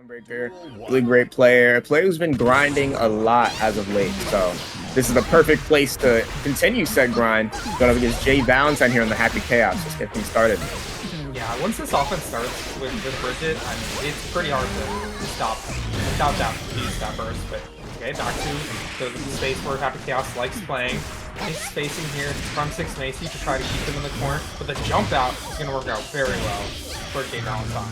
Breaker, really great player. A player who's been grinding a lot as of late. So this is the perfect place to continue said grind. Going up against Valentine here in the Happy Chaos. Let's get things started. Yeah, once this offense starts with Bridget, I mean, it's pretty hard to stop that burst. But okay, back to the space where Happy Chaos likes playing. Nice spacing here from 6 Macy to try to keep him in the corner. But the jump out is going to work out very well for Valentine.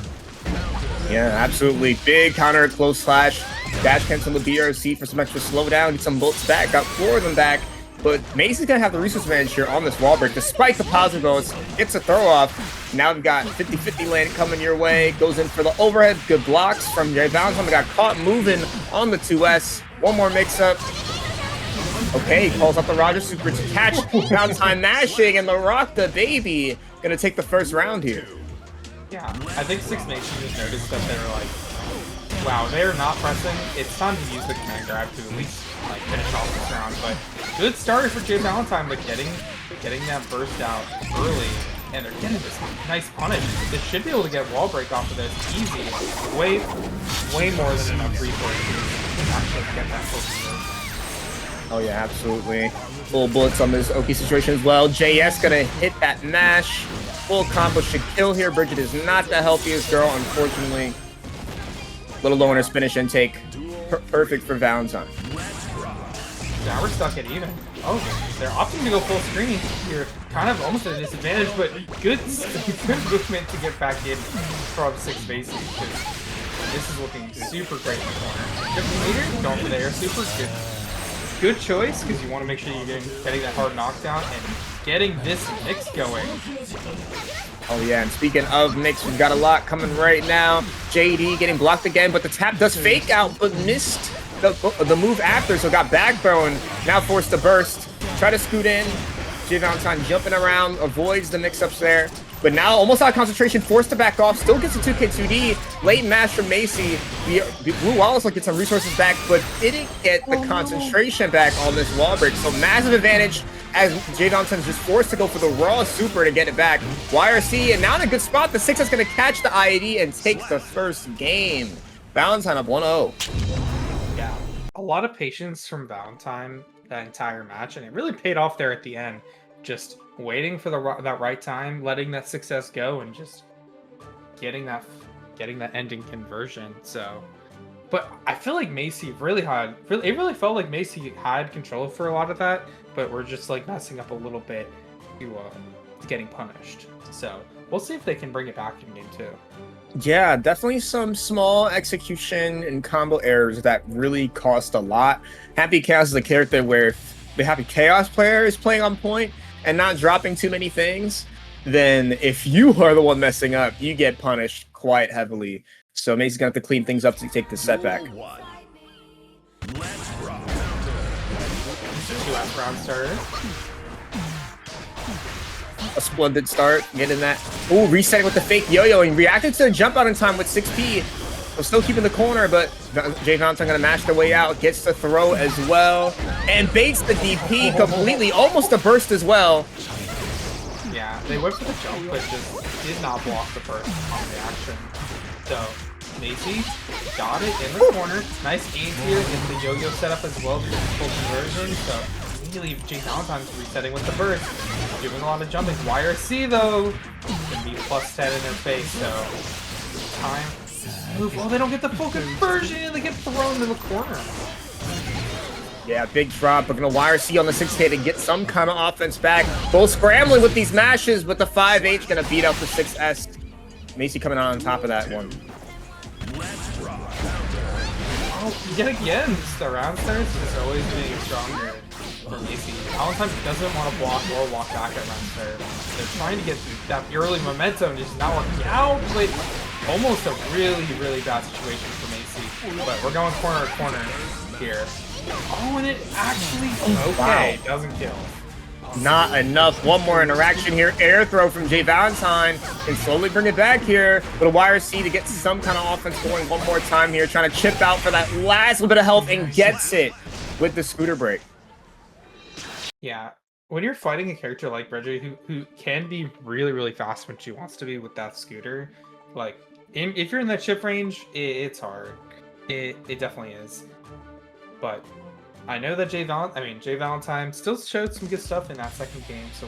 Yeah, absolutely. Big counter, close slash. Dash cancel the BRC for some extra slowdown. Get some bolts back. Got 4 of them back. But Macy's going to have the resource advantage here on this wall break. Despite the positive bonus, gets a throw off. Now we've got 50-50 land coming your way. Goes in for the overhead. Good blocks from Valentine. Got caught moving on the 2S. One more mix-up. Okay, calls out the Roger Super to catch Valentine mashing. And the Rock the Baby going to take the first round here. Yeah, I think 6 Macy just noticed that they were like, wow, they're not pressing. It's time to use the command grab to at least like finish off this round. But good start for Valentine, but getting that burst out early, and they're getting this nice punish. They should be able to get wall break off of this easy. Way more than enough resources to actually get that focus. Oh yeah, absolutely. Full bullets on this Oki situation as well. JS gonna hit that mash. Full combo should kill here. Bridget is not the healthiest girl, unfortunately. Little low on her finish intake. Perfect for Valentine. Now we're stuck at even. Oh, they're opting to go full screen here. Kind of almost at a disadvantage, but good movement to get back in from 6 Macy. This is looking super great in the corner. 50 meters, going for the air super. Good choice, because you want to make sure you're getting that hard knockdown and getting this mix going. Oh yeah, and speaking of mix, we've got a lot coming right now. JD getting blocked again, but the tap does fake out, but missed the move after, so got back thrown. Now forced to burst. Try to scoot in. Valentine jumping around, avoids the mix-ups there. But now almost out of concentration, forced to back off. Still gets a 2K2D. Late mash from Macy. Blue Wallace will get some resources back, but didn't get the concentration back on this wall break. So massive advantage as Valentine's just forced to go for the raw super to get it back. YRC, and now in a good spot. The 6 is going to catch the IED and take the first game. Valentine up 1-0. Yeah, a lot of patience from Valentine that entire match, and it really paid off there at the end. Just waiting for that right time, letting that success go, and just getting that ending conversion. So, but I feel like Macy really felt like Macy had control for a lot of that, but we're just like messing up a little bit to getting punished. So we'll see if they can bring it back in game 2. Yeah, definitely some small execution and combo errors that really cost a lot. Happy Chaos is a character where the Happy Chaos player is playing on point and not dropping too many things, then if you are the one messing up, you get punished quite heavily. So Macy's gonna have to clean things up to take the setback. 2 round starter. A splendid start, getting that. Ooh, resetting with the fake yo-yo and reacted to the jump out in time with 6P. So still keeping the corner, but Valentine gonna mash their way out, gets the throw as well, and baits the DP completely, almost a burst as well. Yeah, they went for the jump, but just did not block the burst on the action. So Macy got it in the corner. Nice aim here, gets the yo-yo setup as well to get the full conversion. So immediately Valentine's resetting with the burst, doing a lot of jumping. YRC though, can be plus 10 in their face. So time. Move. Oh, they don't get the full conversion. They get thrown in the corner. Yeah, big drop. We're going to YRC on the 6K to get some kind of offense back. Both scrambling with these mashes, but the 5H going to beat up the 6S. Macy coming out on top of that one. Oh, yet again, the round starts is always being stronger for Macy. Valentine doesn't want to block or walk back at round start. They're trying to get that early momentum, just not working out. But almost a really bad situation for Macy. But we're going corner to corner here. Oh, and it actually okay, wow. Doesn't kill. Not enough. One more interaction here. Air throw from Valentine. Can slowly bring it back here. Little YRC to get some kind of offense going one more time here. Trying to chip out for that last little bit of health and gets it with the scooter break. Yeah. When you're fighting a character like Bridget who can be really fast when she wants to be with that scooter, like if you're in that chip range, it's hard. It definitely is. But I know that Jay Valentine still showed some good stuff in that second game. So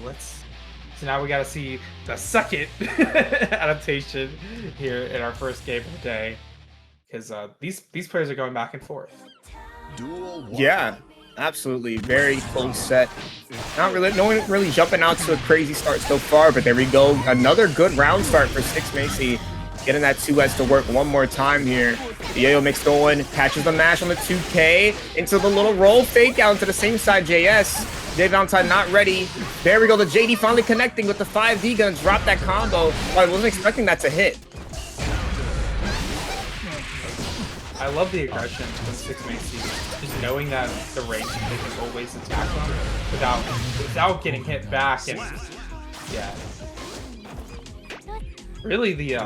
now we got to see the second adaptation here in our first game of the day, because these players are going back and forth. Yeah, absolutely, very close set. No one really jumping out to a crazy start so far, but there we go. Another good round start for SonAceKeem. Getting that 2S to work one more time here. The yo-yo mix going, catches the mash on the 2K, into the little roll fake out into the same side JS. Jay Valentine not ready. There we go, the JD finally connecting with the 5D, gonna drop that combo. Well, I wasn't expecting that to hit. I love the aggression from SonAceKeem, just knowing that the range they can always attack them without getting hit back, and yeah. Really, the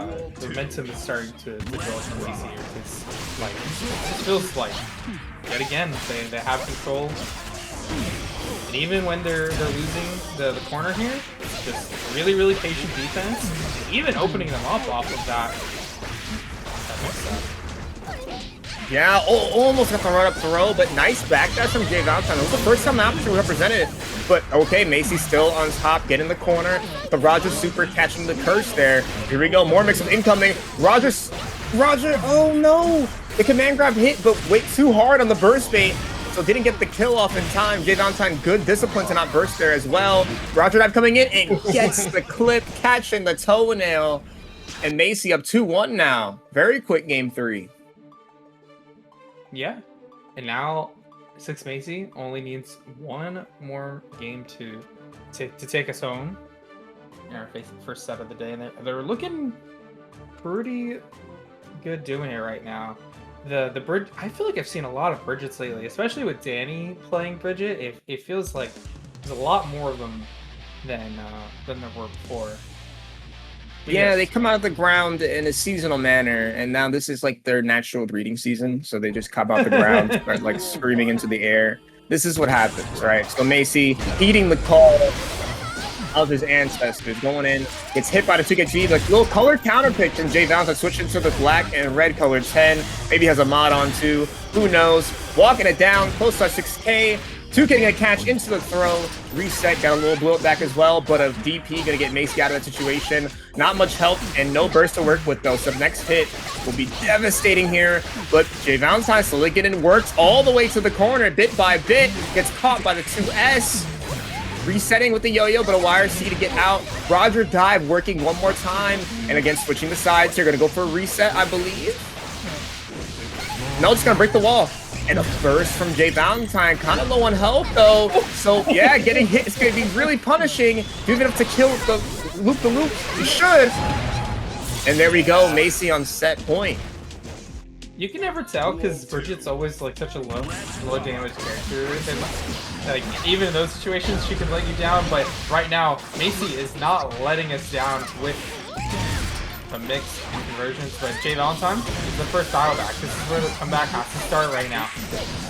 momentum is starting to build from DC here, because like it just feels like yet again they have control, and even when they're losing the corner here, just really patient defense, and even opening them up off of that mix up. Yeah, almost got the run up throw, but nice backdash from Jay Valentine. It was the first time Madchu represented it. But okay, Macy's still on top, getting the corner. The Roger super catching the curse there. Here we go, more mix of incoming. Roger, oh no! The command grab hit, but way too hard on the burst bait. So didn't get the kill off in time. Jay Valentine, good discipline to not burst there as well. Roger dive coming in and gets the clip, catching the toenail. And Macy up 2-1 now. Very quick game 3. Yeah, and now SonAceKeem only needs one more game to take us home in our first set of the day, and they're looking pretty good doing it right now. The Bridget, I feel like I've seen a lot of Bridgets lately, especially with Danny playing Bridget. It feels like there's a lot more of them than there were before. But yeah, yes. they come out of the ground in a seasonal manner, and now this is like their natural breeding season, so they just come out the ground, start like screaming into the air. This is what happens, right? So Macy heeding the call of his ancestors, going in, gets hit by the 2KG, like little color counter pitch, and Jay Valentine switching to the black and red color 10. Maybe has a mod on too, who knows? Walking it down, close to 6K. 2K gonna catch into the throw, reset, got a little blow it back as well, but a DP gonna get Macy out of that situation. Not much help and no burst to work with though, so the next hit will be devastating here, but Jay Valentine slowly getting worked all the way to the corner, bit by bit, gets caught by the 2S. Resetting with the yo-yo, but a wire C to get out. Roger dive working one more time, and again switching the sides here, gonna go for a reset, I believe. No, just gonna break the wall. And a burst from Jay Valentine, kind of low on health though. So yeah, getting hit is going to be really punishing. Even if to kill the loop, he should. And there we go, Macy on set point. You can never tell because Bridget's always like such a low damage character, and like even in those situations she can let you down. But right now, Macy is not letting us down with a mix and conversions, but Jay Valentine is the first dial back. This is where the comeback has to start right now.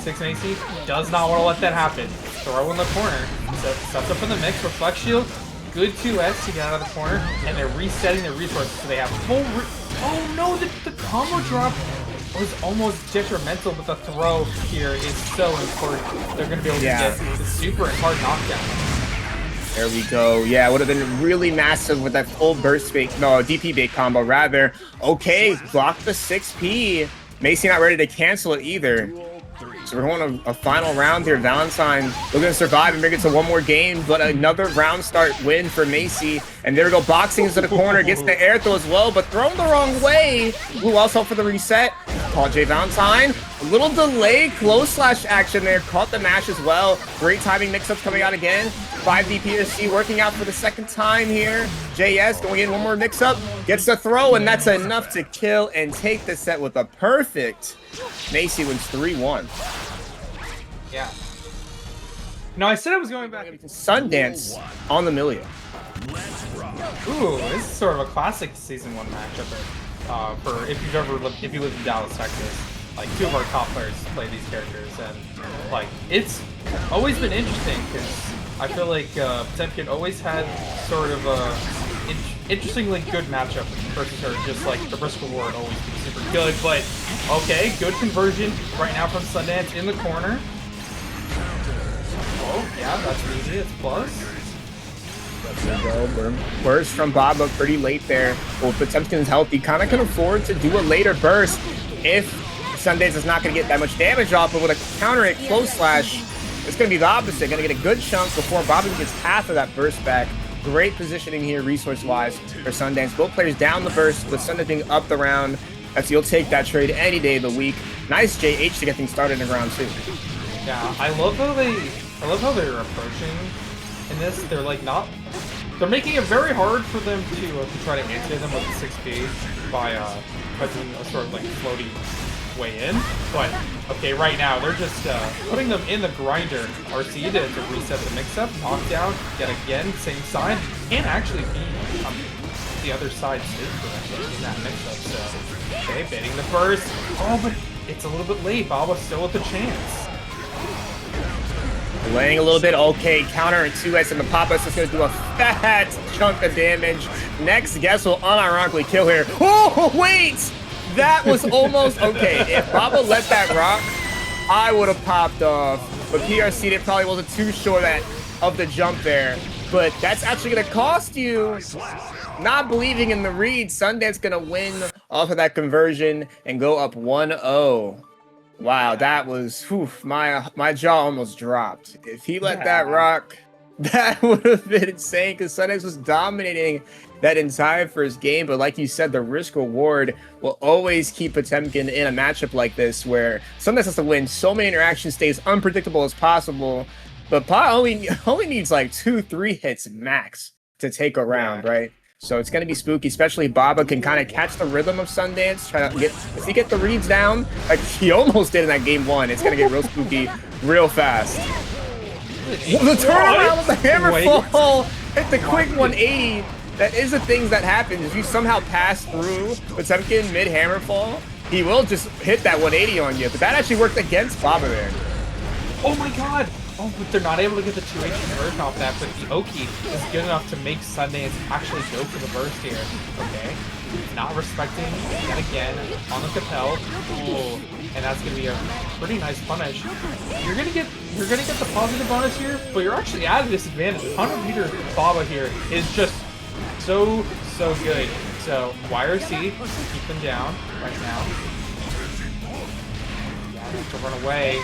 SonAceKeem does not want to let that happen. Throw in the corner, steps up in the mix, reflect shield, good 2S to get out of the corner, and they're resetting their resources so they have full oh no, the combo drop was almost detrimental, but the throw here is so important. They're going to be able to get the super and hard knockdown. There we go. Yeah, it would have been really massive with that full burst bait, no, DP bait combo rather. Okay, block the 6P. Macy not ready to cancel it either. So we're going to a final round here. Valentine looking to survive and bring it to one more game, but another round start win for Macy. And there we go, boxing into the corner, gets the air throw as well, but thrown the wrong way. Blue also for the reset. Call Jay Valentine. A little delay, close slash action there. Caught the mash as well. Great timing mix-ups coming out again. 5 DPSC working out for the second time here. JS going in one more mix-up. Gets the throw, and that's enough to kill and take the set with a perfect. Macy wins 3-1. Yeah. No, I said I was going back to Sundance on the Millia. Ooh, this is sort of a classic season 1 matchup. For if you live in Dallas, Texas, like 2 of our top players play these characters, and like it's always been interesting because I feel like Potemkin always had sort of interestingly good matchup versus her. Just like the risk reward always be super good. But okay, good conversion right now from Sundance in the corner. Oh yeah, that's easy. It's plus. There we go. Burst from Baba pretty late there. Well, Potemkin's healthy, kind of can afford to do a later burst if Sundance is not going to get that much damage off, but with a counter hit close slash, it's going to be the opposite. Going to get a good chunk before Baba gets half of that burst back. Great positioning here resource-wise for Sundance. Both players down the burst with Sundance being up the round. That's, you'll take that trade any day of the week. Nice JH to get things started in round 2. Yeah, I love how they're approaching in this. They're like they're making it very hard for them to try to answer them with the 6P by doing a sort of like floaty way in. But okay, right now they're just putting them in the grinder. RC to reset the mix-up, knockdown yet again, same side, and actually be the other side too in that mix-up. So okay, baiting the burst. Oh, but it's a little bit late. Baba's still with a chance. Laying a little bit, okay, counter and 2S, and the pop-us is going to do a fat chunk of damage. Next guess will unironically kill here. Oh, wait! That was almost okay. If Baba let that rock, I would have popped off. But PRC, it probably wasn't too sure of the jump there. But that's actually going to cost you. Not believing in the read, Sundance going to win off of that conversion and go up 1-0. Wow, that was, whew, my jaw almost dropped. If he let that rock, that would have been insane because Sundance was dominating that entire first game. But like you said, the risk reward will always keep Potemkin in a matchup like this where Sundance has to win so many interactions, stays unpredictable as possible. But Pa only needs like 2-3 hits max to take a round, right? So it's going to be spooky, especially Baba can kind of catch the rhythm of Sundance, try to if he get the reads down, like he almost did in that game 1, it's going to get real spooky real fast. The turnaround with the hammer fall, hit the quick 180. That is the things that happens. If you somehow pass through Potemkin mid hammer fall, he will just hit that 180 on you. But that actually worked against Baba there. Oh my god! Oh, but they're not able to get the 2H conversion off that, but the Oki is good enough to make Sundance actually go for the burst here. Okay. Not respecting yet again on the Capel. Oh, and that's gonna be a pretty nice punish. You're gonna get the positive bonus here, but you're actually at a disadvantage. 100-meter Baba here is just so good. So YRC, keep them down right now. Yeah, they have to run away.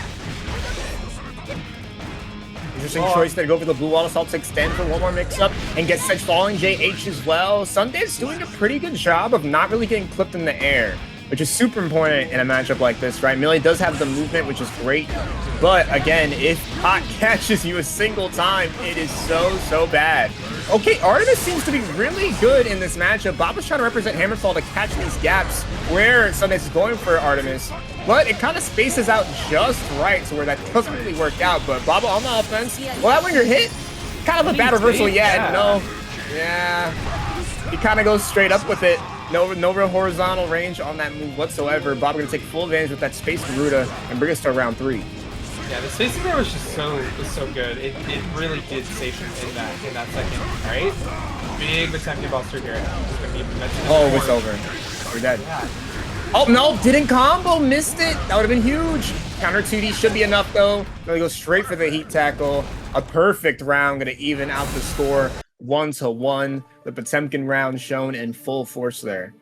Interesting choice there to go for the blue wall assault to extend for one more mix-up and get Sedge falling JH as well. Sundance doing a pretty good job of not really getting clipped in the air, which is super important in a matchup like this, right? Millia does have the movement, which is great. But again, if Hot catches you a single time, it is so bad. Okay, Artemis seems to be really good in this matchup. Baba's trying to represent Hammerfall to catch these gaps where Sundance is going for Artemis. But it kind of spaces out just right to where that doesn't really work out. But Baba on the offense, well, that winger hit, kind of a bad reversal. Yeah. He kind of goes straight up with it. No real horizontal range on that move whatsoever. Baba gonna take full advantage with that space Garuda and bring us to round 3. Yeah, the spacing there was just so good. It really did save him in that second, right? Big Potemkin buster here. Oh, it's over. We're dead. Yeah. Oh, no, didn't combo, missed it. That would have been huge. Counter 2D should be enough, though. Gonna go straight for the heat tackle. A perfect round, gonna even out the score 1-1. The Potemkin round shown in full force there.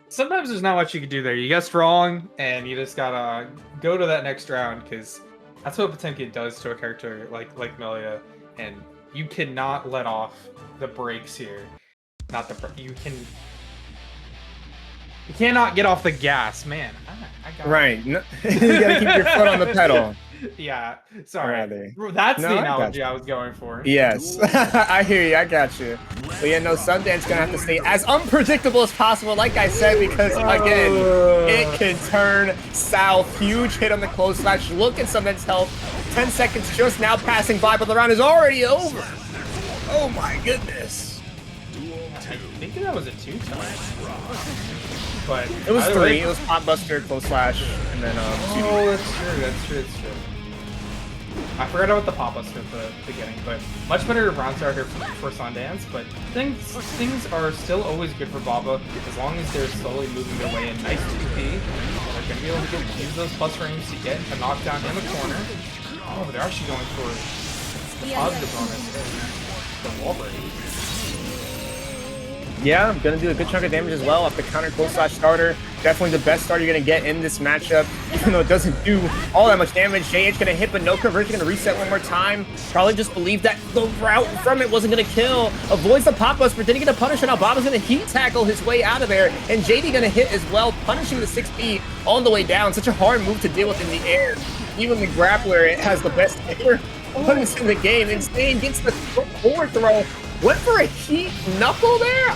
Sometimes there's not much you can do there. You guessed wrong, and you just gotta go to that next round, because that's what Potemkin does to a character like Millia, and you cannot let off the brakes here. You cannot get off the gas, man. I got right. No, you gotta keep your foot on the pedal. Yeah, sorry. That's the analogy I was going for. Yes, I hear you. I got you. But yeah, no, Sundance gonna have to stay as unpredictable as possible, like I said, because again, it can turn south. Huge hit on the close slash. Look at Sundance's health. 10 seconds just now passing by, but the round is already over. Oh my goodness. I think that was a 2-time. But it was 3. It was pot buster, close slash, and then 2D. Oh, that's true. I forgot about the pop-ups at the beginning, but much better round starter for Sundance. But things are still always good for Baba as long as they're slowly moving their way in. Nice 2P. They're gonna be able to use those plus frames to get a knockdown in the corner. Oh, they're actually going for the positive bonus. The wall break. Yeah, I'm gonna do a good chunk of damage as well off the counter close slash starter. Definitely the best starter you're gonna get in this matchup, even though it doesn't do all that much damage. JH gonna hit, but no conversion, gonna reset one more time. Probably just believed that the route from it wasn't gonna kill. Avoids the pop-ups, but didn't get a punish, and now Baba's gonna heat tackle his way out of there. And JD gonna hit as well, punishing the 6P on the way down. Such a hard move to deal with in the air. Even the grappler, it has the best air punish in the game. Insane gets the forward throw. Went for a heat knuckle there.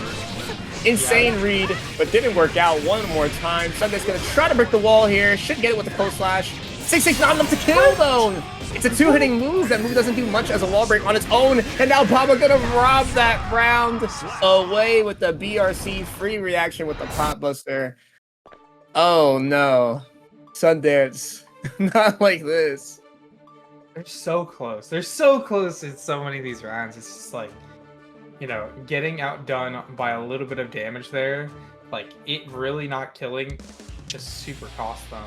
Insane read, but didn't work out one more time. Sundance gonna try to break the wall here. Should get it with the close slash. 6-6, not enough to kill though. It's a two-hitting move. That move doesn't do much as a wall break on its own. And now Baba gonna rob that round away with the BRC free reaction with the pop buster. Oh no, Sundance, not like this. They're so close. They're so close in so many of these rounds. It's just like, you know, getting outdone by a little bit of damage there, like it really not killing, just super cost them.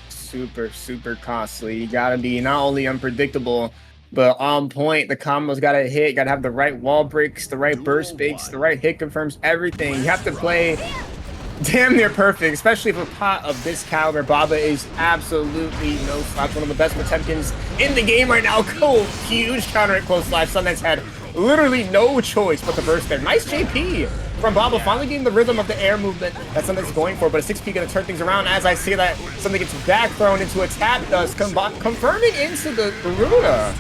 Super costly. You gotta be not only unpredictable, but on point. The combos gotta hit. You gotta have the right wall breaks, the right burst bakes, the right hit confirms, everything. You have to play damn near perfect, especially for a pot of this caliber. Baba is absolutely no slouch. One of the best Potemkins in the game right now. Cool, huge counter at close slash. Sundance had literally no choice but to burst there. Nice JP from Baba, finally getting the rhythm of the air movement that Sundance is going for, but a 6P gonna turn things around as I see that something gets back thrown into a tap dust, confirming into the Garuda.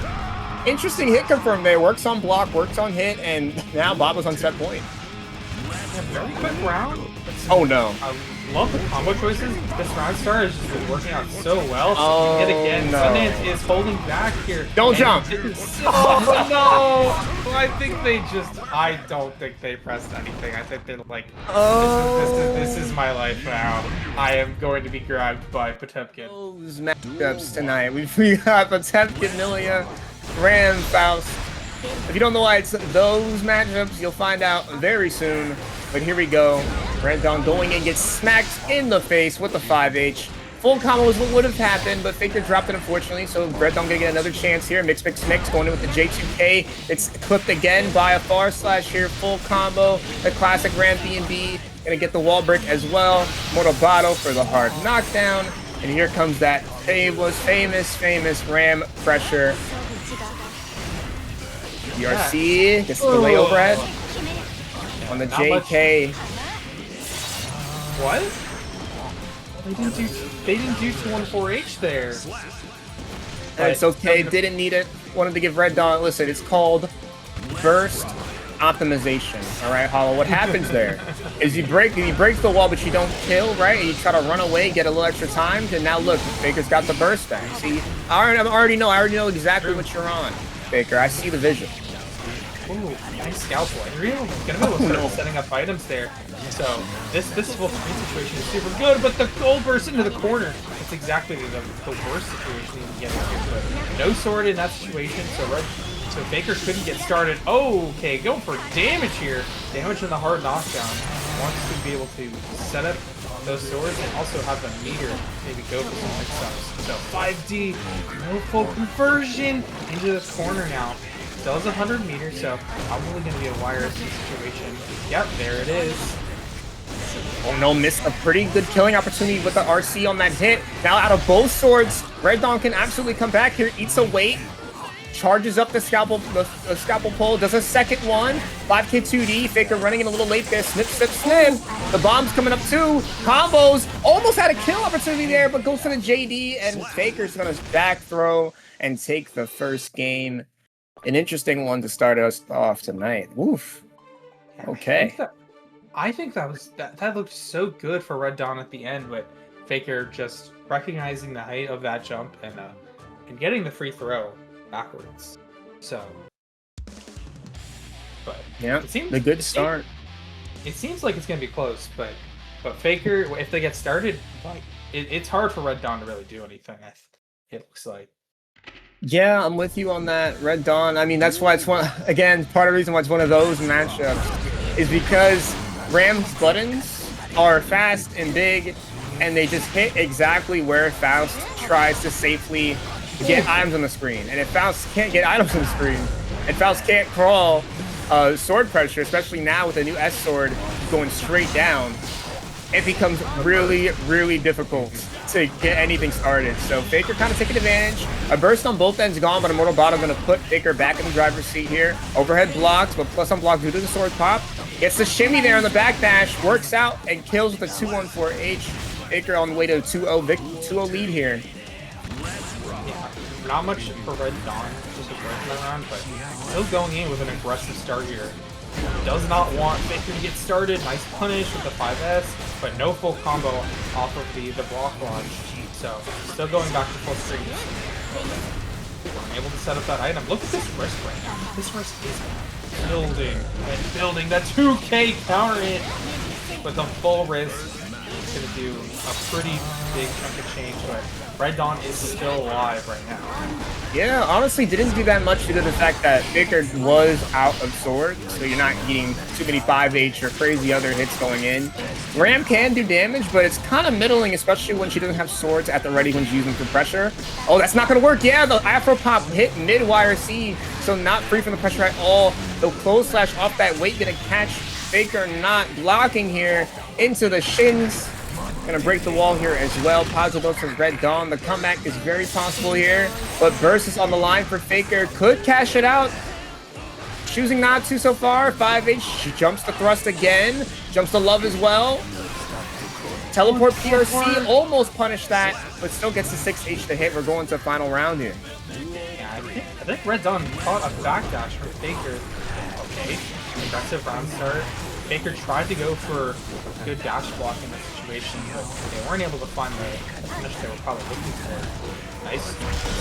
Interesting hit confirm there. Works on block, works on hit, and now Baba's on set point. Yeah, very quick round. Oh no. I love the combo choices. This round star has just been working out so well. So Oh, hit again. no. Sundance is holding back here. Don't jump. Oh no! I don't think they pressed anything. I think they're like, this is my life now. I am going to be grabbed by Potemkin. Those matchups tonight. We got Potemkin, Millia, Ram, Faust. If you don't know why it's those matchups, you'll find out very soon. But here we go. Redtro going in, gets smacked in the face with the 5H. Full combo was what would have happened, but Faker dropped it unfortunately, so Redtro gonna get another chance here. Mix going in with the J2K. It's clipped again by a far slash here. Full combo. The classic Ram B&B. Gonna get the wall break as well. Mortal Bottle for the hard knockdown. And here comes that famous Ram pressure. BRC gets the delay overhead on the JK. What? They didn't do 214H there. It's okay, didn't need it. Wanted to give Redtro, listen, it's called burst optimization. Alright, Hollow. What happens there is you break the wall, but you don't kill, right? And you try to run away, get a little extra time, and now look, Faker's got the burst back. See, I already know exactly what you're on, Faker. I see the vision. Ooh, nice scalpel. I really gonna be able to start setting up items there. So this full screen situation is super good, but the gold burst into the corner. That's exactly the worst situation you can get into. But no sword in that situation, so Faker couldn't get started. Okay, going for damage here. Damage in the hard knockdown. Wants to be able to set up those swords and also have the meter maybe go for some mix-ups. So 5D, no full conversion into this corner now. Still has 100 meters, so probably going to be a wire situation. Yep, there it is. Oh no, missed a pretty good killing opportunity with the RC on that hit. Now out of both swords, Redtro can absolutely come back here, eats a weight, charges up the scalpel pull, does a second one, 5K 2D, Faker running in a little late there, snip. The bomb's coming up too, combos, almost had a kill opportunity there, but goes to the JD, and Faker's gonna back throw and take the first game. An interesting one to start us off tonight. Oof. Okay. I think that looked so good for Redtro at the end, but Faker just recognizing the height of that jump and getting the free throw backwards. So, but yeah, the good start. It seems like it's gonna be close, but Faker, if they get started, like it's hard for Redtro to really do anything. it looks like. Yeah, I'm with you on that. Red Dawn. I mean, that's why it's one. Again, part of the reason why it's one of those matchups is because Ram's buttons are fast and big, and they just hit exactly where Faust tries to safely get items on the screen. And if Faust can't get items on the screen, and Faust can't crawl sword pressure, especially now with the new S sword going straight down, it becomes really, really difficult to get anything started. So Faker kind of taking advantage. A burst on both ends gone, but Immortal Bottom going to put Faker back in the driver's seat here. Overhead blocks, but plus on block due to the sword pop. Gets the shimmy there on the backdash, works out and kills with the 2-1-4H. Faker on the way to a 2-0 lead here. Yeah, not much for Red Dawn, just a break around, but still going in with an aggressive start here. Does not want Faker to get started. Nice punish with the 5S, but no full combo off of the block launch. So still going back to full stream. Able to set up that item. Look at this risk right now. This risk is building and building. That 2K counter hit with the full risk. It's going to do a pretty big chunk of change, but Red Dawn is still alive right now. Yeah, honestly, didn't do that much due to the fact that Faker was out of sword, so you're not getting too many 5H or crazy other hits going in. Ram can do damage, but it's kind of middling, especially when she doesn't have swords at the ready when she's using for pressure. Oh, that's not going to work. Yeah, the Afro Pop hit mid-wire C, so not free from the pressure at all. The close slash off that weight going to catch Faker not blocking here into the shins. Gonna break the wall here as well. Positive notes from Red Dawn. The comeback is very possible here, but burst is on the line for Faker. Could cash it out. Choosing not to so far. 5H. She jumps the thrust again. Jumps the love as well. Teleport PRC almost punished that, but still gets the 6H to hit. We're going to the final round here. Yeah, I think Red Dawn caught a backdash from Faker. Okay, aggressive round start. Faker tried to go for a good dash block in this situation, but they weren't able to find the finish they were probably looking for. Nice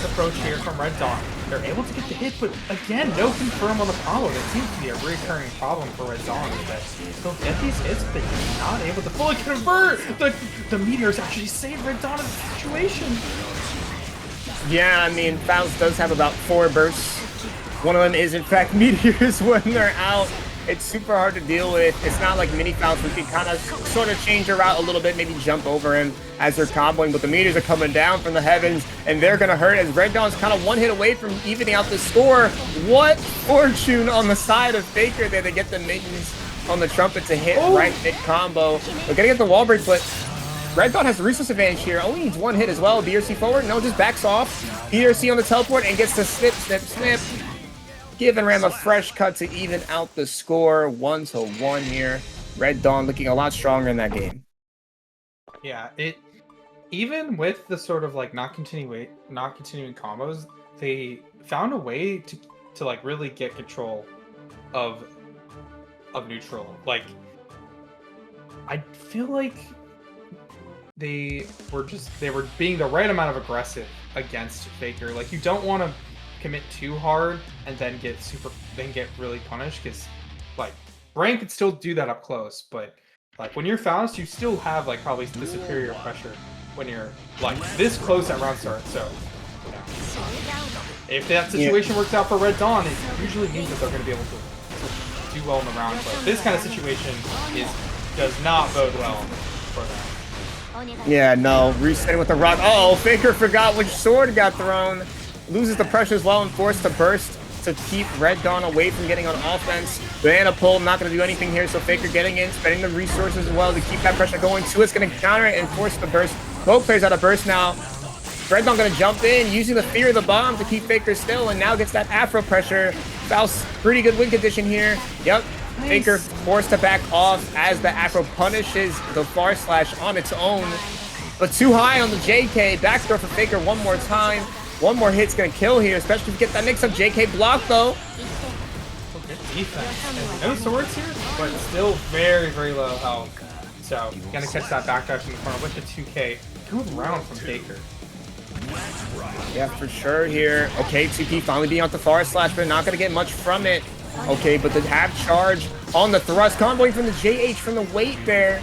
approach here from Red Dawn. They're able to get the hit, but again, no confirm on the combo. That seems to be a recurring problem for Red Dawn, is that they'll get these hits, but they're not able to fully convert. The meteors actually saved Red Dawn in the situation. Yeah, I mean, Faust does have about 4 bursts. One of them is, in fact, meteors when they're out. It's super hard to deal with. It's not like mini Faust. We can kind of sort of change her route a little bit, maybe jump over him as they're comboing, but the meteors are coming down from the heavens, and they're going to hurt as Red Dawn's kind of one hit away from evening out the score. What fortune on the side of Faker there. They get the mittens on the trumpet to hit right mid-combo. They're going to get the wall break, but Red Dawn has the resource advantage here. Only needs 1 hit as well. BRC forward. No, just backs off. BRC on the teleport and gets the snip, snip, snip. Giving Ram a fresh cut to even out the score. 1-1 here. Red Dawn looking a lot stronger in that game. Yeah, even with the sort of like not continuing combos, they found a way to like really get control of neutral. Like, I feel like they were being the right amount of aggressive against Faker. Like, you don't want to commit too hard and then get really punished, because like Brain could still do that up close, but like when you're Faust, you still have like probably the superior pressure when you're like this close at round start. So if that situation works out for Red Dawn, it usually means that they're going to be able to do well in the round. But this kind of situation does not bode well for them. Yeah, no, resetting with the rock. Uh oh, Faker forgot which sword got thrown. Loses the pressure as well and forced to burst to keep Red Dawn away from getting on offense. Banana pull, not going to do anything here, so Faker getting in, spending the resources as well to keep that pressure going. It's going to counter it and force the burst. Both players out of burst now. Red Dawn going to jump in, using the fear of the bomb to keep Faker still, and now gets that Afro pressure. Faust, pretty good win condition here. Yep, nice. Faker forced to back off as the Afro punishes the far slash on its own. But too high on the JK. Backdoor for Faker one more time. One more hit's gonna kill here, especially if you get that mix-up. JK block though. Good defense. No swords here, but still very, very low health. So gonna catch that backdash in the corner with the 2K. Good round from Faker. Yeah, for sure here. Okay, 2P finally being out the far slash, but not gonna get much from it. Okay, but the half charge on the thrust, comboing from the JH from the weight there.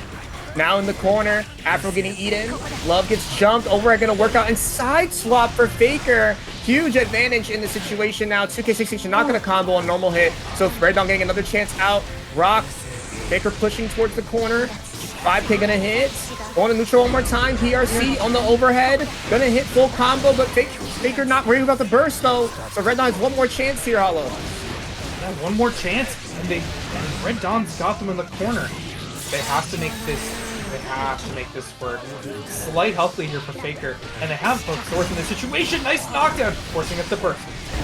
now in the corner. Afro getting eaten. Love gets jumped. Overhead gonna work out and side swap for Faker. Huge advantage in the situation now. 2K16 not gonna combo on normal hit. So Redtro getting another chance out. Rock. Faker pushing towards the corner. 5K gonna hit. Going to neutral one more time. PRC on the overhead. Gonna hit full combo, but Faker not worried about the burst though. So Redtro has one more chance here, Hollow. Yeah, one more chance, and Red Dawn's got them in the corner. They have to make this. They have to make this work. Slight health lead here for Faker, and they have both swords in this situation. Nice knockdown, forcing up the burst.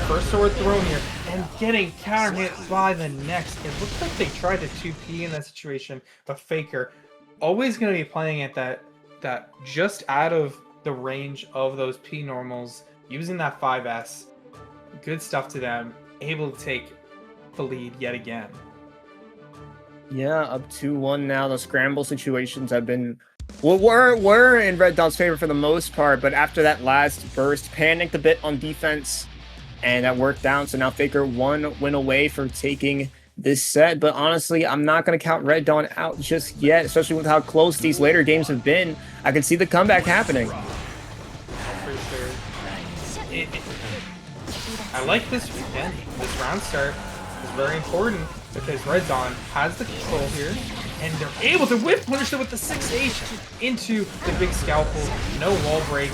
First sword thrown here, and getting counter hit by the next. It looks like they tried to 2P in that situation, but Faker always going to be playing at that just out of the range of those P normals, using that 5S. Good stuff to them. Able to take the lead yet again. Yeah, up 2-1 now. The scramble situations have been were in Red Dawn's favor for the most part, but after that last burst, panicked a bit on defense, and that worked out. So now Faker 1 win away from taking this set. But honestly, I'm not going to count Red Dawn out just yet, especially with how close these later games have been. I can see the comeback happening. For sure. I like this weekend. This round start is very important because Red Dawn has the control here, and they're able to whip punish them with the 6H into the big scalpel. No wall break,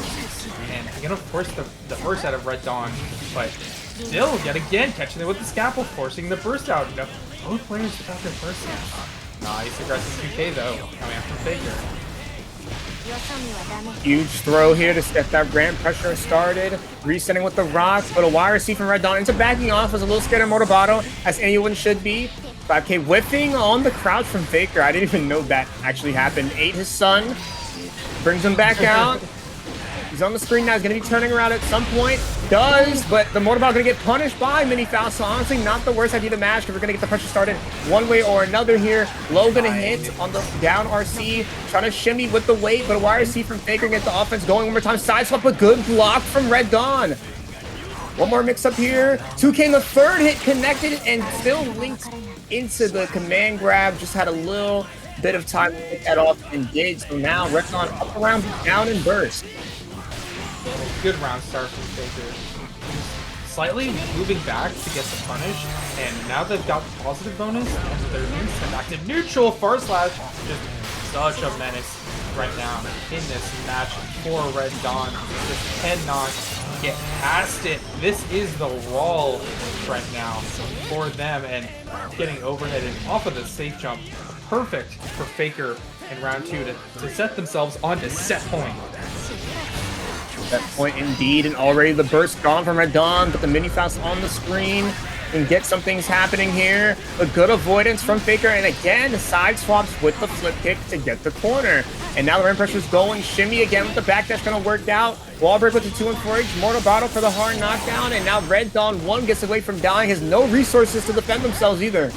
and again, of course, the first out of Red Dawn, but still, yet again, catching it with the scalpel, forcing the burst out. No, both players without their burst out. Nice aggressive 2K though, coming after Faker. Huge throw here to get that ramp pressure started. Resetting with the rocks, but a YRC from Red Dawn into backing off. Was a little scared of Motobato, as anyone should be. 5K whipping on the crouch from Faker. I didn't even know that actually happened. Ate his son, brings him back out. He's on the screen now. He's going to be turning around at some point. Does, but the Motorball going to get punished by Mini Faust. So honestly, not the worst idea to match because we're going to get the pressure started one way or another here. Low going to hit on the down RC. Trying to shimmy with the weight, but a YRC from Faker gets the offense going one more time. Side swap, a good block from Red Dawn. One more mix up here. 2K in the third hit connected and still linked into the command grab. Just had a little bit of time to get that off and did. So now Red Dawn up around, down and burst. Good round start from Faker. Slightly moving back to get the punish, and now they've got the positive bonus, and they're instant back to neutral. Far slash, just such a menace right now in this match for Red Dawn. Just cannot get past it. This is the wall right now for them, and getting overheaded off of the safe jump. Perfect for Faker in round 2 to set themselves onto set point. That point indeed, and already the burst gone from Red Dawn, but the Mini Faust on the screen and get some things happening here. A good avoidance from Faker, and again, the side swaps with the flip kick to get the corner. And now the rim pressure's going, shimmy again with the backdash gonna work out. Wall break with the 2 and 4H, Mortal Battle for the hard knockdown, and now Red Dawn 1 gets away from dying, has no resources to defend themselves either.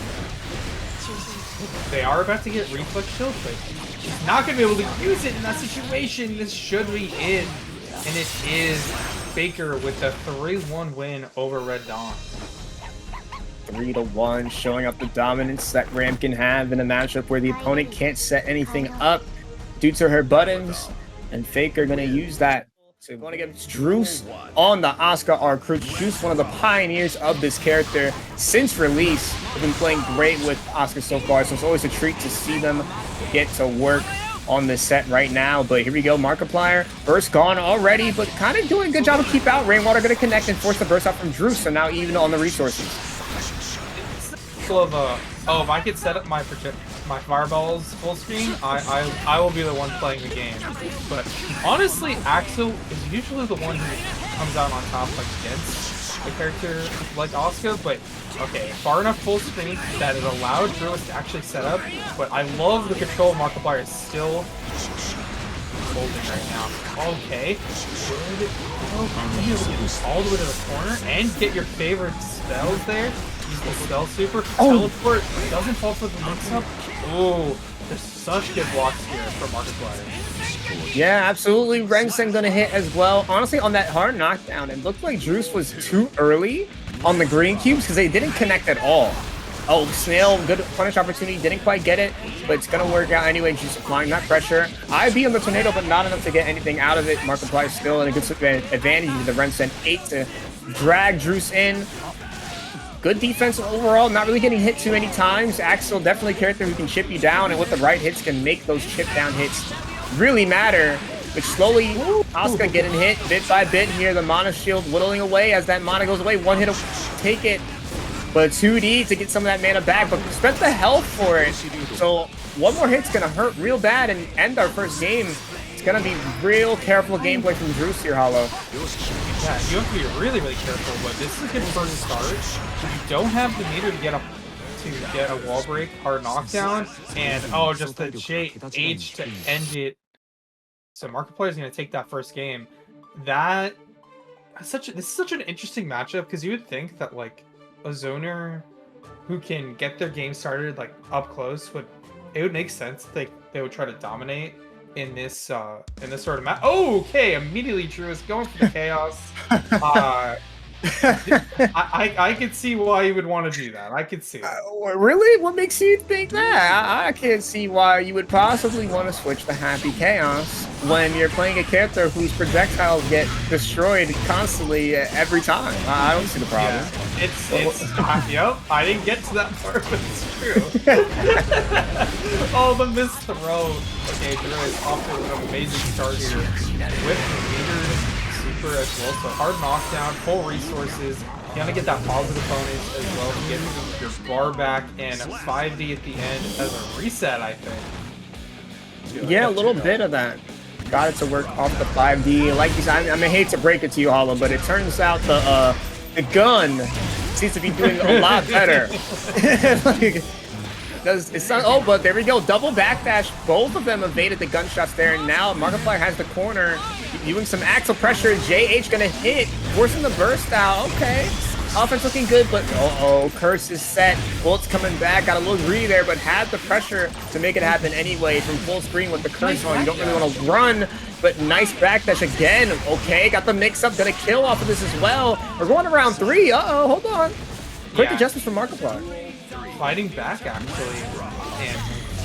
They are about to get reflex shield, but he's not gonna be able to use it in that situation. This should be it. And it is Faker with a 3-1 win over Red Dawn. 3-1, showing up the dominance that Ram can have in a matchup where the opponent can't set anything up due to her buttons. And Faker gonna use that. So going against Druice on the Asuka recruit. Druice, one of the pioneers of this character since release. They've been playing great with Asuka so far, so it's always a treat to see them get to work on this set right now. But here we go, Markiplier, burst gone already, but kind of doing a good job of keep out. Rainwater going to connect and force the burst out from Druice, so now even on the resources. So if I could set up my fireballs full screen, I will be the one playing the game. But honestly, Axel is usually the one who comes out on top against a character like Asuka, but okay, far enough full screen that it allowed Druice to actually set up, but I love the control Markiplier is still holding right now. Okay, good. Oh, all the way to the corner and get your favorite spells there. Use the spell super. Teleport doesn't fall for the mix-up. Oh, there's such good blocks here from Markiplier. Yeah, absolutely. Renseng gonna hit as well. Honestly, on that hard knockdown, it looked like Druice was too early on the green cubes because they didn't connect at all. Oh, Snail, good punish opportunity, didn't quite get it, but it's gonna work out anyway. She's applying that pressure. a.b.a on the tornado, but not enough to get anything out of it. Markiplier still in a good advantage with the Ren send 8 to drag Druice in. Good defense overall, not really getting hit too many times. Axel definitely a character who can chip you down, and with the right hits can make those chip down hits really matter. But slowly, Asuka getting hit bit by bit here. The mana shield whittling away as that mana goes away. One hit will take it. But 2D to get some of that mana back, but spent the health for it. So one more hit's gonna hurt real bad and end our first game. It's gonna be real careful gameplay from Druice here, Hollow. Yeah, you have to be really, really careful, but this is his first start. You don't have the meter to get a wall break, hard knockdown, and just the H to end it. So Markiplier is gonna take that first game. This is such an interesting matchup because you would think that like a zoner who can get their game started like up close would make sense. They would try to dominate in this sort of match. Oh, okay, immediately Druice going for the chaos. I could see why you would want to do that. I could see it. Really? What makes you think that? I can't see why you would possibly want to switch the Happy Chaos when you're playing a character whose projectiles get destroyed constantly every time. I don't see the problem. Yeah. Yep, I didn't get to that part, but it's true. Oh, the missed throw. Okay, Druice off to an amazing start here with the meter super as well. So hard knockdown, full resources. You gotta get that positive bonus as well to get your bar back, and 5D at the end as a reset, I think. Yeah, a little bit of that. Got it to work off the 5D. Like you said, I mean, I hate to break it to you, Hollow, but it turns out the gun seems to be doing a lot better. But there we go. Double backdash. Both of them evaded the gunshots there. And now Markiplier has the corner. Doing some axle pressure. JH gonna hit. Forcing the burst out. Okay. Offense looking good, but curse is set. Bullets coming back. Got a little greedy there, but had the pressure to make it happen anyway. From full screen with the curse on. You don't really want to run, but nice backdash again. Okay. Got the mix up. Gonna kill off of this as well. We're going to round 3. Hold on. Quick adjustments from Markiplier. Fighting back actually, and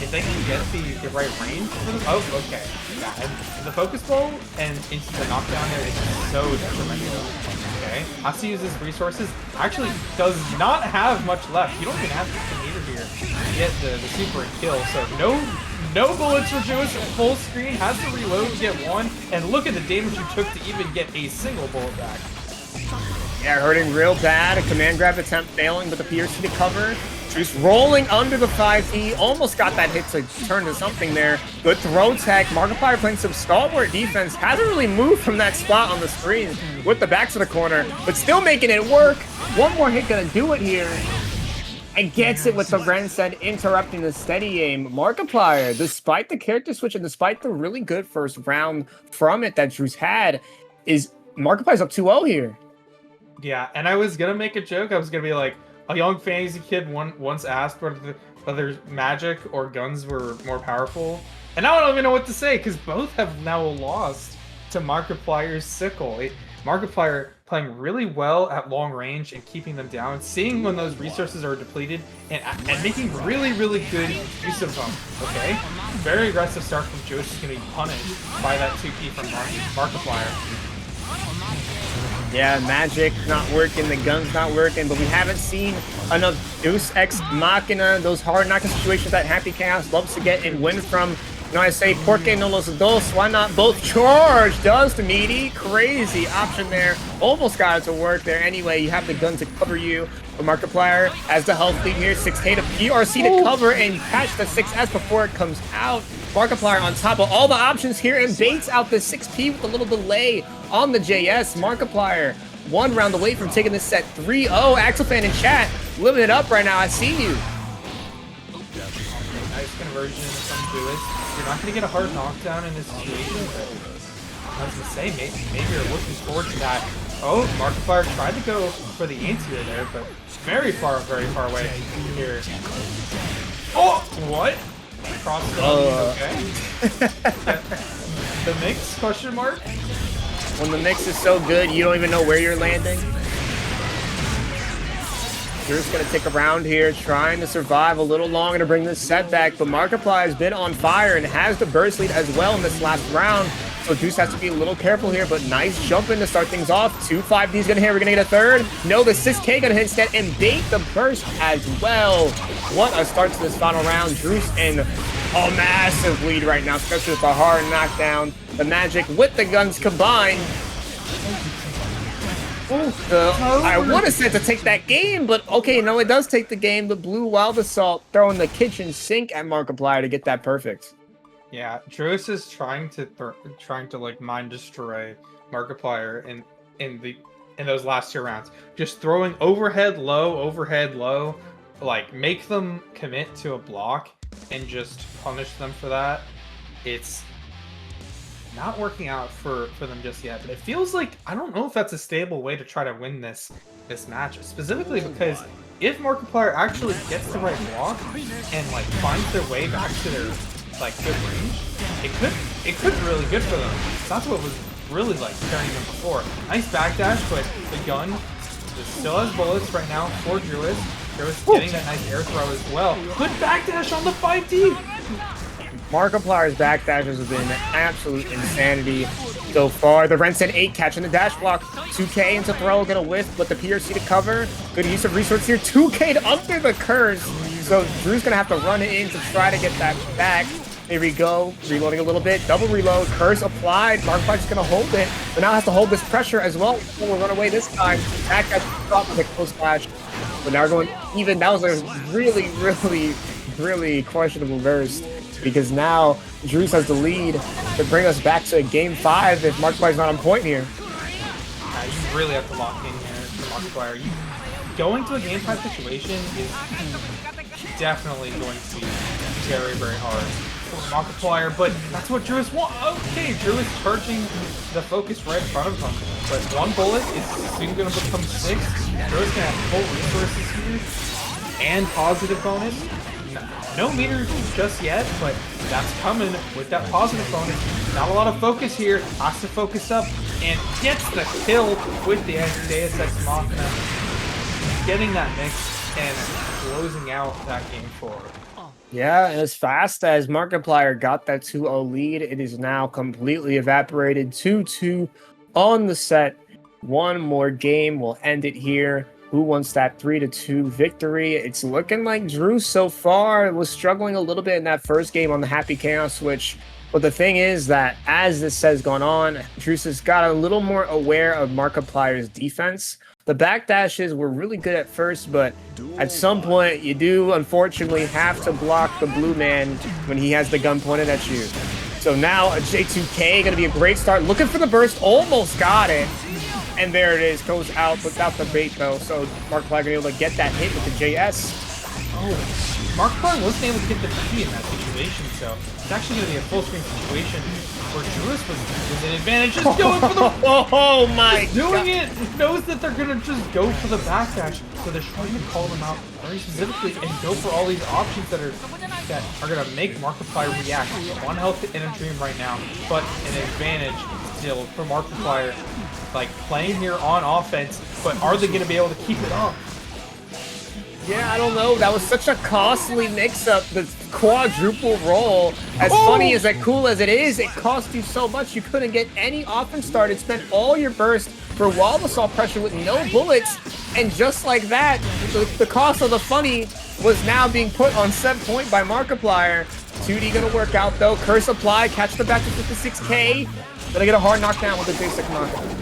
if they can get the right range for them. Oh, okay. Yeah, and the focus bowl and into the knockdown there is so detrimental. Okay, Asta uses resources. Actually, does not have much left. You don't even have the meter here to get the super and kill. So no bullets for Druice. Full screen, has to reload to get one, and look at the damage you took to even get a single bullet back. Yeah, hurting real bad. A command grab attempt failing, but the pierce to cover. Druice rolling under the 5D. Almost got that hit to turn to something there. Good throw tech. Markiplier playing some stalwart defense. Hasn't really moved from that spot on the screen with the back to the corner, but still making it work. One more hit gonna do it here. And gets it with the Ren send, interrupting the steady aim. Markiplier, despite the character switch and despite the really good first round from it that Druice had, Markiplier's up 2-0 here. Yeah, and I was gonna make a joke. I was gonna be like, a young fantasy kid once asked whether magic or guns were more powerful, and now I don't even know what to say because both have now lost to Markiplier's sickle. Markiplier playing really well at long range and keeping them down, seeing when those resources are depleted, and making really, really good use of them. Okay, very aggressive start from Druice is gonna be punished by that 2P from Markiplier. Yeah, magic not working, the gun's not working, but we haven't seen enough Deus Ex Machina, those hard knocking situations that Happy Chaos loves to get and win from. You know, I say, ¿por qué no los dos? Why not both charge? Does the meaty? Crazy option there. Almost got it to work there. Anyway, you have the gun to cover you. But Markiplier has the health lead here. 6K to PRC to cover and catch the 6S before it comes out. Markiplier on top of all the options here and baits out the 6P with a little delay on the JS. Markiplier 1 round away from taking this set 3-0. Axelfan in chat, living it up right now. I see you. Nice conversion from Druice. You're not going to get a hard knockdown in this situation, but I was going to say, maybe you're looking forward to that. Oh, Markiplier tried to go for the anti-air there, but very far away here. Oh, what? Cross okay. The mix, question mark? When the mix is so good, you don't even know where you're landing. Druice gonna take a round here, trying to survive a little longer to bring this set back, but Markiplier has been on fire and has the burst lead as well in this last round. So Druice has to be a little careful here, but nice jump in to start things off. 2-5D's gonna hit, we're gonna get a third. No, the 6K gonna hit instead and bait the burst as well. What a start to this final round. Druice in a massive lead right now, especially with the hard knockdown. The magic with the guns combined. I would have said to take that game, but okay, no, it does take the game. The blue wild assault throwing the kitchen sink at Markiplier to get that perfect. Yeah, Druice is trying to like mind destroy Markiplier in those last 2 rounds. Just throwing overhead low, like make them commit to a block and just punish them for that. It's not working out for them just yet, but it feels like, I don't know if that's a stable way to try to win this match, specifically because if Markiplier actually gets the right block and like finds their way back to their like good range, it could be really good for them. That's what was really like carrying them before. Nice backdash, but the gun still has bullets right now for Druice. Druice getting that nice air throw as well. Good backdash on the 5D. Markiplier's backdashes have been absolute insanity so far. The Rensen 8 catching the dash block. 2K into throw, gonna whiff, but the PRC to cover. Good use of resources here. 2K'd under the curse. So Drew's gonna have to run it in to try to get that back. Here we go, reloading a little bit, double reload, curse applied. Markiplier's gonna hold it, but now has to hold this pressure as well. We'll run away this time. Back at the top with a close flash. But now we're going even. That was a really questionable burst, because now Druice has the lead to bring us back to game 5 if Markiplier's not on point here. You really have to lock in here for Markiplier. Going to a game 5 situation is definitely going to be very hard for Markiplier, but that's what Druice wants. Okay, Druice charging the focus right in front of him, but 1 bullet is soon going to become 6. Druice can have full resources here and positive bonus. No meter just yet, but that's coming with that positive bonus. Not a lot of focus here. Has to focus up and gets the kill with the Deus Ex Machina, getting that mix and closing out that game 4. Yeah, as fast as Markiplier got that 2-0 lead, it is now completely evaporated. 2-2 on the set. One more game, we'll end it here. Who wants that 3-2 victory? It's looking like Druice so far was struggling a little bit in that first game on the Happy Chaos switch. But the thing is that as this has gone on, Druice has got a little more aware of Markiplier's defense. The backdashes were really good at first, but at some point you do unfortunately have to block the blue man when he has the gun pointed at you. So now a J2K gonna be a great start. Looking for the burst, almost got it. And there it is, goes out without the bait though. So Markiplier gonna be able to get that hit with the JS. Oh, Markiplier wasn't able to get the P in that situation, so it's actually gonna be a full screen situation where Druice was an advantage, just going for the oh my doing it! Knows that they're gonna just go for the backdash, so they're trying to call them out very specifically and go for all these options that are gonna make Markiplier react. 1 health in a dream right now, but an advantage still for Markiplier. Like playing here on offense, but are they gonna be able to keep it up? Yeah, I don't know. That was such a costly mix-up. The quadruple roll, as funny as that cool as it is, it cost you so much. You couldn't get any offense started. Spent all your burst for wall assault pressure with no bullets, and just like that, the cost of the funny was now being put on set point by Markiplier. 2D gonna work out though. Curse apply, catch the back to 56K. Gonna get a hard knockdown with the basic knockdown.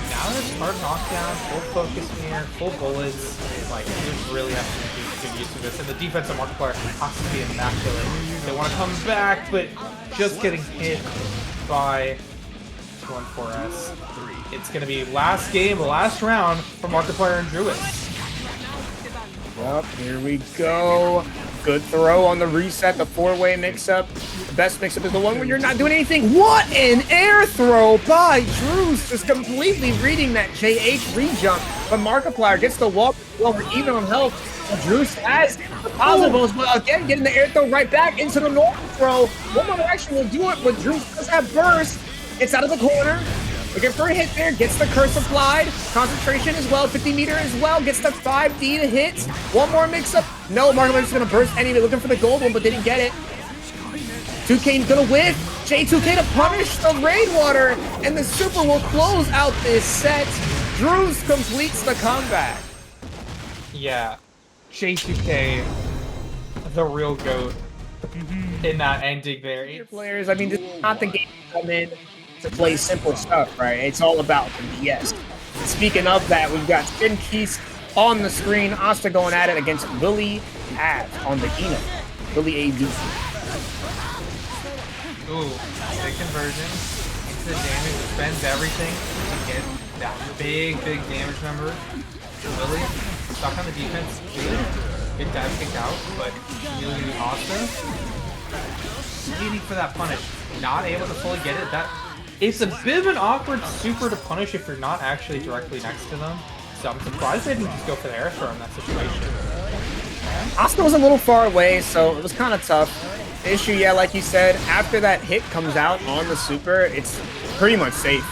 Now that it's hard knockdown, full focus here, full bullets, like you really have to make good use of this. And the defense of Markiplier has to be immaculate. They want to come back, but just getting hit by 1-4S. It's gonna be last game, last round for Markiplier and Druice. Yep, here we go. Good throw on the reset, the 4-way mix-up. The best mix-up is the one where you're not doing anything. What an air throw by Druice, just completely reading that JH re-jump. But Markiplier gets the wall, well, we're even on health. Druice has the positives, but again, getting the air throw right back into the normal throw. One more action will do it, but Druice does have burst. It's out of the corner. Looking for a hit there, gets the curse applied. Concentration as well, 50 meter as well, gets the 5D to hit. One more mix-up. No, Markiplier's gonna burst anyway, looking for the gold one, but didn't get it. 2K gonna whiff. J2K to punish the Rainwater, and the Super will close out this set. Druice completes the comeback. Yeah, J2K, the real GOAT in that ending there. Players, I mean, this is not the game to come in to play simple stuff, right? It's all about the BS. Speaking of that, we've got Kiske on the screen. Asta going at it against willyav on the Eno. willyav. Ooh, big conversion into the damage, spends everything to get that big damage number. Willy, stuck on the defense, good dive kick out, but really Asta waiting for that punish. Not able to fully get it. It's a bit of an awkward super to punish if you're not actually directly next to them. So I'm surprised they didn't just go for the air throw in that situation. Asta was a little far away, so it was kind of tough. The issue, yeah, like you said, after that hit comes out on the super, it's pretty much safe.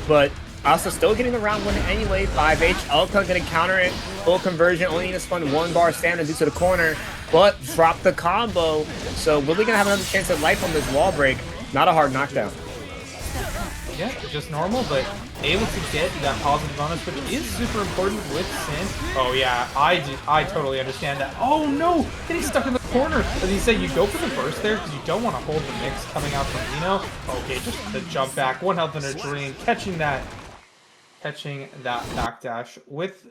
But Asta still getting the round winner anyway. 5H, Elka gonna counter it. Full conversion, only need to spend 1 bar stamina due to the corner, but drop the combo. So Willie gonna have another chance at life on this wall break. Not a hard knockdown. Yeah, just normal, but able to get that positive bonus, which is super important with Sin. Oh yeah, I totally understand that. Oh no, getting stuck in the corner. As you said, you go for the burst there because you don't want to hold the mix coming out from Nino. Okay, just the jump back, 1 health in a dream, catching that backdash with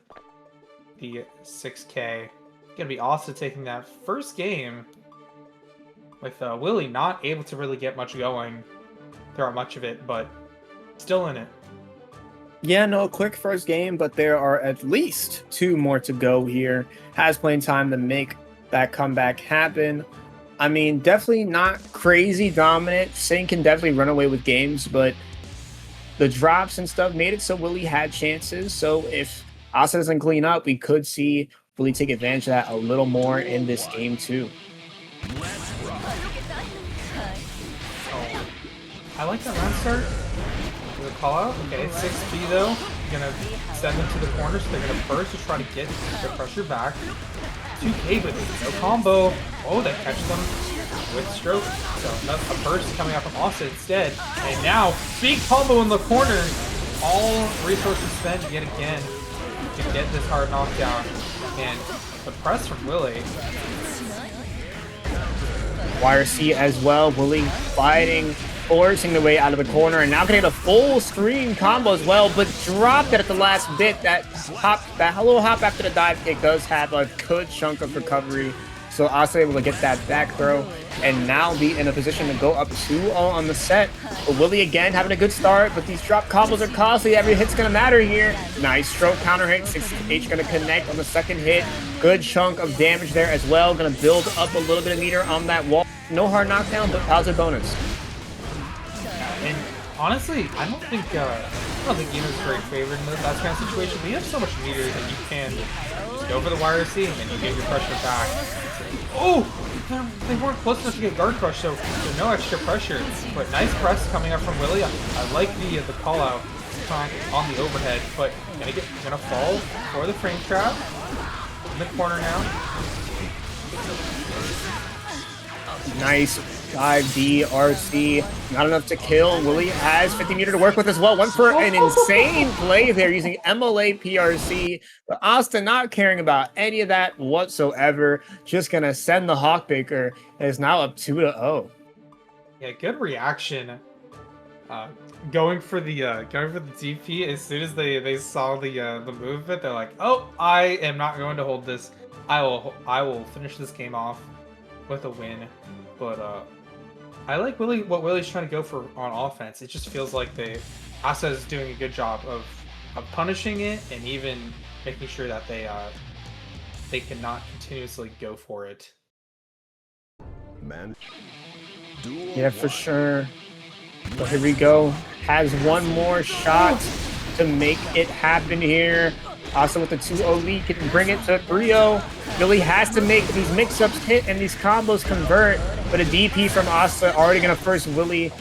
the 6K. Gonna be Asta taking that first game with Willie not able to really get much going throughout much of it, but still in it. Yeah, no, quick first game, but there are at least 2 more to go here. Has plenty of time to make that comeback happen. I mean, definitely not crazy dominant. Sin can definitely run away with games, but the drops and stuff made it so Willie had chances. So if Asta doesn't clean up, we could see Willie take advantage of that a little more in this game too. I like that round start. The call out. Okay, 6B though. Gonna send them to the corner, so they're gonna burst to try to get the pressure back. 2K, but no combo. Oh, they catch them with stroke. So a burst coming out from Asta instead. And now, big combo in the corner. All resources spent yet again to get this hard knockdown. And the press from Willie. YRC as well. Willie fighting, forcing the way out of the corner, and now getting a full screen combo as well, but dropped it at the last bit. That little hop after the dive kick does have a good chunk of recovery. So Asta able to get that back throw and now be in a position to go up 2-0 on the set. But Willie again having a good start, but these drop combos are costly. Every hit's gonna matter here. Nice stroke counter hit. 6H gonna connect on the second hit. Good chunk of damage there as well. Gonna build up a little bit of meter on that wall. No hard knockdown, but positive bonus. And honestly, I don't think Eno's very favored in that kind of situation. But you have so much meter that you can just go for the YRC and you get your pressure back. Oh, they weren't close enough to get guard crush, so no extra pressure. But nice press coming up from Willie. I like the call out on the overhead, but gonna fall for the frame trap in the corner now. Nice 5D RC, not enough to kill. Willie has 50 meter to work with as well. Went for an insane play there using MLA PRC, but Asta not caring about any of that whatsoever. Just gonna send the Hawkbaker, and is now up 2-0. Yeah, good reaction. Going for the DP as soon as they saw the movement, they're like, "Oh, I am not going to hold this. I will finish this game off with a win." But I like what Willie's trying to go for on offense. It just feels like Asta is doing a good job of punishing it and even making sure that they cannot continuously go for it. Man. Yeah, for sure. But here we go. Has one more shot to make it happen here. Asta with the 2-0 lead can bring it to 3-0. Willie has to make these mix-ups hit and these combos convert. But a DP from Asta already going to force Willie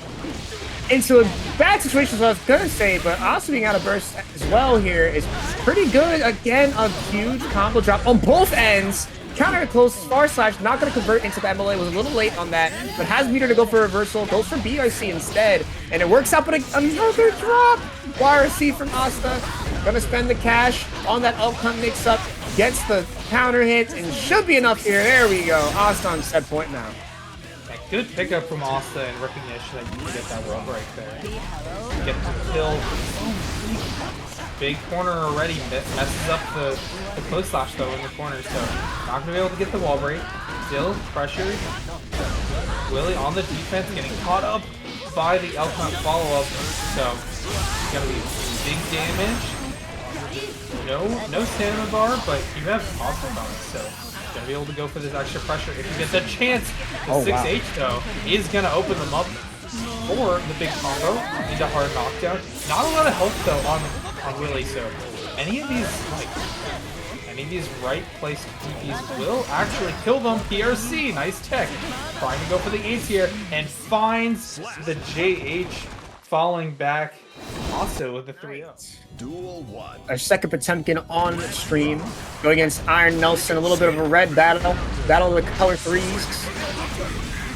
into a bad situation, so I was gonna say, but also being out of burst as well here is pretty good. Again, a huge combo drop on both ends. Counter close, far slash, not going to convert into the MLA, was a little late on that, but has Mito to go for reversal, goes for BRC instead, and it works out, but another drop! YRC from Asta, gonna spend the cash on that upcoming mix-up, gets the counter hit, and should be enough here. There we go, Asta on set point now. Good pickup from Asta and recognition that you can get that wall break there. Get the kill. Big corner already messes up the close slash though in the corner, so not gonna be able to get the wall break. Still pressured. Willie on the defense, getting caught up by the Elcon follow-up, so gonna be big damage. No stamina bar, but you have awesome on it, so gonna be able to go for this extra pressure if you get the chance. The 6H though is gonna open them up for the big combo into hard knockdown. Not a lot of health though on Willie, so any of these right placed TPs will actually kill them. PRC, nice tech. Trying to go for the 8 here and finds the JH falling back also with the 3-0. Our second Potemkin on stream, going against Iron Nelson, a little bit of a red battle of the color 3s.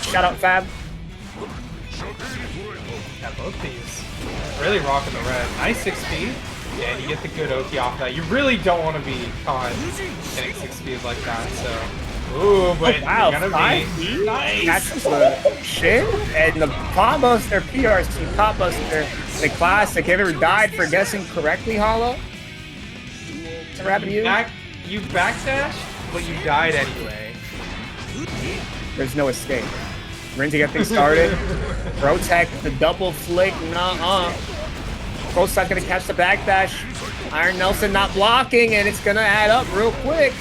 Shout out Fab. Yeah, both these really rocking the red. Nice 6 speed. Yeah, and you get the good Oki off that. You really don't want to be caught getting 6 speed like that, so. Ooh, but wow, you're gonna be nice. That's the shit. And the Pop Buster, PRC Pop Buster, the classic. Have you ever died for guessing correctly, Hollow? Ever happened to you? You backdashed, but you died anyway. There's no escape. We're going to get things started. Protect the double flick. Nuh-uh. Frost's gonna catch the backdash. Iron Nelson not blocking, and it's gonna add up real quick.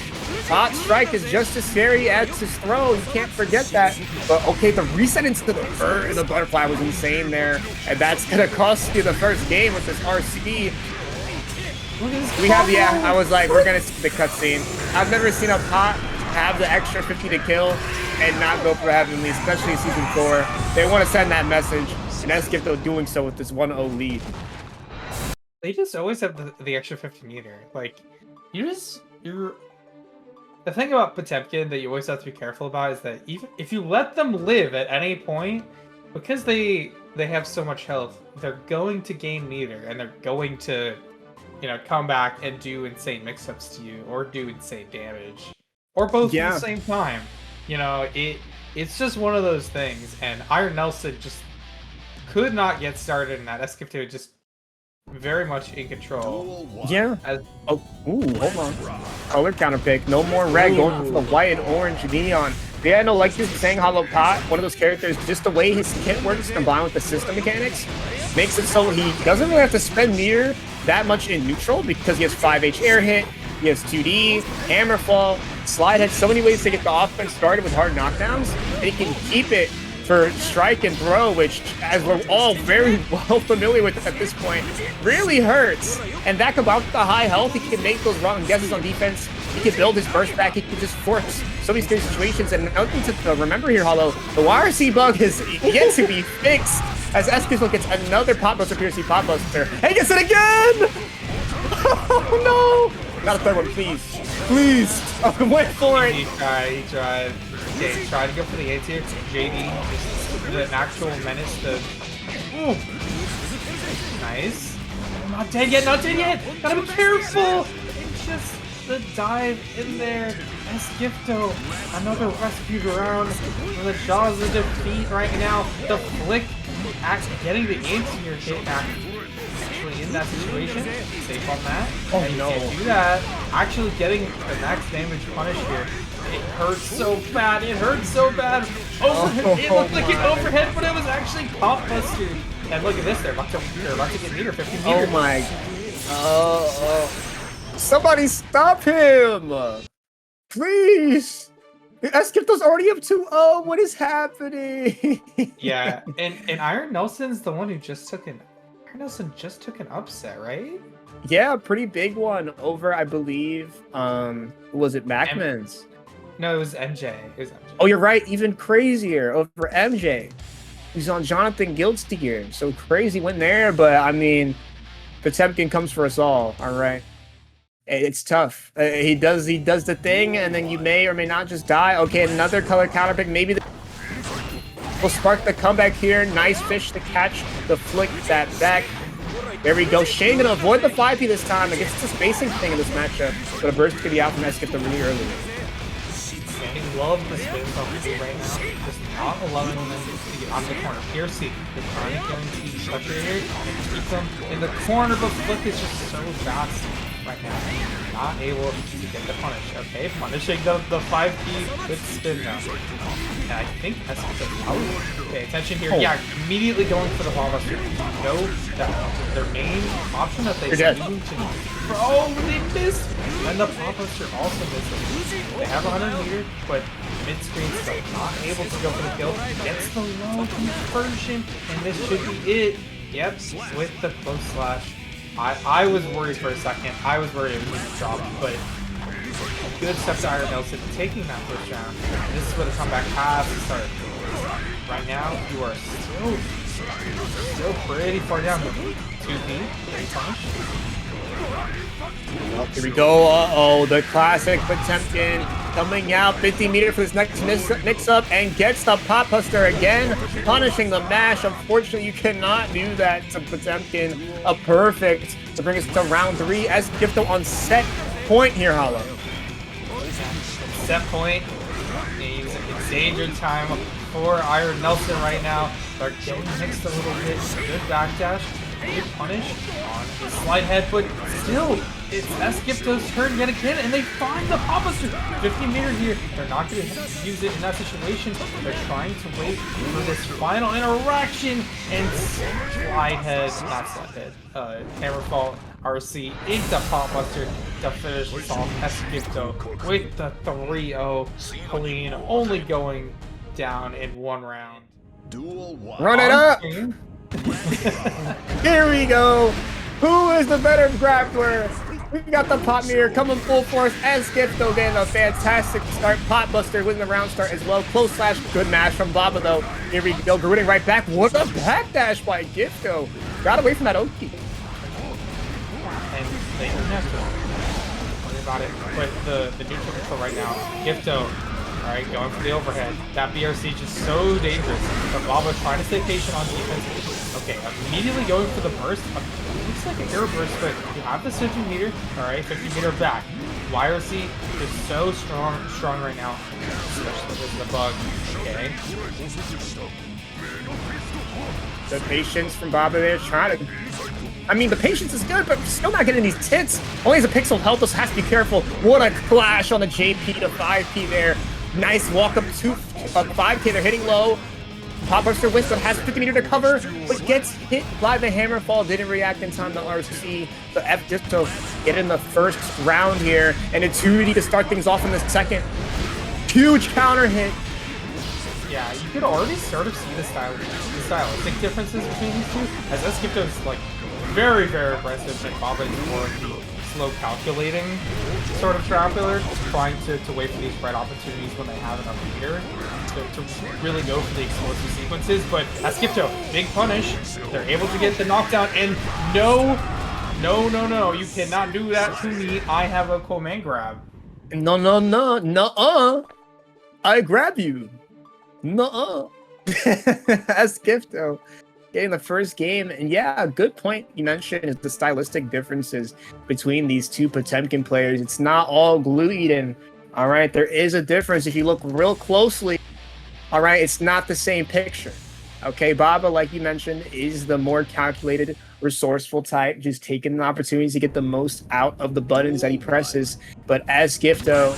Hot strike is just as scary as his throw. You can't forget that. But okay, the reset into the butterfly was insane there, and that's gonna cost you the first game with this RC. We have, yeah, I was like, we're gonna see the cutscene. I've never seen a pot have the extra 50 to kill and not go for Heavenly, especially in Season 4. They want to send that message, and SonAceKeem doing so with this 1-0 lead. They just always have the extra 50 meter. Like, you're the thing about Potemkin that you always have to be careful about is that even if you let them live at any point, because they have so much health, they're going to gain meter, and they're going to, you know, come back and do insane mix-ups to you, or do insane damage, or both at the same time. You know, it's just one of those things, and Iron Nelson just could not get started in that. SonAceKeem just very much in control. Yeah. Oh, ooh, hold on. Color counter pick. No more red. Going for the white and orange neon. Yeah, no, like you're saying, Hollow Pot, one of those characters, just the way his kit works combined with the system mechanics makes it so he doesn't really have to spend meter that much in neutral because he has 5H air hit, he has 2D, hammer fall, slide head, so many ways to get the offense started with hard knockdowns, and he can keep it for strike and throw, which, as we're all very well familiar with at this point, really hurts. And that combined with the high health, he can make those wrong guesses on defense. He can build his burst back. He can just force so many situations. And another thing to remember here, Hollow, the YRC bug is yet to be fixed as SonAceKeem gets another Pop Buster, PRC Pop Buster, and he gets it again! Oh no! Not a third one, please. Please! Oh, wait for it! He tried. Okay, try to go for the A tier. JD, just the actual menace to. Ooh. Nice. Not dead yet, not dead yet! Gotta be careful! It's just the dive in there. SonAceKeem, another rescued around. The jaws of defeat right now. The flick getting the anti-tier hit actually in that situation. Safe on that. Oh and no. You can't do that. Actually getting the max damage punish here. It hurts so bad. It hurts so bad. Overhead. It looked like an overhead, but it was actually Pop Buster. And look at this. They're about to get meter 50 meter. Oh my. Somebody stop him! Please! SonAceKeem's already up 2-0. What is happening? Yeah, and Iron Nelson's the one who just took an. Iron Nelson just took an upset, right? Yeah, pretty big one over, I believe. Was it MacMens? No, it was MJ. Oh, you're right. Even crazier over MJ. He's on Jonathan Guildstein here. So crazy win there, but I mean, Potemkin comes for us all right? It's tough. He does the thing, and then you may or may not just die. Okay, another color counter pick. Maybe will spark the comeback here. Nice fish to catch the flick that back. There we go. Shane gonna avoid the 5P this time. I guess it's a spacing thing in this matchup, but a burst could be out from Skipped really early. I love the spins on the right now. Just not allowing them to get out of the corner. PRC, they're trying to guarantee pressure here and keep them in the corner, but Flick is just so fast right now. Not able to get the punish. Okay, punishing the 5P with spin now. And I think that's out. Pay attention here. Yeah, immediately going for the ball buster. You know that their main option that they need to. Oh, they missed! And the pop buster also misses. They have 100 meter, but mid-screen still not able to go for the kill. Gets the low conversion, and this should be it. Yep, with the close slash. I was worried for a second. I was worried it was dropped, but a good step to Iron Nelson taking that first round. This is where the comeback has to start. Right now, you are still pretty far down. 2P, great punch. Well, here we go. Uh-oh, the classic Potemkin coming out. 50 meter for this next mix-up and gets the pop buster again, punishing the mash. Unfortunately, you cannot do that to Potemkin. A perfect to bring us to round 3 as Gifto on set point here, Hollow. Set point. He's in danger time for Iron Nelson right now. They're getting mixed a little bit. Good backdash. Good punish on the slide head, but still, it's Eskipto's turn yet again, and they find the pop buster. 50 meter here. They're not going to use it in that situation. They're trying to wait for this final interaction, and slide head, not slide head, Hammerfall RC into the pop buster to finish this off Eskipto with the 3-0 clean, only going down in 1 round. Run it up! Here we go. Who is the better grappler? We got the pop meter coming full force as Gifto getting a fantastic start. Pot buster with the round start as well. Close slash, good mash from Baba though. Here we go, Garuda right back. What a backdash by Gifto. Got away from that Oki. And they don't have to worry about it. But the neutral control right now, Gifto. Alright, going for the overhead. That BRC just so dangerous. But Baba trying to stay patient on defense. Okay, immediately going for the burst. Looks like an air burst, but you have the 50 meter. Alright, 50 meter back. YRC is so strong right now. Especially with the bug. Okay. The patience from Baba there trying to... I mean, the patience is good, but still not getting these tits. Only has a pixel health, so has to be careful. What a clash on the JP to 5P there. Nice walk up to 5K. They're hitting low. Pop buster wins, but has 50 meter to cover, but gets hit by the Hammerfall. Didn't react in time to RC. The F just to get in the first round here, and a 2D to start things off in the second. Huge counter hit. Yeah, you could already sort of see the stylistic differences between these two, as Eskipto is like very, very aggressive, and Baba is more of the slow calculating sort of traveler, trying to wait for these right opportunities when they have enough meter to really go for the explosive sequences. But Eskipto, big punish. They're able to get the knockdown, and no, you cannot do that to me. I have a command grab. No, I grab you. No. Eskipto getting the first game, and yeah, a good point you mentioned is the stylistic differences between these two Potemkin players. It's not all glue-eaten, all right? There is a difference if you look real closely, all right? It's not the same picture, okay? Baba, like you mentioned, is the more calculated, resourceful type, just taking the opportunities to get the most out of the buttons that he presses. But as Gifto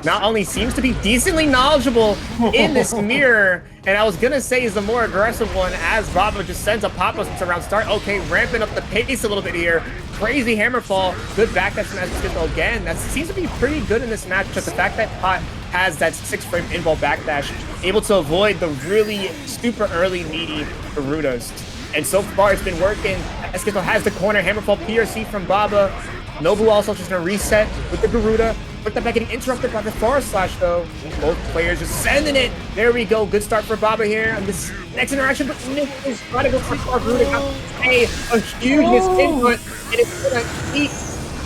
not only seems to be decently knowledgeable in this mirror, and I was gonna say he's the more aggressive one, as Baba just sends a pop-up around start. Okay, ramping up the pace a little bit here. Crazy Hammerfall, good backdash from Gifto again. That seems to be pretty good in this matchup. The fact that Pot has that 6-frame involve backdash, able to avoid the really super early needy Garudas. And so far, it's been working. Eskipto has the corner. Hammerfall PRC from Baba. Nobu also just going to reset with the Garuda. Put that back, getting interrupted by the forest slash though. Both players just sending it. There we go. Good start for a.b.a here on this next interaction, but Nick is trying to go for far root and pay a huge input, and it's gonna eat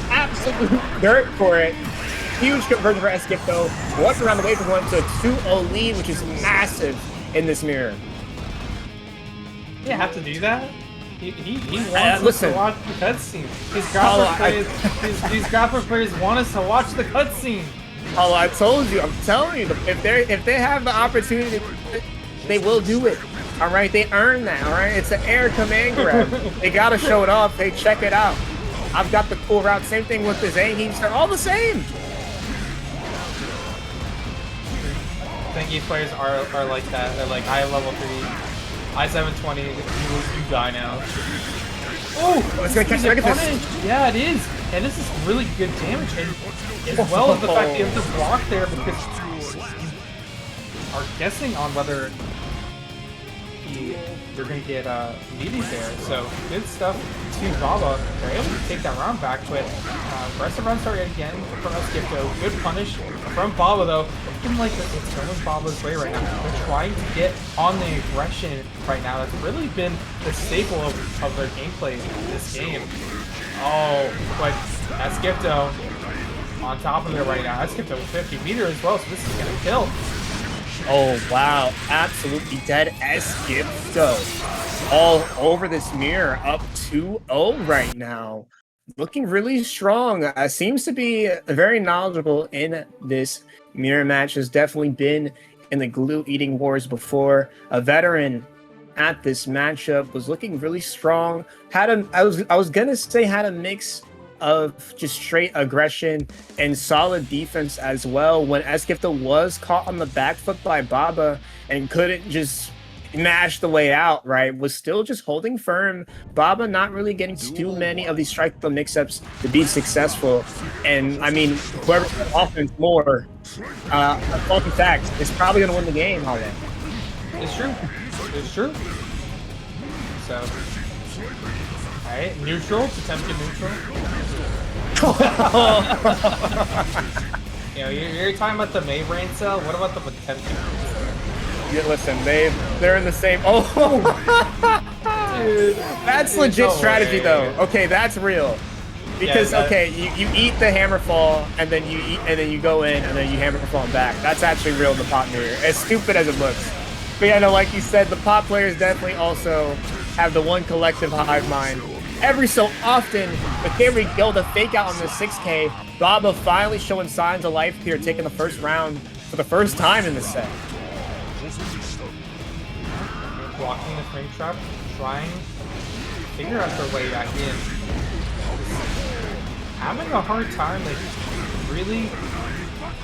absolute dirt for it. Huge conversion for Skip though. Once around the way from 1 to 2-0 lead, which is massive in this mirror. You have to do that? He wants us to watch the cutscene. These graphic players want us to watch the cutscene. Oh, I told you. I'm telling you. If they have the opportunity, they will do it. All right, they earn that. All right, it's an air command grab. They gotta show it off. They check it out. I've got the cool route. Same thing with the Zangiefs. They're all the same. Zangief players are like that. They're like, I have level 3. I-720, you die now. Oh, it's gonna catch this. Yeah, it is. And this is really good damage. And as well as the fact that you have to block there because you are guessing on whether you're going to get meaties there. So good stuff to b.a. They're able to take that round back, but rest of round start again from Skipto. Good punish from b.a. though. Looking like it's going b.a.'s way right now. They're trying to get on the aggression right now. That's really been the staple of their gameplay in this game. Oh, but Skipto on top of it right now. Skipto with 50 meter as well, so this is going to kill. Oh, wow. Absolutely dead Skipto. All over this mirror, up 2-0 right now. Looking really strong. Seems to be very knowledgeable in this mirror match. Has definitely been in the glue-eating wars before. A veteran at this matchup. Was looking really strong. I was gonna say had a mix of just straight aggression and solid defense as well. When Skipto was caught on the back foot by b.a. and couldn't just mash the way out, right? Was still just holding firm. b.a. not really getting too many of these strike the mix-ups to be successful. And I mean, whoever can offense more, fucking fact, is probably gonna win the game, Holiday. It's true. It's true. So, alright, neutral, Potemkin neutral. You know, you're talking about the May brain cell. What about the Potemkin? Yeah, listen, they're in the same. Oh, dude, that's legit strategy though. Okay, that's real. Because okay, you eat the hammer fall and then you go in and then you hammer fall back. That's actually real in the pot mirror. As stupid as it looks. But yeah, no, like you said, the pot players definitely also have the one collective hive mind. Every so often, but there we go, the fake out on the 6K. b.a. finally showing signs of life here, taking the first round for the first time in the set. Blocking the frame trap, trying to figure out their way back in. Having a hard time, like, really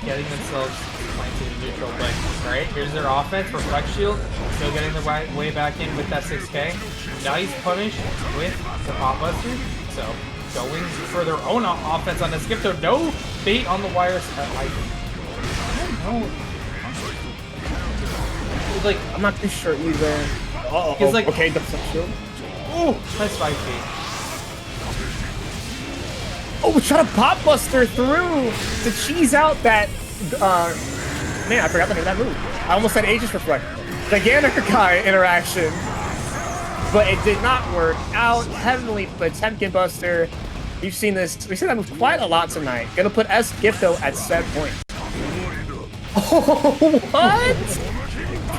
getting themselves planted in neutral. But, alright, here's their offense, Reflect Shield, still getting their way back in with that 6K. Nice punish with the Pop Buster. So, going for their own offense on the Skipto. No bait on the wires. I don't know. Like, I'm not too sure either. He's like, okay, that's a shield. Oh, nice 5K. Oh, trying to pop buster through to cheese out that. Man, I forgot the name of that move. I almost said Aegis Reflect. Gigantic interaction, but it did not work out. Heavenly Potemkin Buster. We've seen that move quite a lot tonight. Gonna put Skipto at 7 points. Oh, what?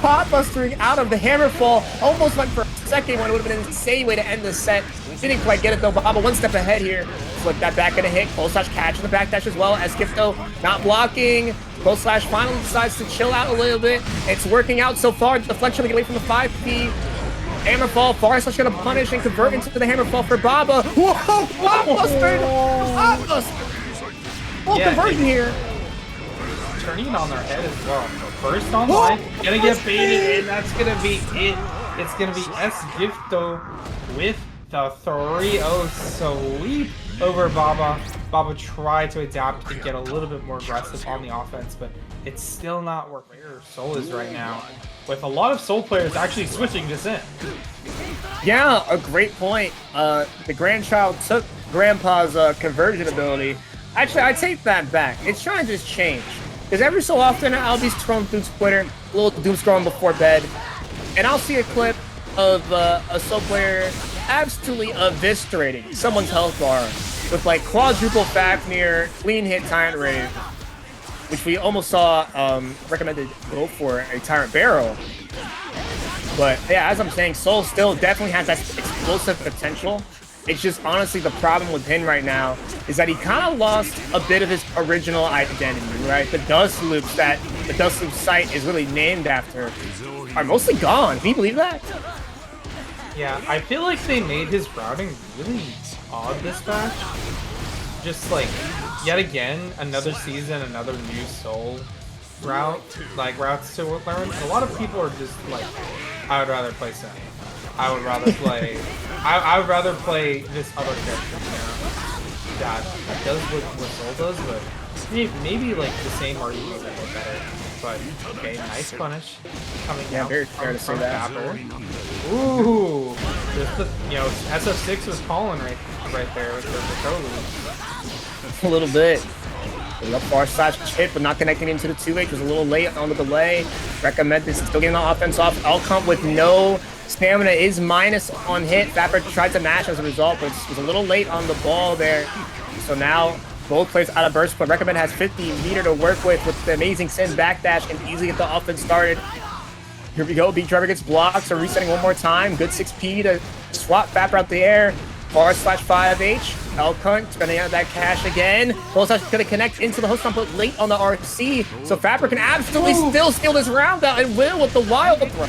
Pot bustering out of the hammer fall. Almost went for a second one. It would have been an insane way to end the set. Didn't quite get it though. b.a. one step ahead here. Flip that back gonna hit. Close slash catch in the back dash as well. Skipto not blocking. Close slash finally decides to chill out a little bit. It's working out so far. Deflection to get away from the 5P. Hammer fall. Far slash gonna punish and convert into the hammer fall for b.a. Whoa! Pot buster! Pot buster! Full conversion here. Turning it on their head as well. First on line, gonna get baited in. That's gonna be it. It's gonna be Skipto with the 3-0 sweep over b.a. b.a. tried to adapt and get a little bit more aggressive on the offense, but it's still not working. Where Soul is right now, with a lot of Soul players actually switching this in. Yeah, a great point. The grandchild took Grandpa's conversion ability, Actually, I take that back. It's trying to just change. Because every so often, I'll be scrolling through Twitter, a little doom scrolling before bed, and I'll see a clip of a Soul player absolutely eviscerating someone's health bar with like quadruple Fafnir, clean hit Tyrant Rave, which we almost saw recommended go for a Tyrant Barrel. But yeah, as I'm saying, Soul still definitely has that explosive potential. It's just honestly the problem with him right now is that he kind of lost a bit of his original identity, right? The Dust Loops that the Dust Loop site is really named after are mostly gone. Can you believe that? Yeah, I feel like they made his routing really odd this patch. Just like, yet again, another season, another new Soul route, like routes to learn. A lot of people are just like, I would rather play Sen. I would rather play. I would rather play this other character. That does what Soul does, but maybe like the same or even a little better. But okay, nice punish coming out very fair to say that. Ooh, just the, you know, SF6 was calling right there with the Frijoles. A little bit. Up far slash Chipp, but not connecting into the 2H. Was a little late on the delay. Recommended still getting the offense off. Outcome with no stamina is minus on hit. Fapper tried to mash as a result, but was a little late on the ball there. So now both players out of burst, but Recommend has 50 meter to work with the amazing Sin backdash and easily get the offense started. Here we go. Beat Driver gets blocked, so resetting one more time. Good 6P to swap Fapper out the air. Far slash 5H. Elkunt spending out that cash again. Full slash gonna connect into the host but late on the RC. So Fapper can absolutely still steal this round out and will with the wild throw.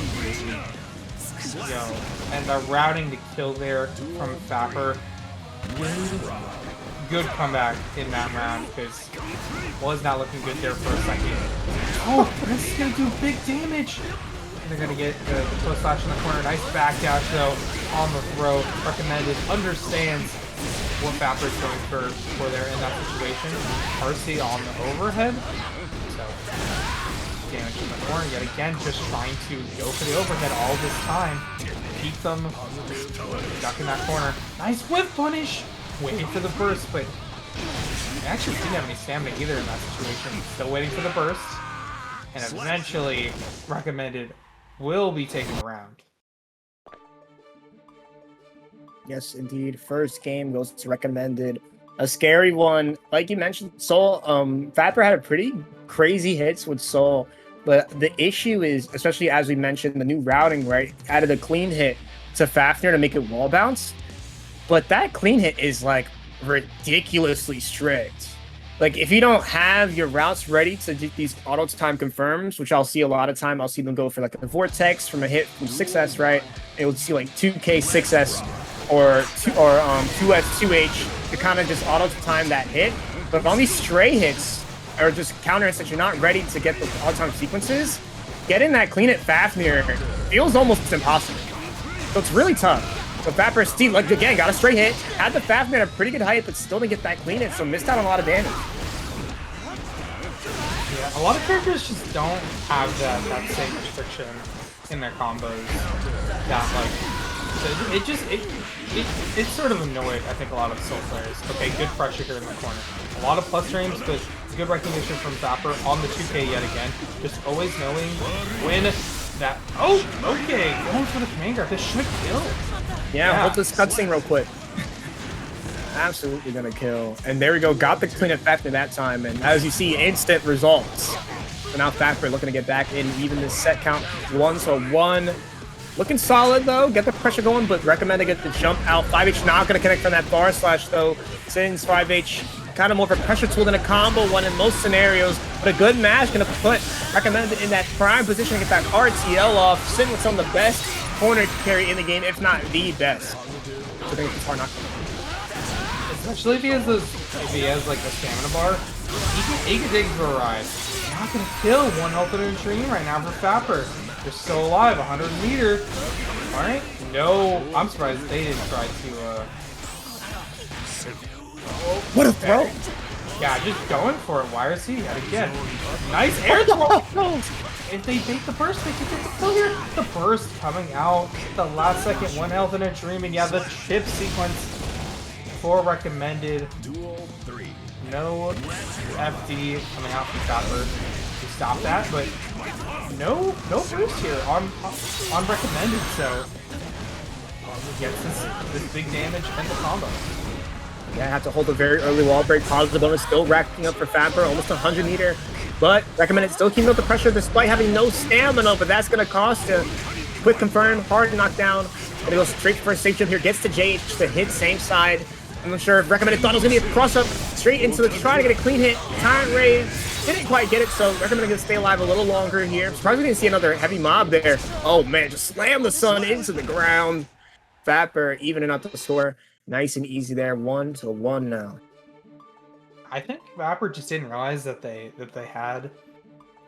Yo, and the routing to kill there from Fapper. Good comeback in that round because was not looking good there for a second. Oh, this is gonna do big damage. And they're gonna get the close slash in the corner. Nice back dash though on the throw. Recommended understands what Fapper's going for there in that situation. RC on the overhead. So damage in the corner yet again, just trying to go for the overhead all this time. Keep them stuck in that corner. Nice whip punish. Waiting for the burst, but they actually didn't have any stamina either in that situation. Still waiting for the burst. And eventually, Recommended will be taking a round. Yes, indeed. First game goes to Recommended. A scary one. Like you mentioned, Soul, Fapper had a pretty crazy hits with Soul. But the issue is, especially as we mentioned, the new routing, right? Added a clean hit to Fafnir to make it wall bounce. But that clean hit is like ridiculously strict. Like if you don't have your routes ready to do these auto time confirms, which I'll see a lot of time, I'll see them go for like a vortex from a hit from 6S, right? It would see like 2K 6S or 2S 2H to kind of just auto time that hit. But on these stray hits or just counter hits that you're not ready to get the auto time sequences, getting that clean hit Fafnir feels almost impossible. So it's really tough. So Fapper Steve, like again, got a straight hit. Had the Fafnir at a pretty good height, but still didn't get that clean hit, so missed out on a lot of damage. Yeah, a lot of characters just don't have that same restriction in their combos. That like, it's sort of annoyed, I think, a lot of Soul players. Okay, good pressure here in the corner. A lot of plus frames, but good recognition from Fapper on the 2K yet again. Just always knowing when that. Oh, okay, going for the command grab. This should kill. Yeah, hold this cutscene real quick. Absolutely gonna kill. And there we go, got the clean effect in that time, and as you see, instant results. So now Fapper looking to get back in even this set count 1, so 1. Looking solid though, get the pressure going, but recommend to get the jump out. 5H not gonna connect from that bar slash though, since 5H kind of more of a pressure tool than a combo one in most scenarios, but a good mash gonna put Recommended in that prime position to get that RTL off. Sin with some of the best corner carry in the game, if not the best. So I think it's hard not to. Especially if he has like a stamina bar, he can take it for a ride. Not gonna kill one health in a dream right now for Fapper. They're still alive, 100 meter. Alright. No, I'm surprised they didn't try to what a throw! Yeah, just going for it. YRC yet again. Nice air throw! If they take the burst, they can get the kill here. The burst coming out. The last second, 1 health in a dream, and yeah, the chip sequence. for recommended. No FD coming out from Fapper to stop that, but no boost here on recommended, so he gets this big damage and the combo. Yeah, have to hold a very early wall break. Positive bonus still racking up for Fapper, almost 100 meter. But recommended still keeping up the pressure despite having no stamina, but that's going to cost him. Quick confirm, hard knockdown. Gonna go straight for a safe jump here. Gets to JH to hit same side. I'm not sure if recommended thought it was gonna be a cross up straight into the try to get a clean hit. Tyrant Raid didn't quite get it, so recommended gonna stay alive a little longer here. Surprised we didn't see another heavy mob there. Oh man, just slam the sun into the ground. Fapper evening out the score. Nice and easy there. 1-1 now. I think Fapper just didn't realize that they had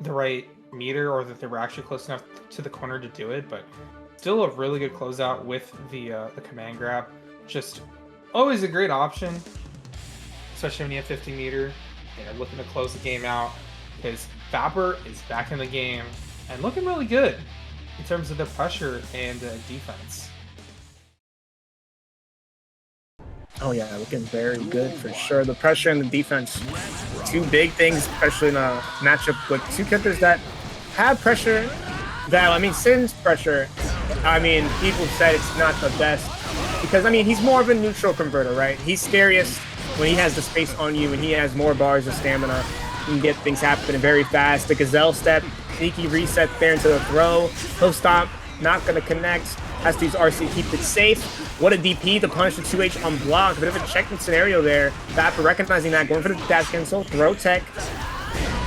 the right meter, or that they were actually close enough to the corner to do it, but still a really good closeout with the command grab. Just always a great option, especially when you have 50 meter and you're looking to close the game out, because Fapper is back in the game and looking really good in terms of the pressure and defense. Oh yeah, looking very good for sure. The pressure and the defense, two big things, especially in a matchup with two characters that have pressure. That, I mean, Sin's pressure, I mean, people said it's not the best because, I mean, he's more of a neutral converter, right? He's scariest when he has the space on you and he has more bars of stamina. He can get things happening very fast. The Gazelle step, sneaky reset there into the throw. Post stomp, not going to connect. Has to use RC to keep it safe. What a DP to punish the 2H on block. A bit of a checkmate scenario there. Fapper recognizing that, going for the dash cancel, throw tech.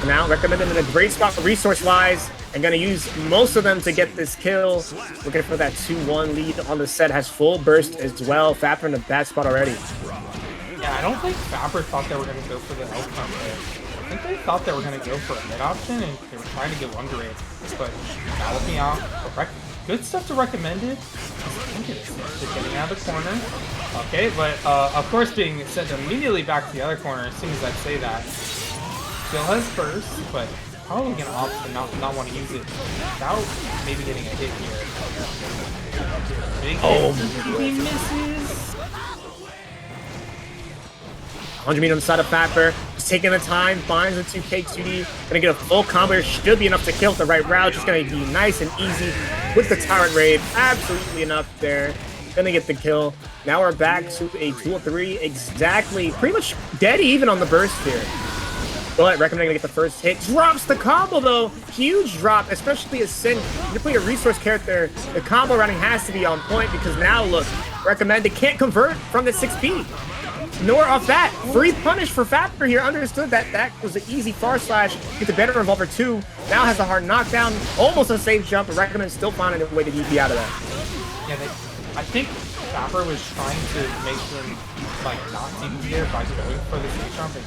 Now recommended in a great spot resource-wise, and going to use most of them to get this kill. Looking for that 2-1 lead on the set. Has full burst as well. Fapper in a bad spot already. Yeah, I don't think Fapper thought they were going to go for the outcome there. I think they thought they were going to go for a mid option, and they were trying to get under it. But now looking out, good stuff to recommended. Just getting out of the corner. Okay, but of course being sent immediately back to the other corner as soon as I say that. Still has burst, but probably going to opt to not want to use it without maybe getting a hit here. Big hit. He misses. 100 meter on the side of Fapper. Just taking the time, finds the 2K 2D. Gonna get a full combo here. Should be enough to kill with the right route. Just gonna be nice and easy with the Tyrant Raid. Absolutely enough there. Gonna get the kill. Now we're back to a 2-3. Exactly. Pretty much dead even on the burst here. But recommending to get the first hit. Drops the combo though. Huge drop, especially as Sin. You're playing a resource character. The combo running has to be on point because now look, recommended can't convert from the 6P. Nor off that. Free punish for Fapper here. Understood that that was an easy far slash. Get the better revolver 2. Now has a hard knockdown. Almost a safe jump, but recommend still finding a way to DP out of that. Yeah, I think Fapper was trying to make them like not DP here by going for the safe jump and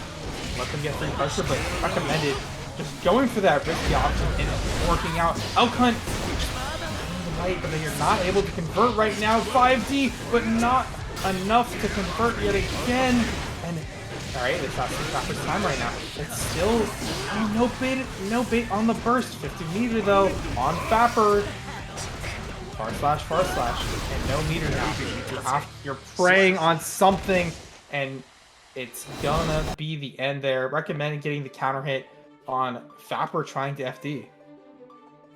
let them get free pressure, but recommended just going for that risky option and working out. Outcunt, right, but you're not able to convert right now. 5D, but not enough to convert yet again. And all right, it's not Fapper's time right now. It's still no bait on the burst. 50 meter though on Fapper. Far slash, and no meter now. You're preying on something, and it's gonna be the end there. Recommended getting the counter hit on Fapper trying to FD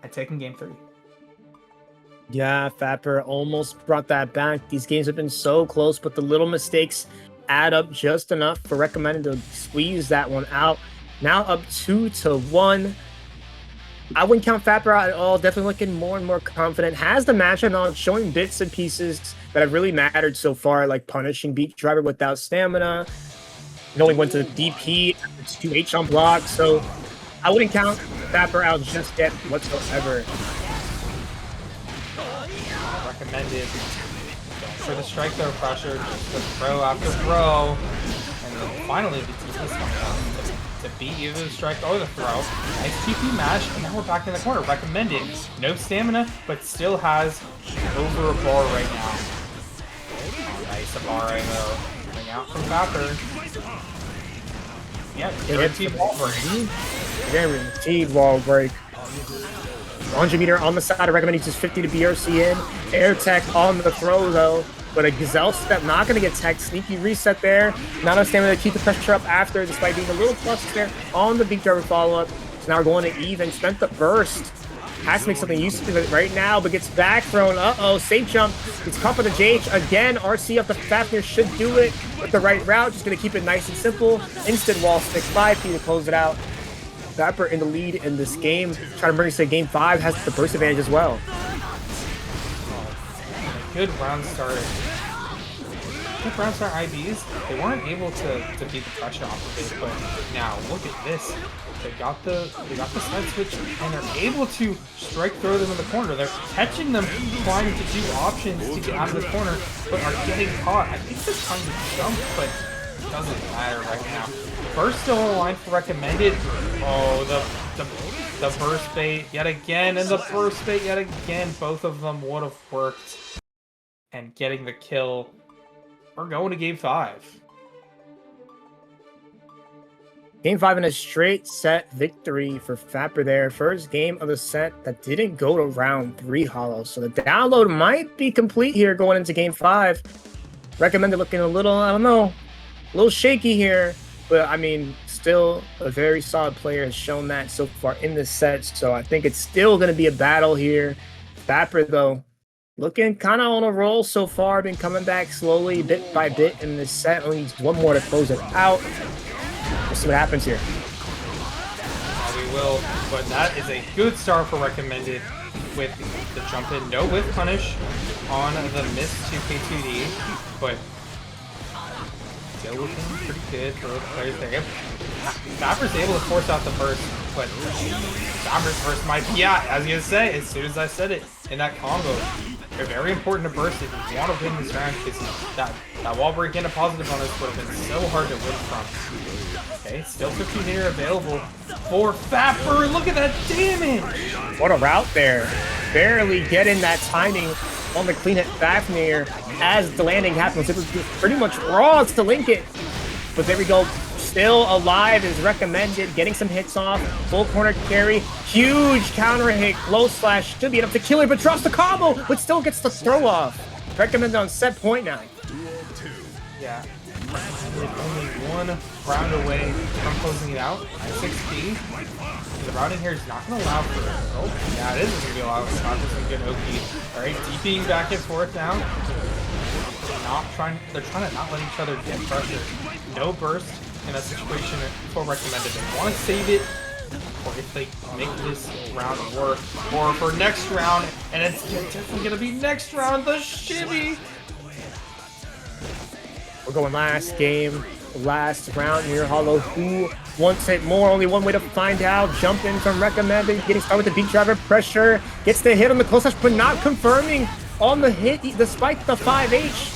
and taking game 3. Yeah, Fapper almost brought that back. These games have been so close, but the little mistakes add up just enough for recommended to squeeze that one out. Now up 2-1. I wouldn't count Fapper out at all. Definitely looking more and more confident. Has the matchup knowledge, showing bits and pieces that have really mattered so far, like punishing Beat Driver without stamina, knowing when to DP, 2H on block. So I wouldn't count Fapper out just yet whatsoever. Recommended for the strike throw pressure, just the throw after throw, and then finally the TP is coming out to beat either the strike or the throw. Nice TP mash, and now we're back in the corner. Recommended, no stamina, but still has over a bar right now. Nice a bar right though, coming out from Fapper. Yeah, guaranteed wall break. Guaranteed wall break. 100 meter on the side. I recommend uses 50 to BRC in. Air tech on the throw though. but a Gazelle step not going to get tagged. Sneaky reset there. Not enough stamina to keep the pressure up after, despite being a little plus there on the big driver follow-up. So now we're going to even. Spent the burst. Has to make something useful of it right now, but gets back thrown. Uh-oh, safe jump. It's caught by the JH again. RC up the Fafnir should do it with the right route. Just going to keep it nice and simple. Instant wall stick, 5P to close it out. Fapper in the lead in this game. Trying to bring us to game 5, has the burst advantage as well. Good round start. Good round start IBs. They weren't able to beat the pressure off of it, but now look at this. They got the side switch and they're able to strike throw them in the corner. They're catching them trying to do options to get out of the corner, but are getting caught. I think they're trying to jump, but it doesn't matter right now. Burst still on the line for recommended. Oh, the burst bait yet again, and the burst bait yet again. Both of them would have worked. And getting the kill. We're going to game 5. Game 5 in a straight set victory for Fapper there. First game of the set that didn't go to round 3 hollow. So the download might be complete here going into game 5. Recommended looking a little, I don't know, a little shaky here. But I mean, still a very solid player, has shown that so far in this set. So I think it's still going to be a battle here. Fapper though, looking kind of on a roll so far, been coming back slowly, bit by bit in this set. Only needs one more to close it out. We'll see what happens here. We will, but that is a good start for recommended with the jump in. No whiff punish on the miss 2K2D, but still looking pretty good for the players there. Fapper's able to force out the burst, but Fapper's burst might be out. I was going to say, as soon as I said it, in that combo, they're very important to burst if you want to win this round, because that wall break and a positive bonus would have been so hard to win from. Okay, still 15 here available for Fapper. Look at that damage! What a route there. Barely getting that timing on the clean hit Fafnir as the landing happens. It was pretty much raw to link it. But there we go. Still alive is recommended. Getting some hits off. Full corner carry. Huge counter hit. Low slash. Should be enough to kill her, but drops the combo, but still gets the throw off. Recommended on set point now. Yeah. Only one round away from closing it out at 6P. The routing here is not going to allow for it. Oh, yeah, it is going to be allowed for some good OP. Alright, DPing back and forth now. They're trying to not let each other get pressure. No burst in a situation for recommended. They want to save it, or if they make this round work, or for next round, and it's definitely going to be next round, the shimmy. We're going last game, last round here. Hollow, who wants it more? Only one way to find out. Jump in from recommended, getting started with the beat driver pressure. Gets the hit on the close slash, but not confirming on the hit despite the 5H.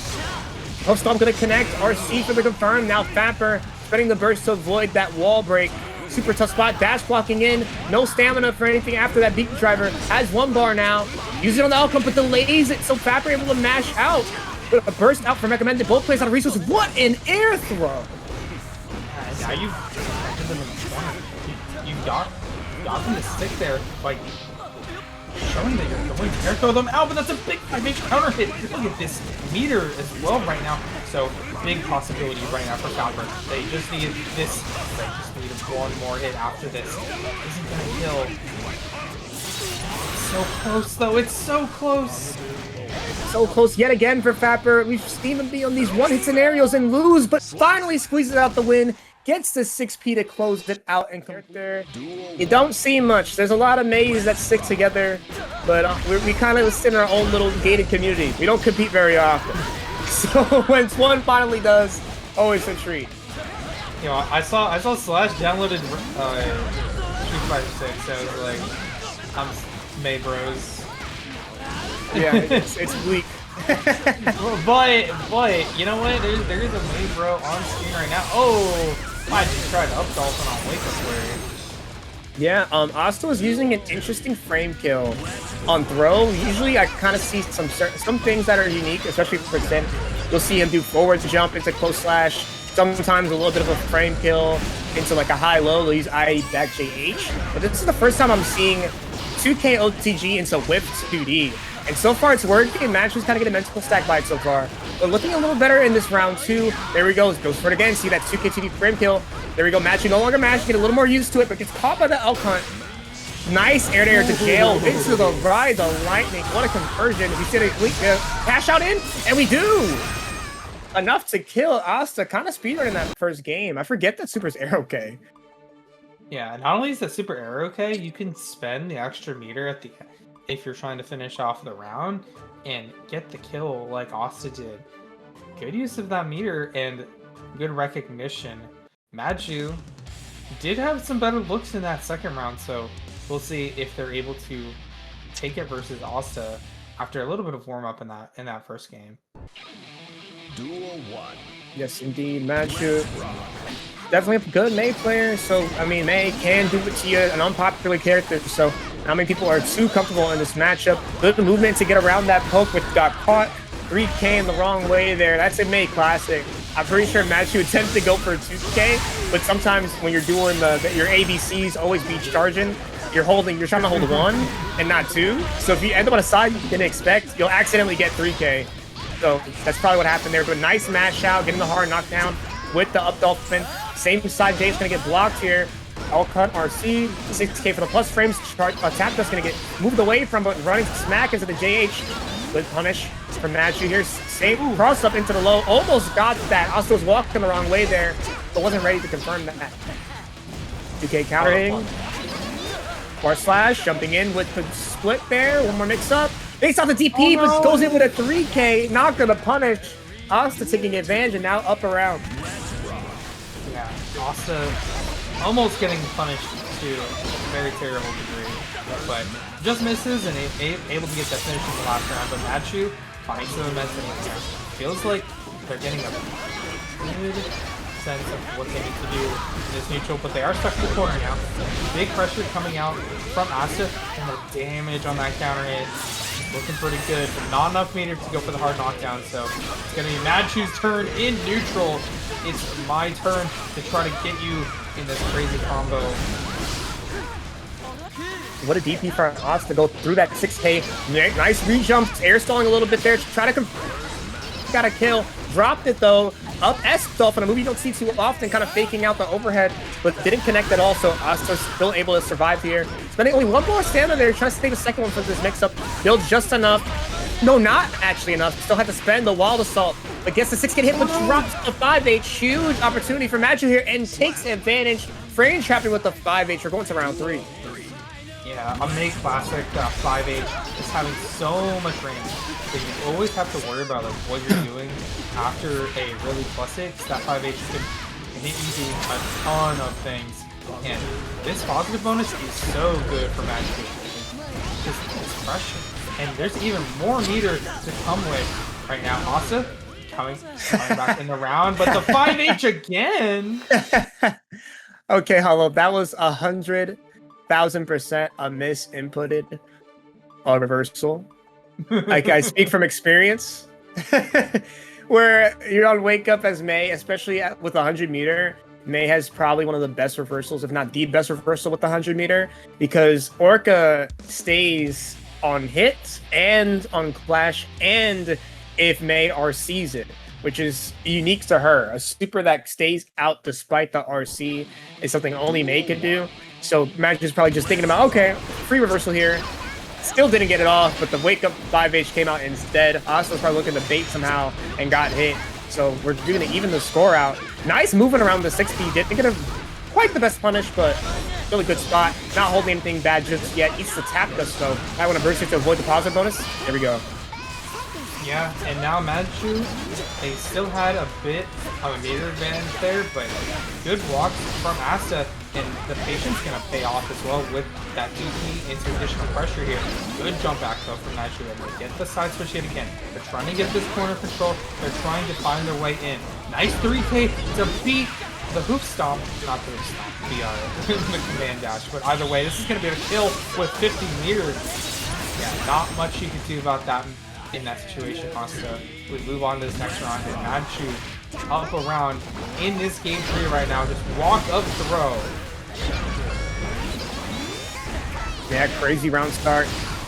Post stomp gonna connect. RC for the confirm. Now Fapper spreading the burst to avoid that wall break. Super tough spot. Dash blocking in. No stamina for anything after that beat driver. Has one bar now. Use it on the outcome, but delays it. So Fapper able to mash out. But a burst out from recommended. Both plays out of resources. What an air throw! Now you got them to stick there, like showing that you're going to air throw them out, but that's a big counter hit. Look at this meter as well right now. So big possibility right now for Fapper. They just need this. They just need one more hit after this. Isn't gonna kill. It's so close though. It's so close. So close yet again for Fapper. We've seen him be on these one-hit scenarios and lose, but finally squeezes out the win. Gets the 6P to close it out and character. You don't see much. There's a lot of mazes that stick together, but we kind of sit in our own little gated community. We don't compete very often. So when one finally does, always a treat. You know, I saw Slash downloaded Street Fighter 6, so I was like, I'm May Bros. Yeah, it's weak. but you know what? There is a May Bro on screen right now. Oh, I just tried up dolphin on wake up word. Yeah, Asta was using an interesting frame kill on throw. Usually I kind of see some things that are unique, especially for Zen. You'll see him do forward jump into close slash, sometimes a little bit of a frame kill into like a high-low. They'll use IE back JH. But this is the first time I'm seeing 2K OTG into whipped 2D. And so far it's working. Madchu's kind of getting a mental stack by it so far. But looking a little better in this round 2. There we go. Goes for it again. See that 2K 2D frame kill. There we go. Madchu no longer Madchu. Get a little more used to it, but gets caught by the elk hunt. Nice air to air to jail into the ride, the lightning. What a conversion. We see a cash out in, and we do enough to kill Asta. Kind of speedrunning that first game. I forget that Super's arrow K. Yeah, not only is the super arrow K, you can spend the extra meter at the if you're trying to finish off the round and get the kill like Asta did. Good use of that meter and good recognition. Madchu did have some better looks in that second round, so we'll see if they're able to take it versus Asta after a little bit of warm up in that first game. Duel 1. Yes, indeed, Madchu. Definitely a good Mei player. So I mean, Mei can do it to you, an unpopular character. So how many people are too comfortable in this matchup? Good movement to get around that poke, but got caught 3K in the wrong way there. That's a Mei classic. I'm pretty sure Madchu attempts to go for 2K, but sometimes when you're doing your ABCs always be charging, you're trying to hold 1 and not 2. So if you end up on a side you didn't expect, you'll accidentally get 3K. So that's probably what happened there. But nice mash out, getting the hard knockdown with the up dolphin. Same side Jay's gonna get blocked here. I'll cut RC, 6K for the plus frames. Tap that's gonna get moved away from, but running smack into the JH. Good punish from Madchu here. Same cross up into the low. Almost got that. Asta was walking the wrong way there, but wasn't ready to confirm that. 2K counter hitting. Bar slash, jumping in with the split there. One more mix up. Takes off the DP, but goes in with a 3K. Not gonna punish. Asta taking advantage and now up around. Yeah, Asta almost getting punished to a very terrible degree, but just misses and able to get that finish in the last round. But Madchu finding some momentum here. Feels like they're getting a good sense of what they need to do in this neutral, but they are stuck in the corner now. Big pressure coming out from Asta, and the damage on that counter hit looking pretty good, but not enough meter to go for the hard knockdown. So it's gonna be Madchu's turn in neutral. It's my turn to try to get you in this crazy combo. What a DP for Asta to go through that 6K. Nice re-jump, air stalling a little bit there. Try to got a kill. Dropped it though. Up S Dolphin, a move you don't see too often, kind of faking out the overhead, but didn't connect at all. So Asta's still able to survive here. Spending only one more stamina there, trying to save a second one for this mix-up. Builds just enough. No, not actually enough. Still had to spend the Wild Assault, but gets the 6K hit, but drops the 5H. Huge opportunity for Madchu here and takes advantage. Frame trapping with the 5H. We're going to round 3. Yeah, a Mei classic 5H is having so much range that you always have to worry about like what you're doing after a really +6. That 5H can hit you doing a ton of things, and this positive bonus is so good for Madchu. Just it's crushing, and there's even more meter to come with right now. Asta coming back in the round, but the 5H again. Okay, Hollow, that was 100,000% a misinputted reversal. Like I speak from experience. Where you're on wake up as Mei, especially with 100 meter, Mei has probably one of the best reversals, if not the best reversal with the 100 meter, because Orca stays on hit and on clash, and if Mei RCs it, which is unique to her. A super that stays out despite the RC is something only Mei can do. So Madchu is probably just thinking about, okay, free reversal here. Still didn't get it off, but the wake up 5H came out instead. Asta was probably looking to bait somehow and got hit. So we're doing to even the score out. Nice moving around the 6P. Didn't get quite the best punish, but still a good spot. Not holding anything bad just yet. Eats the tap dust though. I want to burst it to avoid the positive bonus. There we go. Yeah, and now Madchu, they still had a bit of a meter advantage there, but good blocks from Asta, and the patience gonna pay off as well with that DP into additional pressure here. Good jump back though from Madchu, and they get the side switch hit again. They're trying to get this corner control. They're trying to find their way in. Nice 3K to beat the hoof stomp, not the hoof stomp, the command dash. But either way, this is gonna be a kill with 50 meters. Yeah, not much you can do about that. In that situation, Asta. We move on to this next round, and Madchu up around in this game 3 right now. Just walk up throw. Yeah, crazy round start.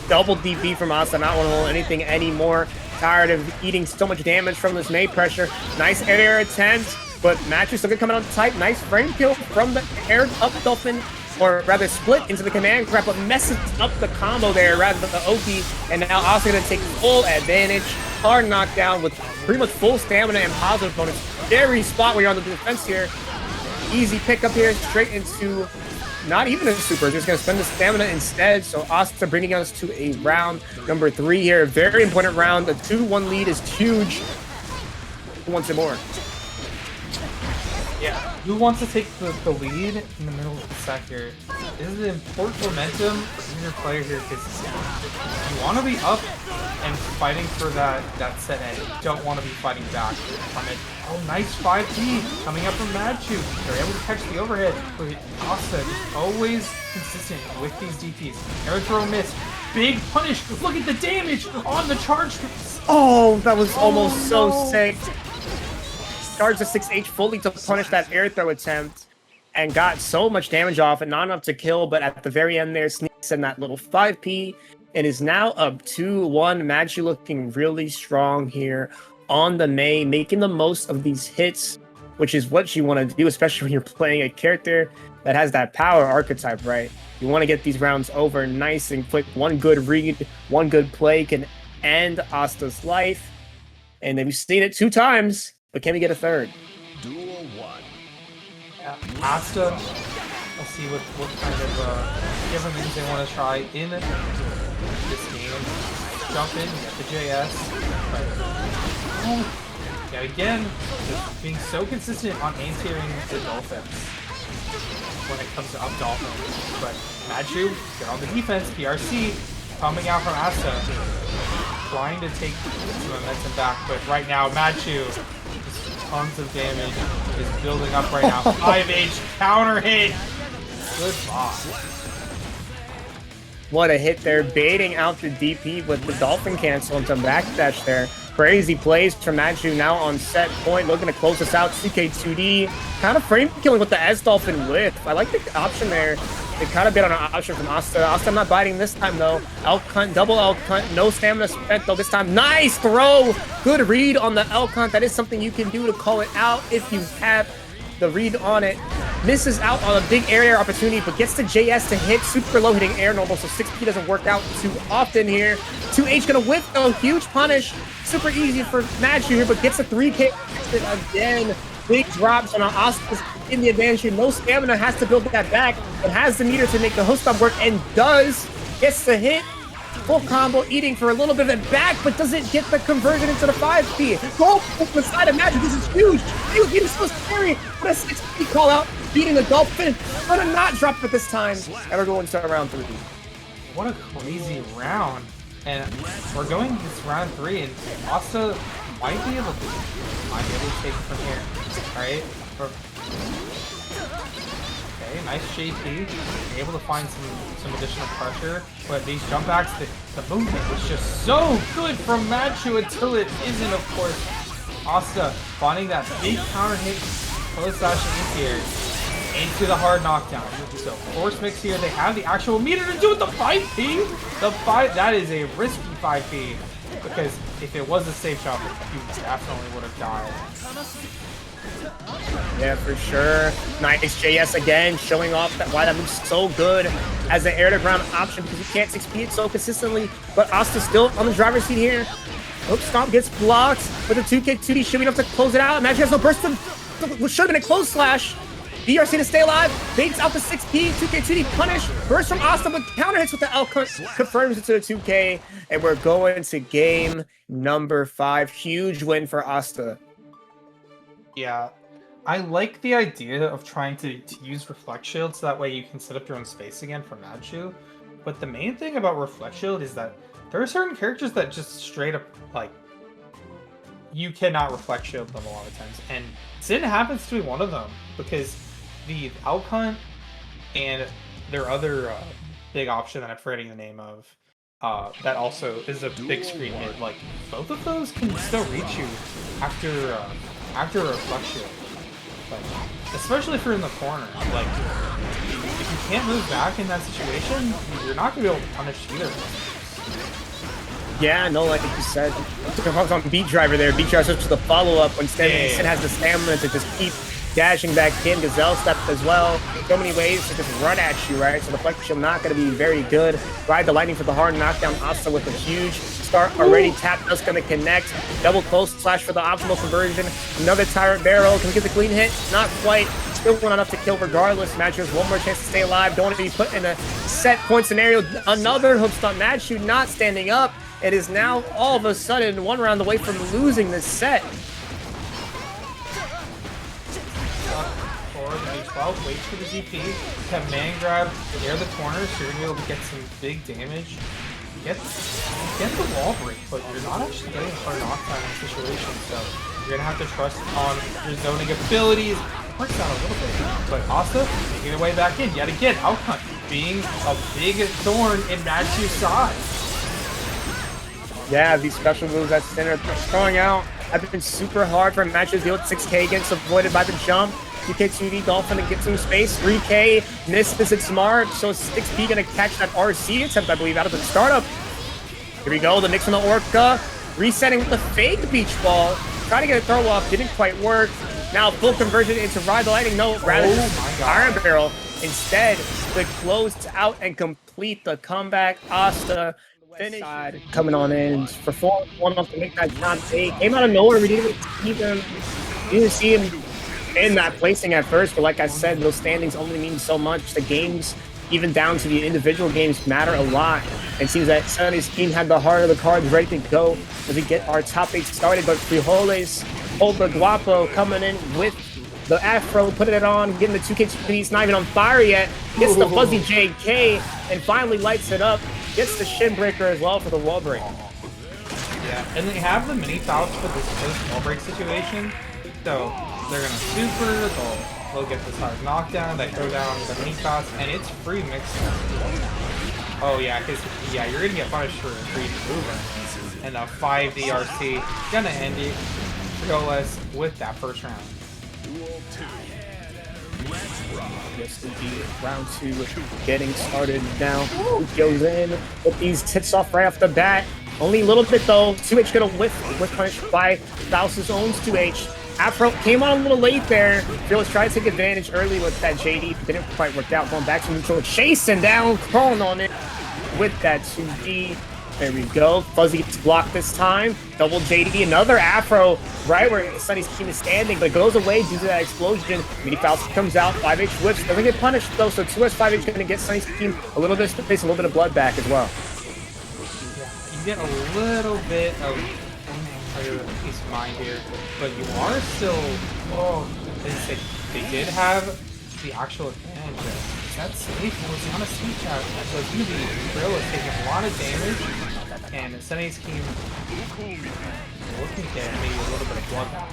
Double DP from Asta, not want to hold anything anymore. Tired of eating so much damage from this May pressure. Nice air attempt, but Madchu still gonna come out on type. Nice frame kill from the air up dolphin, or rather split into the command grab, but messes up the combo there rather than the Oki. And now Asta gonna take full advantage. Hard knockdown with pretty much full stamina and positive opponents. Very spot where you're on the defense here. Easy pickup here, straight into not even a super, just gonna spend the stamina instead. So Asta bringing us to a round number 3 here. Very important round. The 2-1 lead is huge. Who wants it more? Yeah, who wants to take the lead in the middle of the set here? This is an important momentum for your player here because you want to be up and fighting for that set edge. You don't want to be fighting back from it. Oh, nice 5P coming up from Madchu. They're able to catch the overhead. But Asta is always consistent with these DPs. Air throw miss. Big punish. Look at the damage on the charge. Oh, that was almost so sick. Charged the 6H fully to punish that air throw attempt and got so much damage off and not enough to kill, but at the very end there sneaks in that little 5P and is now up 2-1. Madchu looking really strong here on the May, making the most of these hits, which is what you want to do, especially when you're playing a character that has that power archetype, right? You want to get these rounds over nice and quick. One good read, one good play can end Asta's life. And we've seen it 2 times. But can we get a third? Duel 1. Yeah, Asta. Let's see what kind of different things they want to try in this game. Jump in, get the JS. Yeah, again, just being so consistent on anti-airing the dolphins when it comes to up dolphins. But Madchu, get on the defense. PRC coming out from Asta, trying to take some momentum back. But right now, Madchu. Tons of damage is building up right now. 5H counter hit. Good boss. What a hit there, baiting out the DP with the dolphin cancel into backdash there. Crazy plays from Madchu now on set point, looking to close us out. 2K2D, kind of frame killing with the S dolphin whip. I like the option there. They kind of bit on an option from Asta. Asta not biting this time though. Elk hunt, double elk hunt, no stamina spent though this time. Nice throw! Good read on the elk hunt. That is something you can do to call it out if you have the read on it. Misses out on a big air opportunity, but gets the JS to hit. Super low hitting air normal, so 6P doesn't work out too often here. 2H gonna whip though, huge punish. Super easy for Madchu here, but gets a 3K again. Big drops on Asta's in the advantage here. No stamina, has to build that back, but has the meter to make the host stop work and does. Gets the hit. Full combo, eating for a little bit of it back, but doesn't get the conversion into the 5P. Go from the side of Madchu. This is huge. He was so scary. What a 6P call out, beating the dolphin. Gonna not drop it this time. And we're going to round 3. What a crazy round. And we're going this round 3, and Asta might be able to take it from here. Alright? Okay, nice JP. Able to find some additional pressure. But these jump backs, the movement was just so good from Madchu until it isn't, of course. Asta finding that big counter hit, close slash here into the hard knockdown. So force mix here, they have the actual meter to do it. The 5P, that is a risky 5P, because if it was a safe shot, you definitely would have died. Yeah, for sure. Nice JS again, showing off why that moves so good as an air to ground option, because you can't 6P it so consistently. But Asta still on the driver's seat here. Hook stomp gets blocked, but the 2K2D should be enough to close it out. Imagine has no burst. Should have been a close slash. BRC to stay alive, baits out the 6P, 2K2D punish, burst from Asta, but counter hits with the L confirms it to the 2K, and we're going to game number 5. Huge win for Asta. Yeah, I like the idea of trying to use Reflect Shield so that way you can set up your own space again for Madchu, but the main thing about Reflect Shield is that there are certain characters that just straight up, like, you cannot Reflect Shield them a lot of times, and Sin happens to be one of them, because the Elk Hunt and their other big option that I'm forgetting the name of, that also is a big screen hit. Like, both of those can still reach you after a Reflect Shield. Like, especially if you're in the corner. Like, if you can't move back in that situation, you're not going to be able to punish either. Yeah, no, like you said, took a focus on Beat Driver there. Beat Driver switches to the follow-up when Sin has the stamina to just keep dashing back in. Gazelle step as well. So many ways to just run at you, right? So the flex shield not going to be very good. Ride the lightning for the hard knockdown. Asta with a huge start already. Tap just going to connect. Double close slash for the optimal conversion. Another Tyrant Barrel. Can we get the clean hit? Not quite. Still not enough to kill regardless. Madchu has one more chance to stay alive. Don't want to be put in a set point scenario. Another hook stun. Madchu not standing up. It is now all of a sudden 1 round away from losing this set. Forward to B12, waits for the ZP, command grab near the corner, so you're going to be able to get some big damage. Get the wall break, but you're not actually getting hard knockdown in this situation, so you're going to have to trust on your zoning abilities. Works out a little bit, but Asta making her way back in yet again. Outcome being a big thorn in Madchu's side. Yeah, these special moves that Center throwing out have been super hard for Madchu to deal with. 6K against avoided by the jump. 2K2D Dolphin to get some space. 3K misses it smart, so 6P gonna catch that RC attempt, I believe, out of the startup. Here we go, the mix from the Orca. Resetting with the fake beach ball. Trying to get a throw off, didn't quite work. Now full conversion into Ride the Lightning. No, rather Iron Barrel. Instead, to close out and complete the comeback. Asta finish side coming on in for 4-1 off to make that jump. He came out of nowhere. We didn't see him in that placing at first, but like I said, those standings only mean so much. The games, even down to the individual games, matter a lot. It seems that SonAceKeem had the heart of the cards ready to go as we get our top 8 started, but Frijoles, hold the Guapo coming in with the Afro, putting it on, getting the 2K2D. It's not even on fire yet. Gets the fuzzy JK and finally lights it up. Gets the shin breaker as well for the wall break. Yeah, and they have the mini Faust for this wall break situation, so they're gonna super, they'll get this hard knockdown, they throw down the mini Faust, and it's free mix. Oh yeah, because you're gonna get punished for a free mover. And a 5 DRC gonna end it. Frijoles with that first round. Yes, indeed. Round 2 getting started now. Who goes in with these hits off right off the bat? Only a little bit though. 2H gonna whiff punished by Faust's own 2H. Afro came on a little late there. Frijoles tried to take advantage early with that JD, but didn't quite work out. Going back to neutral, chasing down, crawling on it with that 2D. There we go. Fuzzy gets blocked this time. Double JD, another Afro right where SonAceKeem is standing, but it goes away due to that explosion. Mini Faust comes out, 5H whips, doesn't get punished though, so 2S 5H gonna get SonAceKeem a little bit of space, a little bit of blood back as well. Yeah, you get a little bit of peace of mind here, but you are still, they did have the actual advantage. That's safe. It was on a siege out, so it's going to be Frijoles taking a lot of damage, and SonAceKeem looking to get maybe a little bit of blood back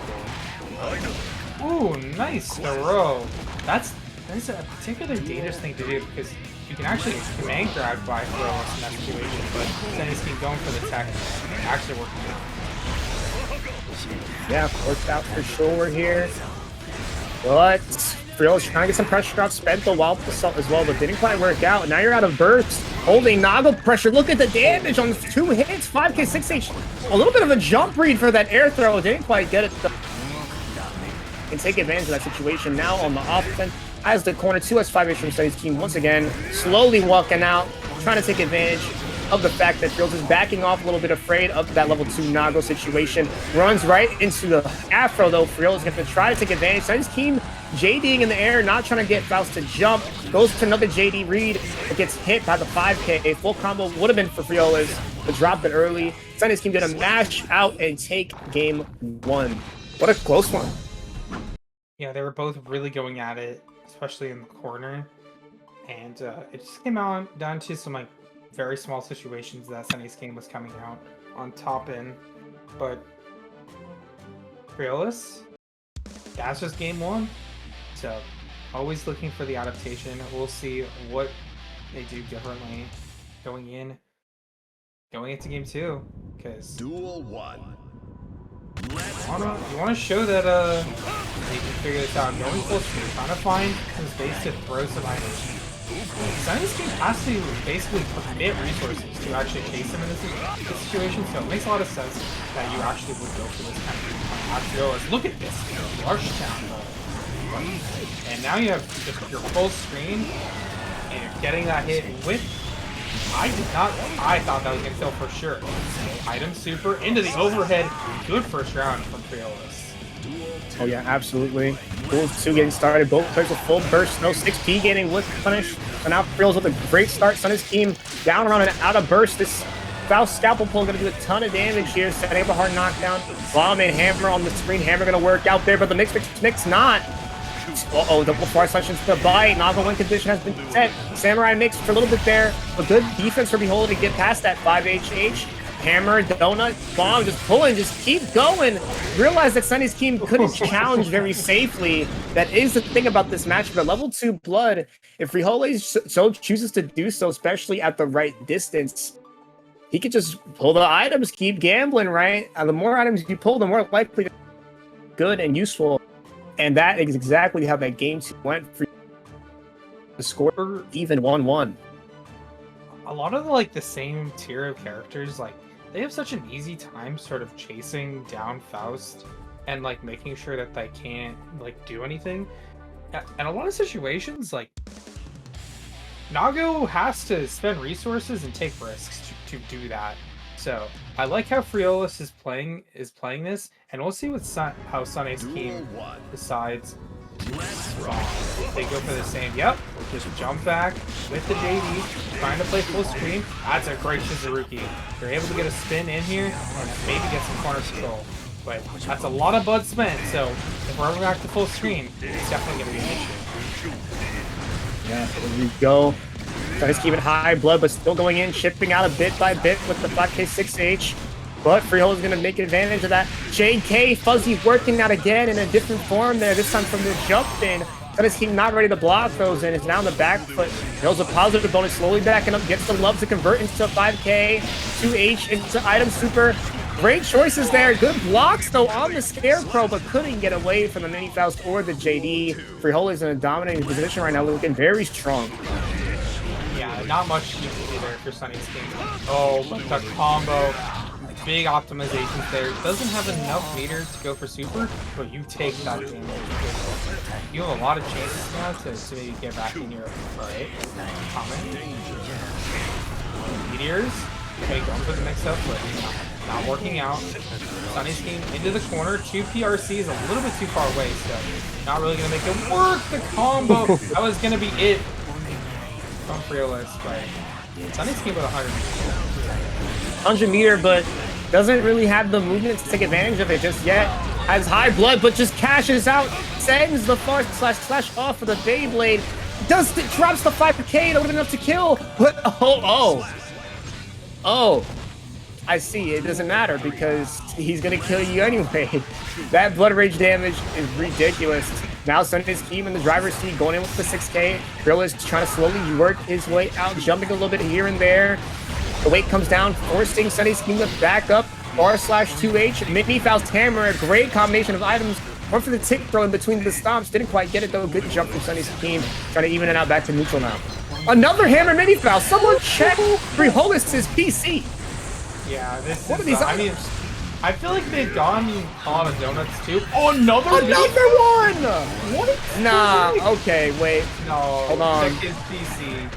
there. Ooh, nice throw. That's a particularly dangerous thing to do because you can actually get command grabbed by Frijoles in that situation, but SonAceKeem going for the tech actually working out. Yeah, worked out for sure here. But Frijoles trying to get some pressure off, spent the wild assault as well, but didn't quite work out. Now you're out of burst, holding Nago pressure. Look at the damage on 2 hits, 5K, 6H. A little bit of a jump read for that air throw. Didn't quite get it though. And take advantage of that situation now on the offense. As the corner, 2S 5H from SonAceKeem once again, slowly walking out, trying to take advantage of the fact that Frijoles is backing off a little bit, afraid of that level 2 Nago situation. Runs right into the Afro though. Frijoles is going to try to take advantage. SonAceKeem JDing in the air, not trying to get Faust to jump. Goes to another JD read. It gets hit by the 5K. A full combo would have been for Frijoles, but dropped it early. SonAceKeem going to mash out and take game 1. What a close one. Yeah, they were both really going at it, especially in the corner. And it just came out down to some like very small situations that SonAceKeem was coming out on top in. But Frijoles, that's just game 1. So always looking for the adaptation. We'll see what they do differently going into game 2. Because Duel 1. you want to show that they can figure this out. Going full speed, trying to find some space to throw some items. SonAceKeem has to basically commit resources to actually chase him in this situation, so it makes a lot of sense that you actually would go for this kind of Frijoles. Look at this, rush down. And now you have just your full screen, and you're getting that hit with. I thought that was gonna kill for sure. Item super into the overhead. Good first round from Frijoles. Oh yeah, absolutely. Duels 2 getting started. Both players with full burst. No 6P getting with punish. And now Frijoles with a great start. SonAceKeem down around and out of burst. This Faust scalpel pull going to do a ton of damage here. Setting up a hard knockdown. Bomb and hammer on the screen. Hammer going to work out there, but the mix not. Uh-oh, double far slash into the bite. Naga win condition has been set. Samurai mix for a little bit there. A good defense for Behold to get past that 5HH. Hammer, donut, bomb, just pulling, just keep going. Realize that SonAceKeem couldn't challenge very safely. That is the thing about this match. But level 2 blood, if Frijoles so chooses to do so, especially at the right distance, he could just pull the items, keep gambling, right? And the more items you pull, the more likely to be good and useful. And that is exactly how that game 2 went for the score, even 1-1. A lot of the same tier of characters, like, they have such an easy time sort of chasing down Faust and making sure that they can't do anything. And a lot of situations, Nago has to spend resources and take risks to do that. So I like how Frijoles is playing this, and we'll see how SonAceKeem decides. They go for the same. Yep, just jump back with the JD, trying to play full screen. That's a great Shizuruki. They're able to get a spin in here and maybe get some corner control. But that's a lot of blood spent, so if we're ever back to full screen, it's definitely going to be an issue. Yeah, there we go. SonAceKeem at high blood, but still going in, chipping out a bit by bit with the 5K 6H. But Frijoles is going to make advantage of that. JK, Fuzzy working out again in a different form there, this time from the jump in. SonAceKeem not ready to block those in. It's now on the back foot. Frijoles a positive bonus, slowly backing up, gets the love to convert into 5K, 2H, into item super. Great choices there. Good blocks, though, on the Scarecrow, but couldn't get away from the Mini Faust or the JD. Frijoles in a dominating position right now, looking very strong. Yeah, not much you can do there for SonAceKeem. Oh, but the combo. Big optimizations there. Doesn't have enough meter to go for super, but you take that damage. You have a lot of chances now to maybe get back in your right. Comment. Meteors. Okay, going for the mix-up, but not working out. SonAceKeem into the corner. 2 PRC is a little bit too far away, so not really going to make it work. The combo. That was going to be it from Frijoles, but SonAceKeem with 100 meters. 100 meter, but doesn't really have the movement to take advantage of it just yet. Has high blood, but just cashes out. Sends the far slash off for the Beyblade. Drops the 5K. That would have been enough to kill. But oh, I see. It doesn't matter because he's gonna kill you anyway. That blood rage damage is ridiculous. Now SonAceKeem in the driver's seat going in with the 6K. Frijoles is trying to slowly work his way out, jumping a little bit here and there. The weight comes down, forcing SonAceKeem to back up. R/2H, Mini Faust Hammer, a great combination of items. One for the tick throw in between the stomps. Didn't quite get it though. Good jump from SonAceKeem. Trying to even it out back to neutral now. Another Hammer Mini Faust. Someone check Frijoles' PC. Yeah, this what is, are these I feel like they've gone a lot of donuts too. Oh, another one! What? Nah, okay, wait. No, hold on. check his PC.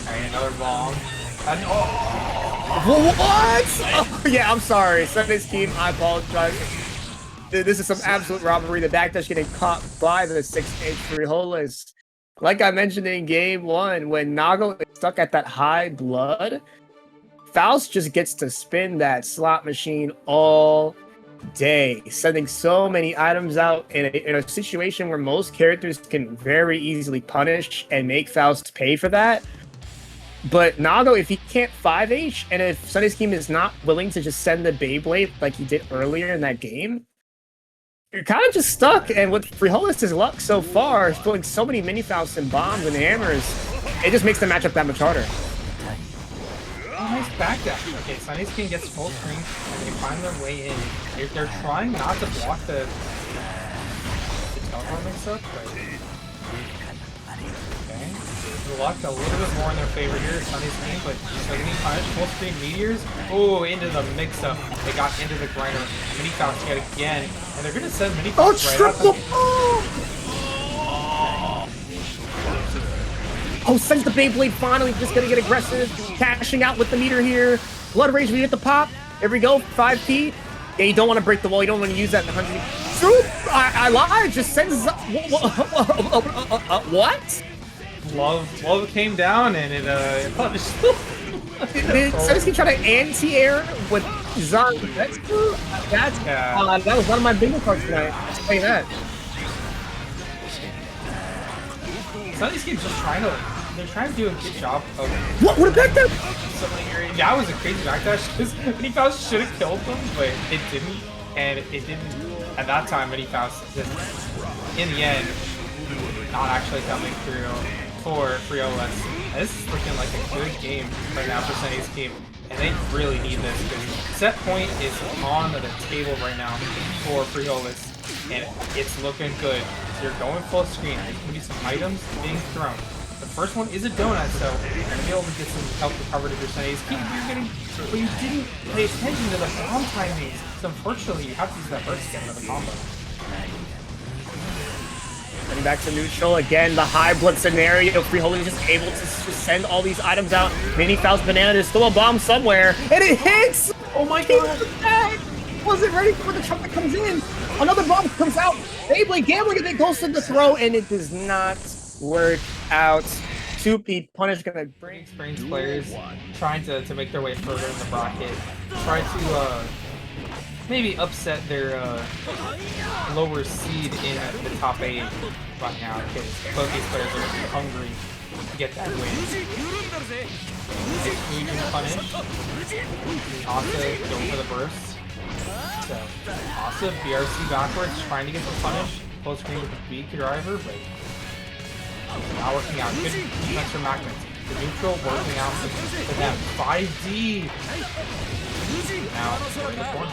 Alright, another bomb. And, what? Oh, yeah, I'm sorry. SonAceKeem, I apologize. This is some absolute robbery. The backdash getting caught by the 6H Frijoles. Like I mentioned in game 1, when Nago is stuck at that high blood, Faust just gets to spin that slot machine all day, sending so many items out in a situation where most characters can very easily punish and make Faust pay for that. But Nago, if he can't 5H, and if SonAceKeem is not willing to just send the Beyblade like he did earlier in that game, you're kind of just stuck. And with Frijoles' luck so far, throwing so many mini Fausts and bombs and hammers, it just makes the matchup that much harder. Oh, nice backdash. Okay, SonAceKeem gets full screen, and they find their way in. They're trying not to block the teleport mix-up, but Luck a little bit more in their favor here. SonAceKeem, but still getting punished. Full screen meteors. Oh, into the mix-up. They got into the grinder. Mini Faust yet again, and they're gonna send Mini Faust right out. Oh, sends the Beyblade finally. Just gonna get aggressive, cashing out with the meter here. Blood Rage, we get the pop. There we go. 5P. Yeah, you don't want to break the wall. You don't want to use that in 100. I lied. Just sends. What? Love came down and it punished. Did SonAceKeem try to anti-air with Zanuff? That was one of my bingo cards tonight. I'll tell you that. SonAceKeem's just they're trying to do a good job of. What a back there! That was a crazy backdash because Mini Faust should have killed them, but it didn't, and it didn't at that time. Mini Faust just, in the end, not actually coming through for Frijoles. This is looking like a good game right now for SonAceKeem, and they really need this because set point is on the table right now for Frijoles, and it's looking good. So you're going full screen. There's going to be some items being thrown. The first one is a donut, so you're going to be able to get some health recovered if you're SonAceKeem. But you didn't pay attention to the bomb timings, so unfortunately you have to use that burst to get another combo. Getting back to neutral again, the high blood scenario. Frijoles is just able to send all these items out. Mini Faust Banana, there's still a bomb somewhere, and it hits! Oh my god! Wasn't ready for the truck that comes in. Another bomb comes out. Beyblade gambling, and it goes to the throw, and it does not work out. 2P punish gonna bring experienced players trying to make their way further in the bracket. Try to maybe upset their lower seed in the top 8 right now, because both these players are hungry to get that win. Exclusion punish. Asta going for the burst. So Asta BRC backwards, trying to get the punish. Full screen with the B driver, but not working out. Good defense from MacMens. The neutral working out for them. 5D. Now in the corner.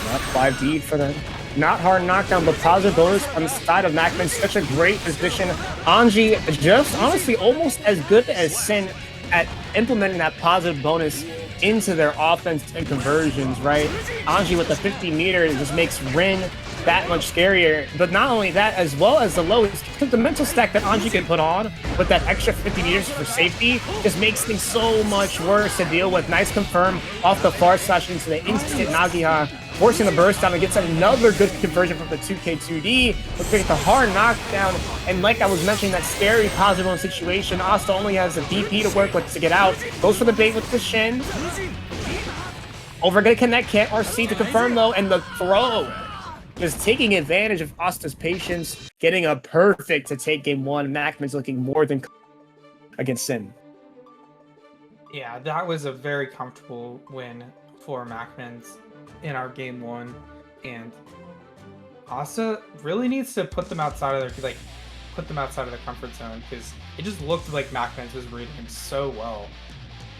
Not 5D for the not hard knockdown, but positive bonus on the side of MacMens. Such a great position. Anji just honestly almost as good as Sin at implementing that positive bonus into their offense and conversions, right? Anji with the 50 meter just makes Rin that much scarier, but not only that, as well as the lowest, the mental stack that Anji can put on with that extra 50 meters for safety just makes things so much worse to deal with. Nice confirm off the far slash into the instant Nagoriyuki, forcing the burst down and gets another good conversion from the 2K2D. Looks like the hard knockdown, and like I was mentioning, that scary positive bonus situation, Asta only has a DP to work with to get out. Goes for the bait with the Shin. Over gonna connect, can't RC to confirm though, and the throw. Just taking advantage of Asta's patience, getting a perfect to take game 1. MacMens looking more than against Sin. Yeah, that was a very comfortable win for MacMens in our game 1, and Asta really needs to put them outside of their comfort zone, because it just looked like MacMens was reading him so well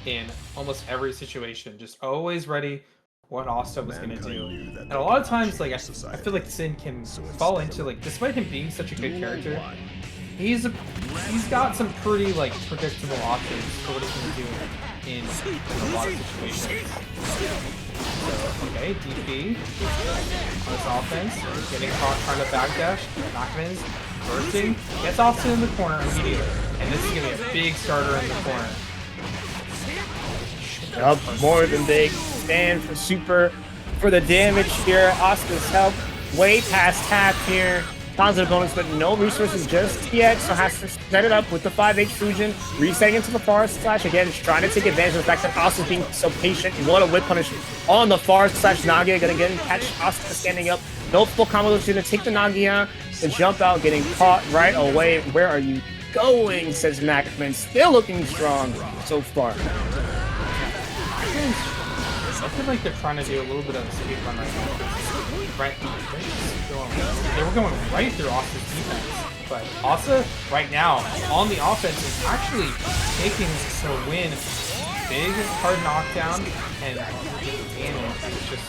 in almost every situation, just always ready what Asta was going to do. And a lot of times, like, I feel like Sin can fall into, like, despite him being such a good character, he's got some pretty, like, predictable options for what he can do in a lot of situations. So, okay, DP on this offense, getting caught trying to backdash. MacMens bursting, gets Asta in the corner immediately, and this is going to be a big starter in the corner. Up more than big. Stand for super for the damage here. Asta's help way past half here. Positive bonus, but no resources just yet, so has to set it up with the 5H Fusion, resetting into the far slash. Again, just trying to take advantage of the fact that Asta's being so patient. What a whip punish on the far slash Nagia. Gonna get and catch Asta standing up. No full combo, gonna take the Nagia, the jump out, getting caught right away. Where are you going? Says MacMens. Still looking strong so far. I feel like they're trying to do a little bit of a speed run right now. They were going right through Asta's defense, but Asta right now on the offense is actually taking the win. Big hard knockdown and damage. It's just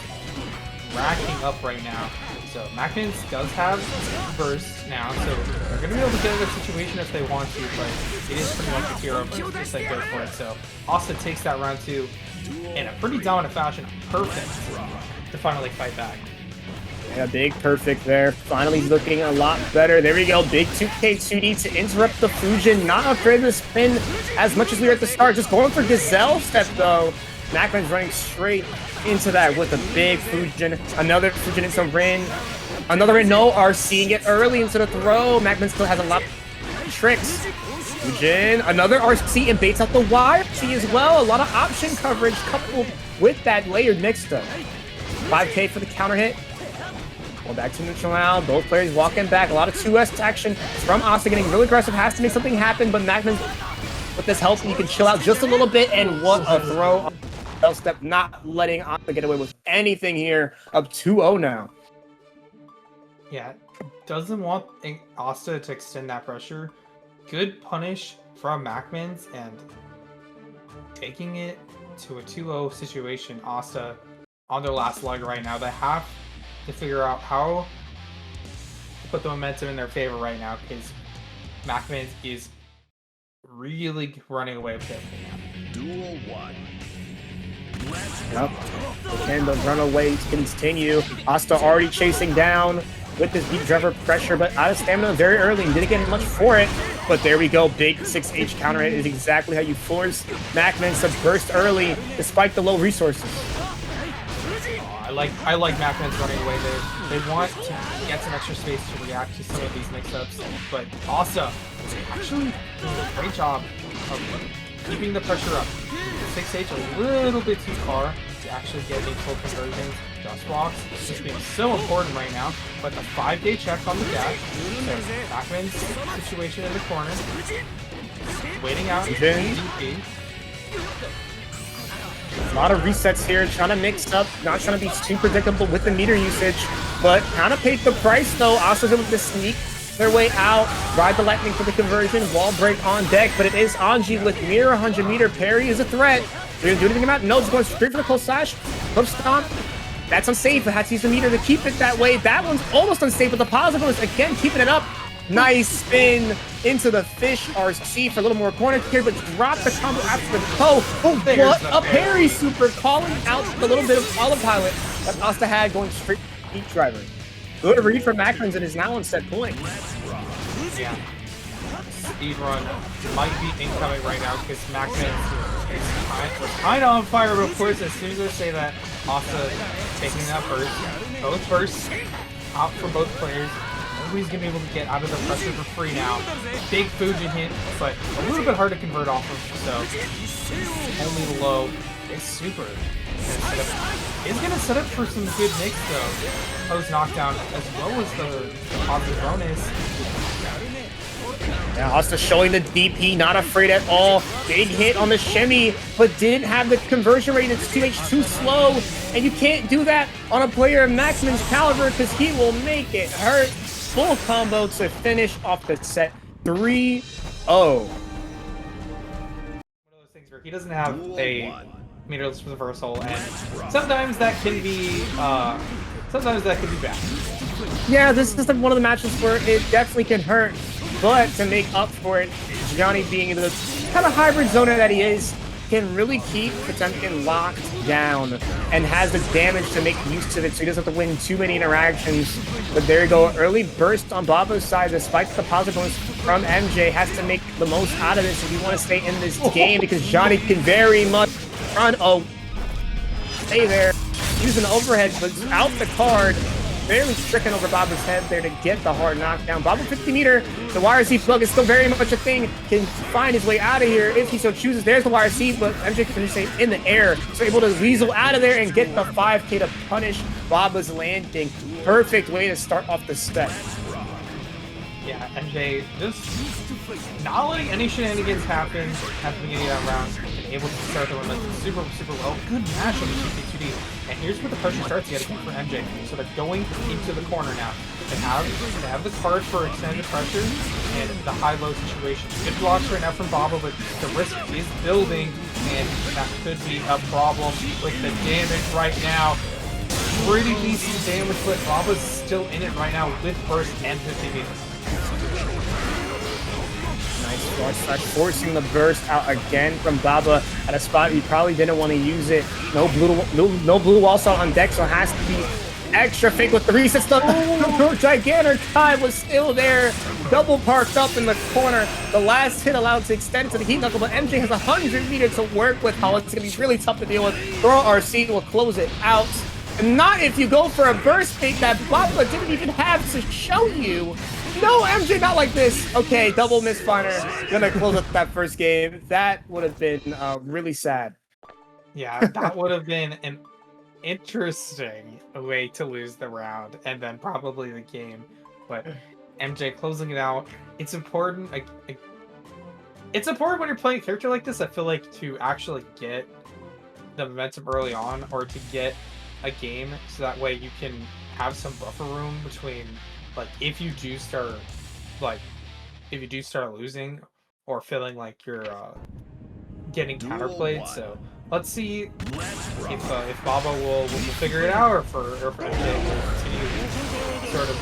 racking up right now. So MacMens does have burst now, so they're going to be able to get in a situation if they want to, but it is pretty much a hero burst, just like go for it. So Asta takes that round 2 in a pretty dominant fashion. Perfect to finally fight back. Yeah, big perfect there. Finally looking a lot better. There we go. Big 2K 2D to interrupt the Fujin. Not afraid to spin as much as we were at the start. Just going for Gazelle step though. MacMens running straight into that with a big Fujin. Another Fujin into Rin. Another Rin. No, are seeing it early into the throw. MacMens still has a lot of tricks. Fujin. Another RC and baits out the YRC as well. A lot of option coverage coupled with that layered mix up. 5K for the counter hit. Well, back to neutral now. Both players walking back. A lot of 2S action from Asta getting really aggressive. Has to make something happen, but MacMens with this help, you can chill out just a little bit. And what a throw. Step, not letting Asta get away with anything here. Up 2-0 now. Yeah, doesn't want Asta to extend that pressure. Good punish from MacMens and taking it to a 2-0 situation. Asta on their last leg right now. They have to figure out how to put the momentum in their favor right now because MacMens is really running away with it now. Duel 1. Yep. Can the runaway continue? Asta already chasing down with this deep driver pressure, but out of stamina very early and didn't get much for it. But there we go. Big 6H counter hit is exactly how you force MacMens to burst early despite the low resources. I like MacMens running away there. They want to get some extra space to react to some of these mix-ups, but Asta actually doing a great job of keeping the pressure up. The 6H a little bit too far to actually get a full conversion. Just walks, just being so important right now. But the 5-day check on the dash. So MacMens situation in the corner. Waiting out DP. A lot of resets here, trying to mix up, not trying to be too predictable with the meter usage, but kind of paid the price though. Asta's able to sneak their way out, ride the lightning for the conversion, wall break on deck, but it is Anji with near 100 meter parry is a threat. Are you gonna do anything about it? No, just going straight for the close slash. Hook stomp. That's unsafe. It had to use the meter to keep it that way. That one's almost unsafe, but the positive was again keeping it up. Nice spin into the fish RC for a little more corner here, but drop the combo after the toe. Oh, what a parry super, calling out the little bit of autopilot that Asta had going straight to Deep Driver. Good read from MacMens and is now on set point. Yeah. Speed run might be incoming right now because MacMens was kind of on fire, but of course, as soon as I say that, Asta taking that first, both first, out for both players. Nobody's gonna be able to get out of the pressure for free now. Big Fujin hit, but a little bit hard to convert off of, so only the low. Big super. Is gonna set up for some good mix though. Post knockdown as well as the positive bonus. Yeah, Asta showing the DP, not afraid at all. Big hit on the shimmy, but didn't have the conversion rate. It's 2H too slow, and you can't do that on a player of MacMens caliber because he will make it hurt. Full combo to finish off the set 3-0. One of those things where he doesn't have a meterless reversal, and sometimes that can be bad. Yeah, this is one of the matches where it definitely can hurt, but to make up for it, Johnny being the kind of hybrid zoner that he is, can really keep Potemkin locked down and has the damage to make use of it, so he doesn't have to win too many interactions. But there you go, early burst on Babo's side, despite the positive bonus from MJ, has to make the most out of this if you want to stay in this game, because Johnny can very much run. Oh, stay there, using the overhead, but out the card. Barely stricken over Babo's head there to get the hard knockdown. Babo 50 meter, the YRC plug is still very much a thing. Can find his way out of here if he so chooses. There's the YRC, but MJ can stay in the air. So able to weasel out of there and get the 5K to punish Babo's landing. Perfect way to start off the step. Yeah, MJ just not letting any shenanigans happen at the beginning of that round. And able to start the momentum super, super well. Good mash on the 2K2D. And here's where the pressure starts to get for MJ. So they're going into the corner now. They have the card for extended pressure and the high-low situation. Good blocks right now from Babo, but the risk is building, and that could be a problem with the damage right now. pretty decent damage, but Baba's still in it right now with burst and 50 meters. Nice flash start, forcing the burst out again from Baba at a spot he probably didn't want to use it. No blue wall saw on deck, so it has to be extra fake with the resets. The gigantic guy was still there, double parked up in the corner. The last hit allowed to extend to the heat knuckle, but MJ has 100 meters to work with. How it's going to be really tough to deal with. Throw RC will close it out. And not if you go for a burst fake that Baba didn't even have to show you. No, MJ, not like this. Okay, double misfire. Gonna close up that first game. That would have been really sad. Yeah, that would have been an interesting way to lose the round and then probably the game. But MJ closing it out. It's important. It's important when you're playing a character like this, I feel like, to actually get the momentum early on or to get a game so that way you can have some buffer room between, like, if you do start losing or feeling like you're getting counterplayed. So let's see if Baba will figure it out, or if MJ will continue sort of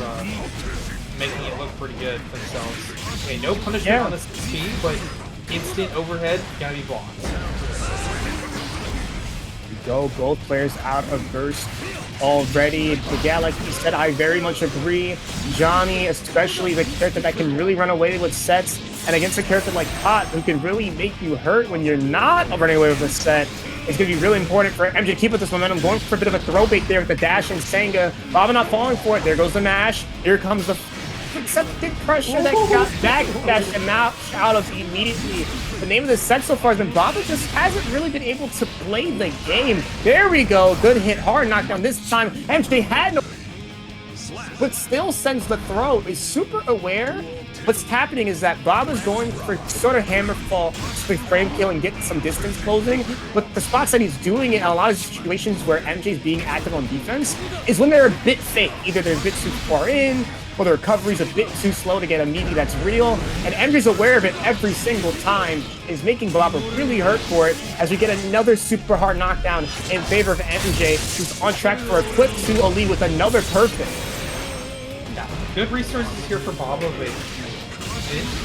making it look pretty good for themselves. Okay, no punishment on the speed, but instant overhead gotta be blocked. Go, both players out of burst already. But yeah, like you said, I very much agree. Johnny, especially the character that can really run away with sets, and against a character like Pot, who can really make you hurt when you're not running away with a set, it's going to be really important for MJ to keep up this momentum, going for a bit of a throw bait there with the dash and Senga. Baba not falling for it. There goes the mash. Here comes the accepted pressure that got backdash and out of immediately. The name of the set so far has been Baba just hasn't really been able to play the game. There we go. Good hit, hard knockdown this time. MJ had no, but still sends the throw. Is super aware. What's happening is that Baba's going for sort of hammer fall to frame kill and get some distance closing, but the spots that he's doing it in a lot of situations where MJ's being active on defense is when they're a bit fake. Either they're a bit too far in, or the recovery's a bit too slow to get a meaty that's real, and MJ's aware of it every single time, is making Baba really hurt for it, as we get another super hard knockdown in favor of MJ, who's on track for a quick 2-0 lead with another perfect. Yeah, good resources here for Baba, but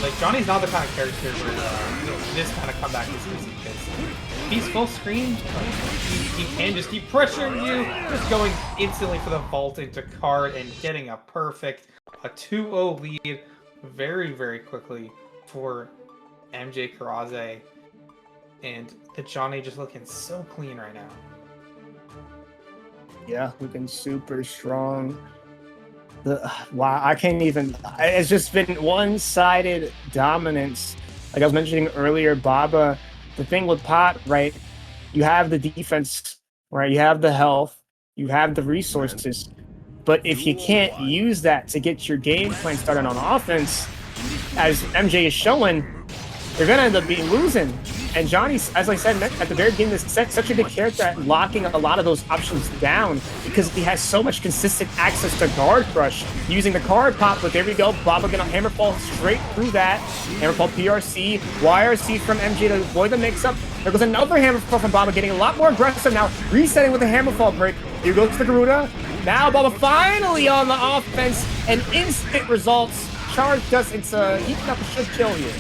like, Johnny's not the kind of character where this kind of comeback is easy, because he's full screen, he can just keep pressuring you, just going instantly for the vault into card and getting a perfect, a 2-0 lead very, very quickly for MjKurase, and the Johnny just looking so clean right now. Yeah, looking super strong. Wow, I can't even. It's just been one-sided dominance. Like I was mentioning earlier, Baba, the thing with Pot, right? You have the defense, right? You have the health, you have the resources. But if you can't use that to get your game plan started on offense, as MJ is showing, you're going to end up losing. And Johnny, as I said at the very beginning of this set, such a good character at locking a lot of those options down because he has so much consistent access to guard crush using the card pop. But there we go. Baba gonna hammerfall straight through that. Hammerfall PRC, YRC from MJ to avoid the mix-up. There goes another hammerfall from Baba, getting a lot more aggressive now, resetting with a hammerfall break. Here goes the Garuda. Now Baba finally on the offense, and instant results. Charge just, it's he got the shift kill here.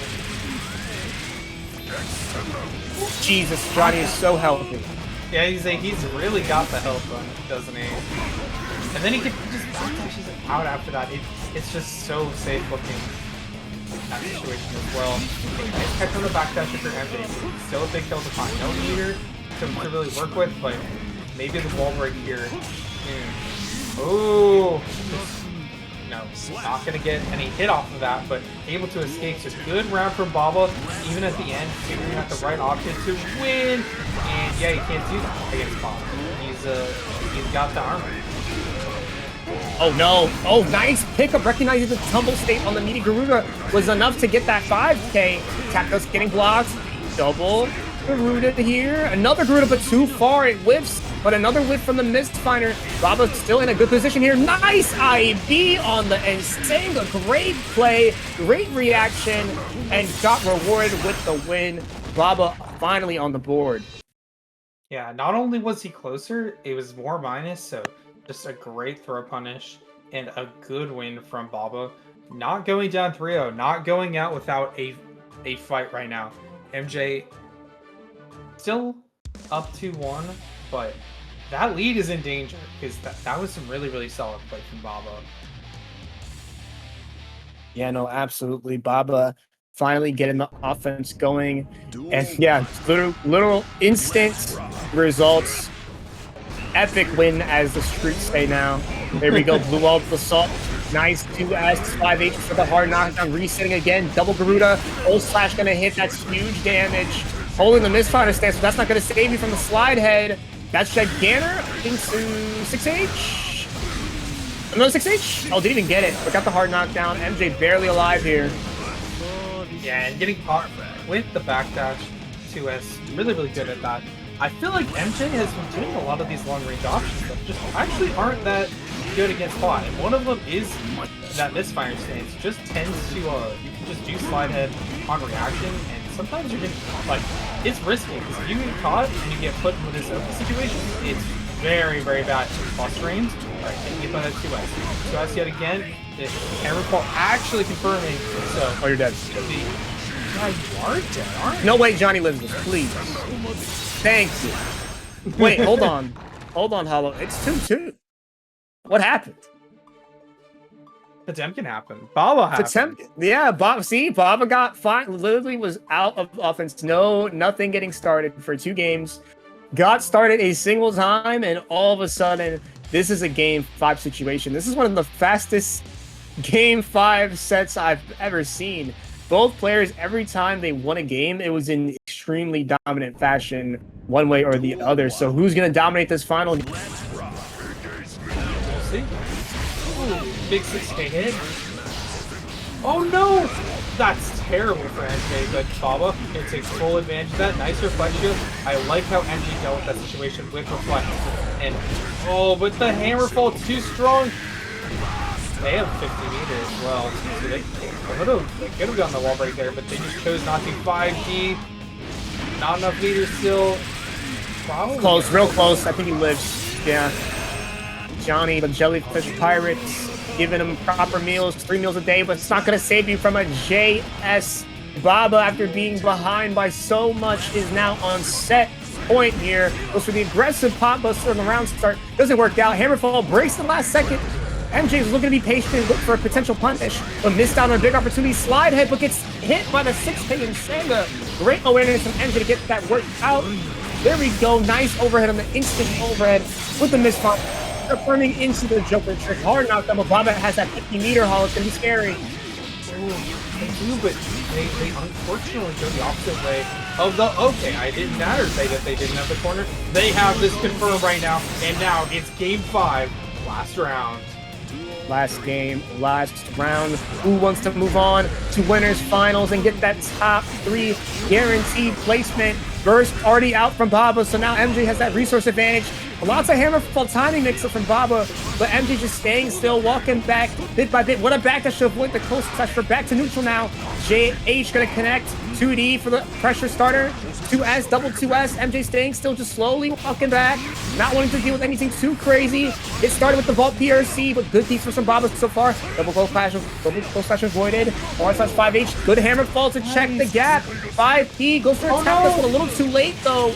Jesus, Johnny is so healthy. Yeah, he's really got the health on, doesn't he? And then he can just backdashes out after that. It's just so safe looking in that situation as well. Nice catch on the backdash for MJ. Still a big kill to find. No meter to really work with, but maybe the wall break here. Ooh. No, not going to get any hit off of that, but able to escape. So good round from Baba, even at the end, figuring out the right option to win. And yeah, you can't do that against Baba. He's got the armor. Oh no! Oh, nice pickup. Recognizing the tumble state on the meaty Garuda was enough to get that 5K. Tapdos getting blocked. Double Garuda here. Another Garuda, but too far. It whiffs. But another whiff from the Mistfinder. Baba still in a good position here. Nice a.b.a on the Senga. Great play, great reaction, and got rewarded with the win. Baba finally on the board. Yeah, not only was he closer, it was more minus, so Just a great throw punish and a good win from b.a. Not going down 3-0, not going out without a fight right now. MJ still up 2-1, but that lead is in danger because that was some really, really solid play from b.a. Yeah, no, absolutely. b.a finally getting the offense going. And yeah, literal instant results. Epic win, as the streets say now. There we go. Blue Wall Assault. Nice 2S, 5H for the hard knockdown. Resetting again. Double Garuda. Old Slash going to hit. That's huge damage. Holding the misfire stance, but that's not going to save you from the slide head. That's Gigantor into 6H. Another 6H? Oh, didn't even get it. But got the hard knockdown. MJ barely alive here. Yeah, and getting caught with the backdash 2S. Really, really good at that. I feel like MJ has been doing a lot of these long-range options that just actually aren't that good against bot. And one of them is that misfire stance. Just tends to, you can just do slide head on reaction, and sometimes you're getting, like, it's risky, because if you get caught and you get put into this situation, it's very, very bad. Lost range. Alright, can you get that 2S? 2S yet again. Ramlethal actually confirming, so... Oh, you're dead. Yeah, you are dead, aren't you? No way Johnny lives this, please. Thank you. Wait, hold on. Hold on, Hollow. It's 2-2. What happened? Potemkin happened. b.a happened. Potemkin. Yeah, b.a got fine. Literally was out of offense. Nothing getting started for 2 games. Got started a single time, and all of a sudden, this is a game 5 situation. This is one of the fastest game 5 sets I've ever seen. Both players, every time they won a game, it was in extremely dominant fashion, one way or the other. So who's going to dominate this final? We'll see. Ooh, big 6K hit. Oh no! That's terrible for NJ, but b.a can take full advantage of that. Nice reflection. I like how NJ dealt with that situation with reflect. And, oh, but the hammer fall too strong. They have 50 meters. Well, so they could have gone the wall break there, but they just chose not to. 5D. Not enough meters still. Probably. Close, real close. I think he lives. Yeah. Johnny, the jellyfish pirates, giving him proper meals, 3 meals a day, but it's not going to save you from a JS. b.a, after being behind by so much, is now on set point here. Goes for the aggressive pop buster on the round start. Doesn't work out. Hammerfall breaks the last second. MJ is looking to be patient and look for a potential punish, but missed out on a big opportunity. Slide head, but gets hit by the 6K and Sanga. Great awareness from MJ to get that worked out. There we go. Nice overhead on the instant overhead with the misfire. Confirming into the Joker trick. Hard knockdown, but b.a has that 50-meter haul. It's going to be scary. Ooh, they do, but they unfortunately go the opposite way of the... Okay, I didn't matter say that they didn't have the corner. They have this confirmed right now, and now it's game 5, last round. Last game, last round. Who wants to move on to winners finals and get that top 3 guaranteed placement? Burst already out from b.a, so now MJ has that resource advantage. Lots of hammerfall timing mix-up from b.a, but MJ just staying still, walking back bit by bit. What a backdash to avoid the close touch. For back to neutral now. JH gonna connect. 2D for the pressure starter. 2S, double 2S. MJ staying still, just slowly walking back. Not wanting to deal with anything too crazy. It started with the Vault PRC, but good piece for some b.a so far. Double close slash avoided. R/5H. Good hammerfall to check the gap. 5P goes for a tap, but a little too late though.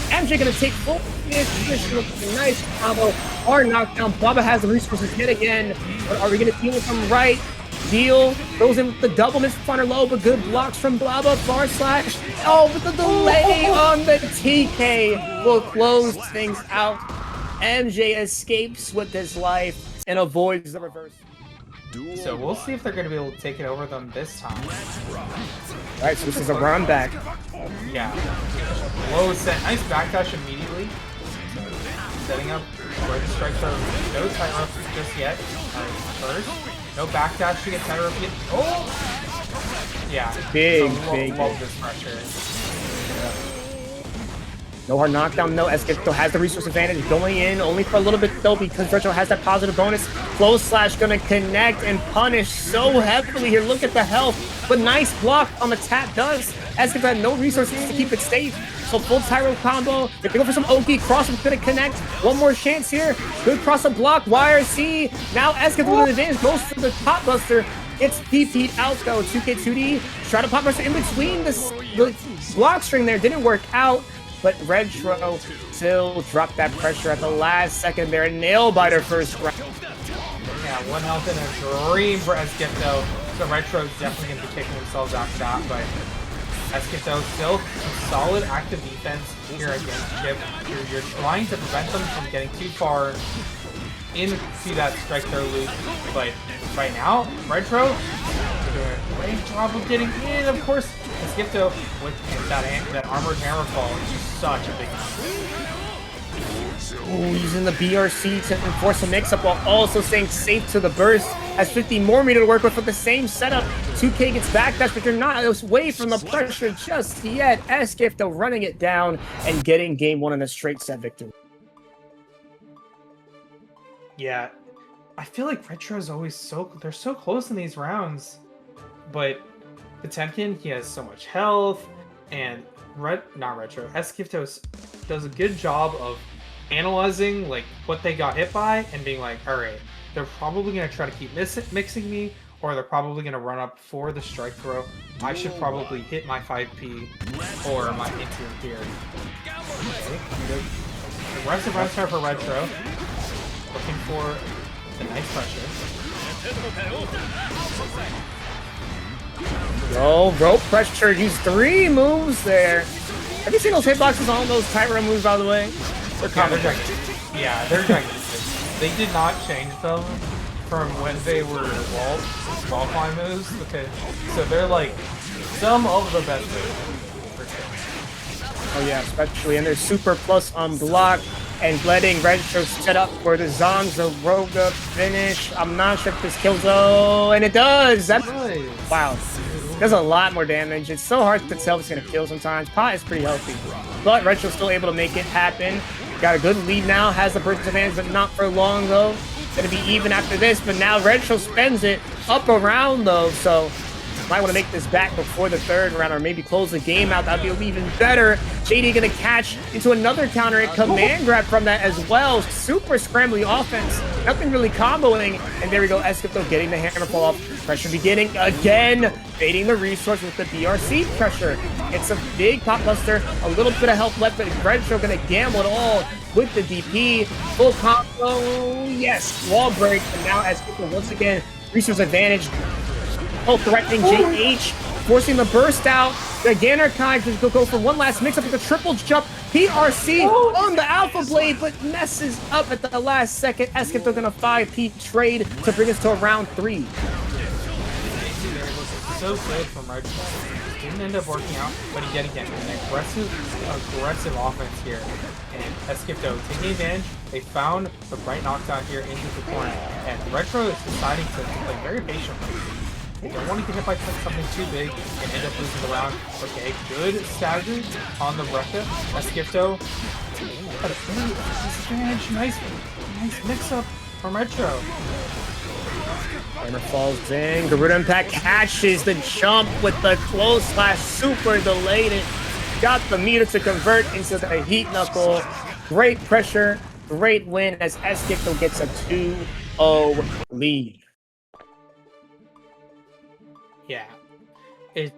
MJ gonna take full position with a nice combo. Hard knockdown. b.a has the resources yet again. But are we gonna deal with them right? Deal goes in with the double misfire low, but good blocks from b.a. Far slash. Oh, with the delay on the TK will close things out. MJ escapes with his life and avoids the reverse. So we'll see if they're going to be able to take it over them this time. Alright, so this is a run back. Yeah. Low set. Nice backdash immediately. Setting up where the strikes are. No tight rope just yet. First. No backdash to get tight rope yet. Oh! Yeah. Big, so big. Love this pressure. No hard knockdown, no. SK still has the resource advantage. Going in only for a little bit though, because Redtro has that positive bonus. Close slash gonna connect and punish so heavily here. Look at the health. But nice block on the tap does. SK had no resources to keep it safe. So full Tyro combo. They go for some Oki. Cross-up gonna connect. One more chance here. Good cross-up block. YRC. Now SK with an advantage. Goes for the Pop Buster. It's DP'd out though. 2K2D. Try to Pop Buster in between the block string there. Didn't work out. But Redtro still dropped that pressure at the last second there. Nail biter first round. Yeah, 1 health in a dream for Eskipto. So Redtro is definitely going to be kicking themselves after that. But Eskipto still solid active defense here against Chipp. You're trying to prevent them from getting too far into that strike throw loop. But right now, Redtro doing a great job of getting in. Of course, Eskipto with that armored hammer fall is just such a big Ooh, using the BRC to enforce a mix-up while also staying safe to the burst. Has 50 more meter to work with the same setup. 2K gets backdash, but you're not away from the pressure just yet. Eskipto running it down and getting game 1 in a straight set victory. Yeah, I feel like Redtro is always they're so close in these rounds, but Potemkin, he has so much health, and Eskipto does a good job of analyzing like what they got hit by and being like, all right, they're probably going to try to keep mixing me, or they're probably going to run up for the strike throw. I should probably hit my 5P or my interior here. Okay, good. Aggressive run start for Redtro. Looking for the nice pressure. Oh, rope pressure. Use 3 moves there. Have you seen those hitboxes on those Tyro moves, by the way? They're gigantic. Yeah, they're gigantic. They did not change them from when they were wall climb moves. Okay, so they're like some of the best moves for sure. Oh yeah, especially, and there's super plus on block and letting Redtro set up for the Zanzaroga finish. I'm not sure if this kills though, and it does. That's Nice. Wow. Does a lot more damage. It's so hard to tell if it's gonna kill sometimes. Pot is pretty healthy, but Redtro's still able to make it happen. Got a good lead now, has the burst advantage, but not for long though. Gonna be even after this, but now Redtro spends it up around though, so might want to make this back before the 3rd round, or maybe close the game out. That'd be even better. JD gonna catch into another counter and command grab from that as well. Super scrambly offense. Nothing really comboing. And there we go. Eskipto getting the hammer fall off. Pressure beginning again. Baiting the resource with the BRC pressure. It's a big pop buster. A little bit of health left, but Redtro gonna gamble it all with the DP. Full combo. Yes. Wall break. And now Eskipto once again resource advantage. Oh, threatening JH, forcing the burst out. The Ganarkai just go for one last mix-up with the triple jump. PRC on the Alpha Blade, but messes up at the last second. Eskipto gonna 5P trade to bring us to round 3. So good from Redtro. Didn't end up working out, but yet again, an aggressive offense here. And Eskipto taking advantage. They found the right knockdown here into the corner, and Redtro is deciding to play very patiently. They don't want to get hit by something too big and end up losing the round. Okay, good stagger on the Rekka. Eskipto got a really disadvantage. Nice mix-up from Redtro. Hammer falls in. Garuda Impact catches the jump with the close slash super delayed it. Got the meter to convert into the heat knuckle. Great pressure, great win as Eskipto gets a 2-0 lead. Yeah, it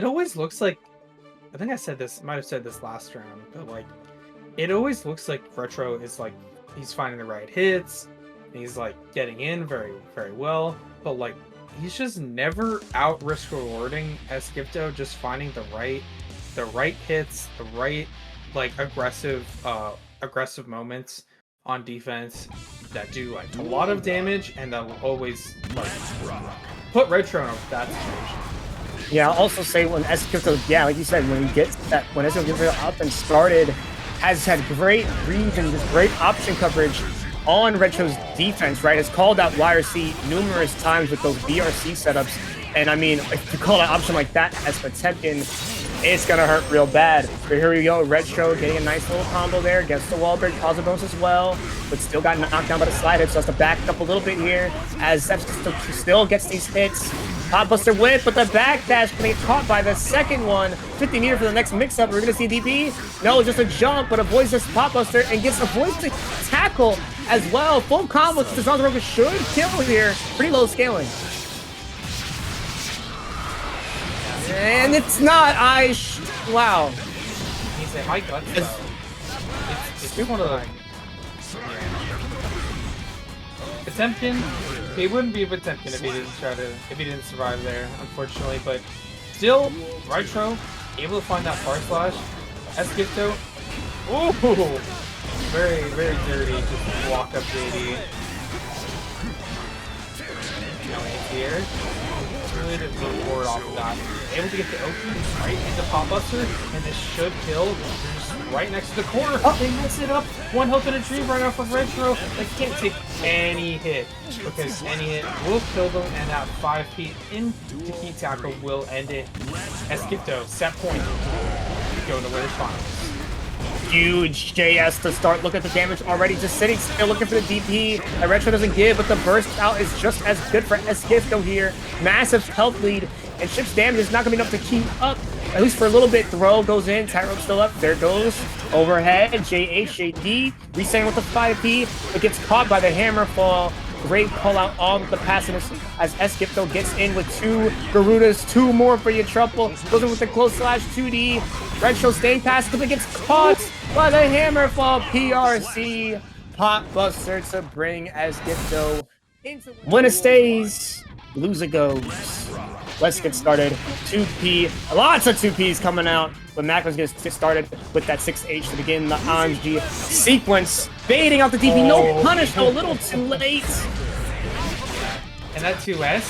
always looks like, I think I said this, might have said this last round, but like, it always looks like Redtro is like, he's finding the right hits, and he's like getting in very, very well, but like, he's just never out risk rewarding Eskipto, just finding the right hits, the right like aggressive moments on defense that do like a lot of damage and that will always like put Redtro in a bad situation. Yeah, I'll also say when Eskipto, yeah, like you said, when Eskipto gets it up and started, has had great reads and just great option coverage on Redtro's defense, right? Has called out YRC numerous times with those BRC setups. And I mean, if you call an option like that as Potemkin, it's gonna hurt real bad. But here we go, Redtro getting a nice little combo there, gets the wall break, positive bonus as well, but still got knocked down by the slide hit, so has to back up a little bit here as Eskipto still gets these hits. Pot Buster whip, but the backdash can get caught by the second one. 50 meter for the next mix-up. We're going to see DP. No, just a jump, but avoids this Pot Buster and avoids the tackle as well. Full combo to Zanuff should kill here. Pretty low scaling. And it's not. Wow. He's a high guts though. It's one of the. Potemkin, he wouldn't be a Potemkin if he didn't survive there, unfortunately. But still, Redtro able to find that far slash. SonAceKeem, ooh, very dirty. Just walk up JD. Here, really didn't move forward off of that. Able to get the open right into Pot Buster, and this should kill. Just right next to the corner. Oh, they mess it up. One health and a dream right off of Redtro. They can't take any hit because any hit will kill them, and that 5P into heat tackle will end it. SonAceKeem, set point. Going to winners finals. Huge JS to start. Look at the damage already. Just sitting still, looking for the DP. Redtro doesn't give, but the burst out is just as good for SonAceKeem here. Massive health lead, and Chipp's damage is not going to be enough to keep up. At least for a little bit. Throw goes in. Tightrope still up. There goes. Overhead. JD. Resetting with the 5P. It gets caught by the hammer fall. Great call out on the passiveness as SonAceKeem gets in with 2 Garudas, 2 more for your trouble. Goes in with the close slash 2D. Redtro staying passive, but gets caught by the hammer fall. PRC Pot Buster to bring SonAceKeem into winner stays, loser goes. Let's get started. 2P, lots of 2Ps coming out, but MacMens gets started with that 6H to begin the Anji sequence. Baiting out the DP, no punish, though, a little too late. And that 2S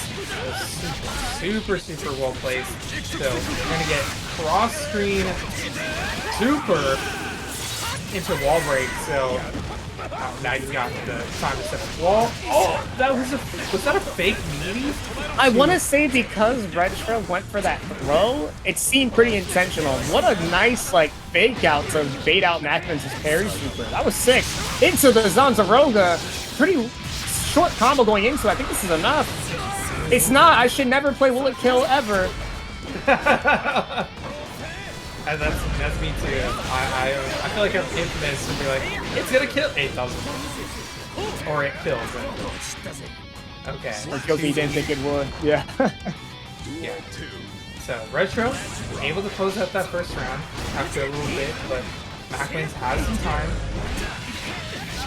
was super well placed. So we're gonna get cross screen super into wall break. So now you got the time to set up wall. Oh, that was that a fake meaty? I want to say because Redtro went for that throw, it seemed pretty intentional. What a nice fake out to bait out MacMens' parry super. That was sick. Into the Zanzaroga. Pretty short combo going into it. I think this is enough. It's not. I should never play Will It Kill ever. And that's me too. I feel like I'm infamous to be like, it's gonna kill. It doesn't. Or it kills it. Okay. Or kills me, didn't think it would. Yeah. Yeah. So Redtro able to close out that first round after a little bit, but MacMens has some time.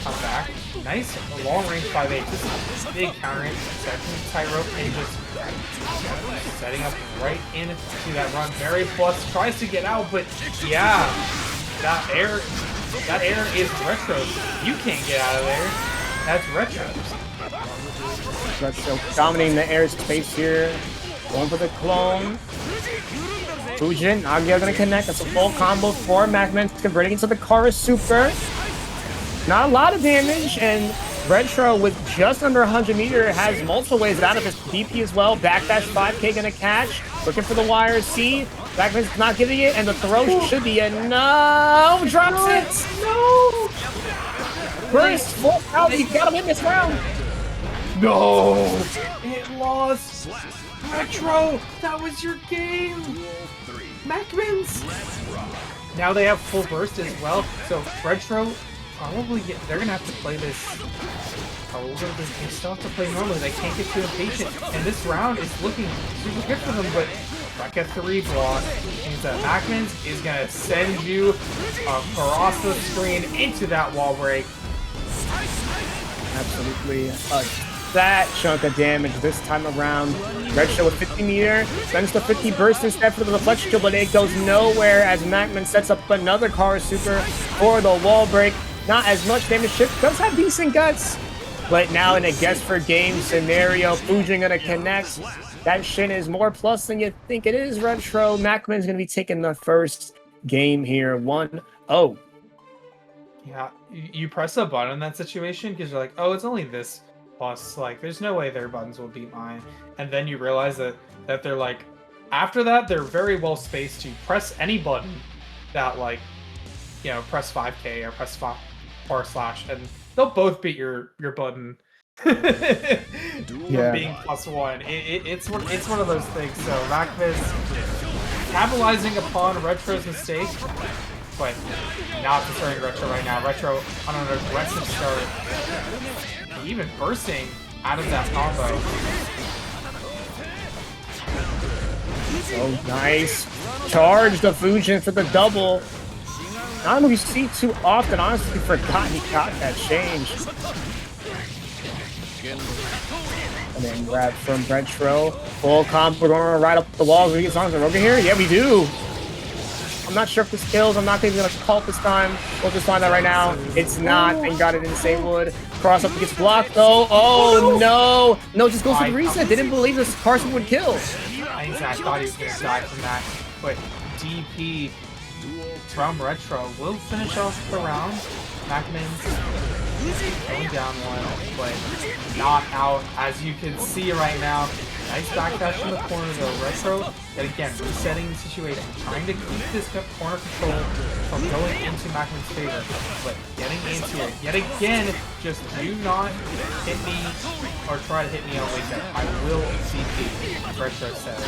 Come back. Nice long range 5-8. This is a big counter hit. Second tightrope and just setting up right into that run. Very plus tries to get out, but yeah, that air is Redtro's. You can't get out of there. That's Redtro's. Redtro dominating the air space here. Going for the clone. Fujin, Nagoriyuki gonna connect. That's a full combo for MacMens, converting into the Chorus Super. Not a lot of damage, and Redtro with just under 100 meter has multiple ways out of his DP as well. Backdash 5K gonna catch. Looking for the wire. C. MacMens not giving it, and the throw should be a no. Drops it. No. Burst full out. You gotta win this round. No. It lost. Redtro, that was your game. MacMens. Now they have full burst as well, so Redtro. Probably they're gonna have to play this a little bit. They still have to play normally. They can't get too impatient, and this round is looking super good for them. But like a 3 block means that MacMens is gonna send you a Karasa screen into that wall break. Absolutely, that chunk of damage this time around. Redtro with 50 meter, spends the 50 burst instead for the reflection kill, but it goes nowhere as MacMens sets up another Chorus Super for the wall break. Not as much damage. Chipp does have decent guts, but now in a guess for game scenario, Fujin gonna connect. That Shin is more plus than you think it is. Redtro, MacMens gonna be taking the first game here, 1-0. Yeah, you press a button in that situation because you're like, oh, it's only this plus. There's no way their buttons will beat mine. And then you realize that they're after that, they're very well spaced to press any button that press 5K or press // and they'll both beat your button Yeah. Being +1. It's one of those things. So MacMens capitalizing upon Redtro's mistake, but not destroying Redtro right now. Redtro on an aggressive start, even bursting out of that combo. Oh, nice. Charge the Fujin for the double. Not what we see too often. Honestly, forgot he got that change. And then grab from Redtro. Full comp. We're going right up the walls. We get songs over here. Yeah, we do. I'm not sure if this kills. I'm not even going to call it this time. We'll just find out right now. It's not. And got it in Saywood. Cross up gets blocked though. Oh no. No, just goes for the reset. Didn't believe this Carson would kill. I thought he was going to die from that. But DP from Redtro will finish off the round. MacMens going down one, but not out, as you can see right now. Nice backdash in the corner though. Redtro, yet again, resetting the situation, trying to keep this corner control from going into MacMens' favor, but getting into it. Yet again, just do not hit me or try to hit me on wake up. I will CP, Redtro says.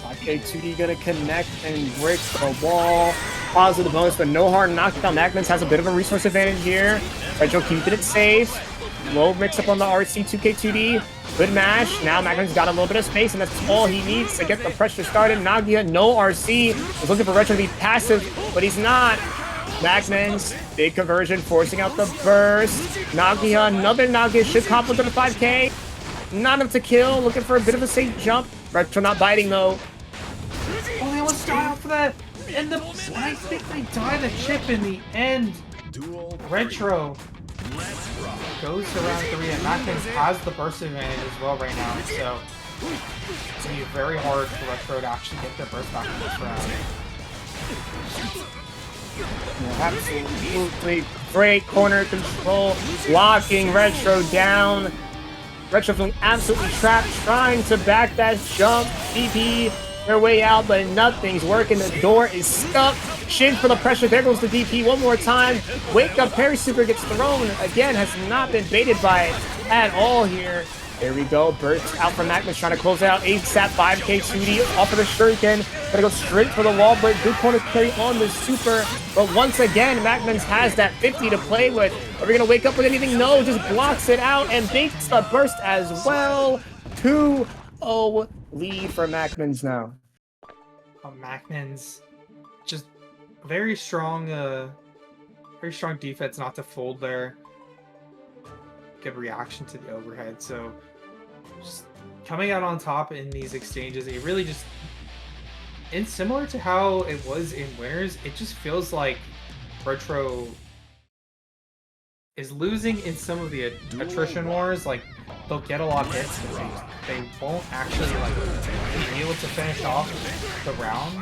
5K2D gonna connect and break the wall. Positive bonus, but no hard knockdown. MacMens has a bit of a resource advantage here. Redtro keeping it safe. Low mix up on the RC 2K2D. Good mash. Now MacMens got a little bit of space, and that's all he needs to get the pressure started. Nagia, no RC. He's looking for Redtro to be passive, but he's not. MacMens, big conversion, forcing out the burst. Nagia, another Nagia should comp with the 5K. Not enough to kill. Looking for a bit of a safe jump. Redtro not biting though. Oh, they almost died off of that. And I think they died the chip in the end. Redtro goes to round 3, and MacMens has the burst advantage as well right now. So it's going to be very hard for Redtro to actually get their burst back in this round. Absolutely great corner control, locking Redtro down. Redtro feeling absolutely trapped, trying to back that jump. DP their way out, but nothing's working. The door is stuck. Shin for the pressure. There goes the DP one more time. Wake up. Parry super gets thrown. Again, has not been baited by it at all here. There we go. Burst out from MacMens trying to close out. ASAP 5K 2D off of the shuriken. Gonna go straight for the wall break. Good corner carry on the super. But once again, MacMens has that 50 to play with. Are we gonna wake up with anything? No, just blocks it out and baits the burst as well. 2-0 lead for MacMens now. MacMens, just very strong defense not to fold there. Good reaction to the overhead. So just coming out on top in these exchanges, it really just, and similar to how it was in winners, it just feels like Redtro is losing in some of the attrition wars. Like, they'll get a lot of hits, but they won't actually like be able to finish off the round.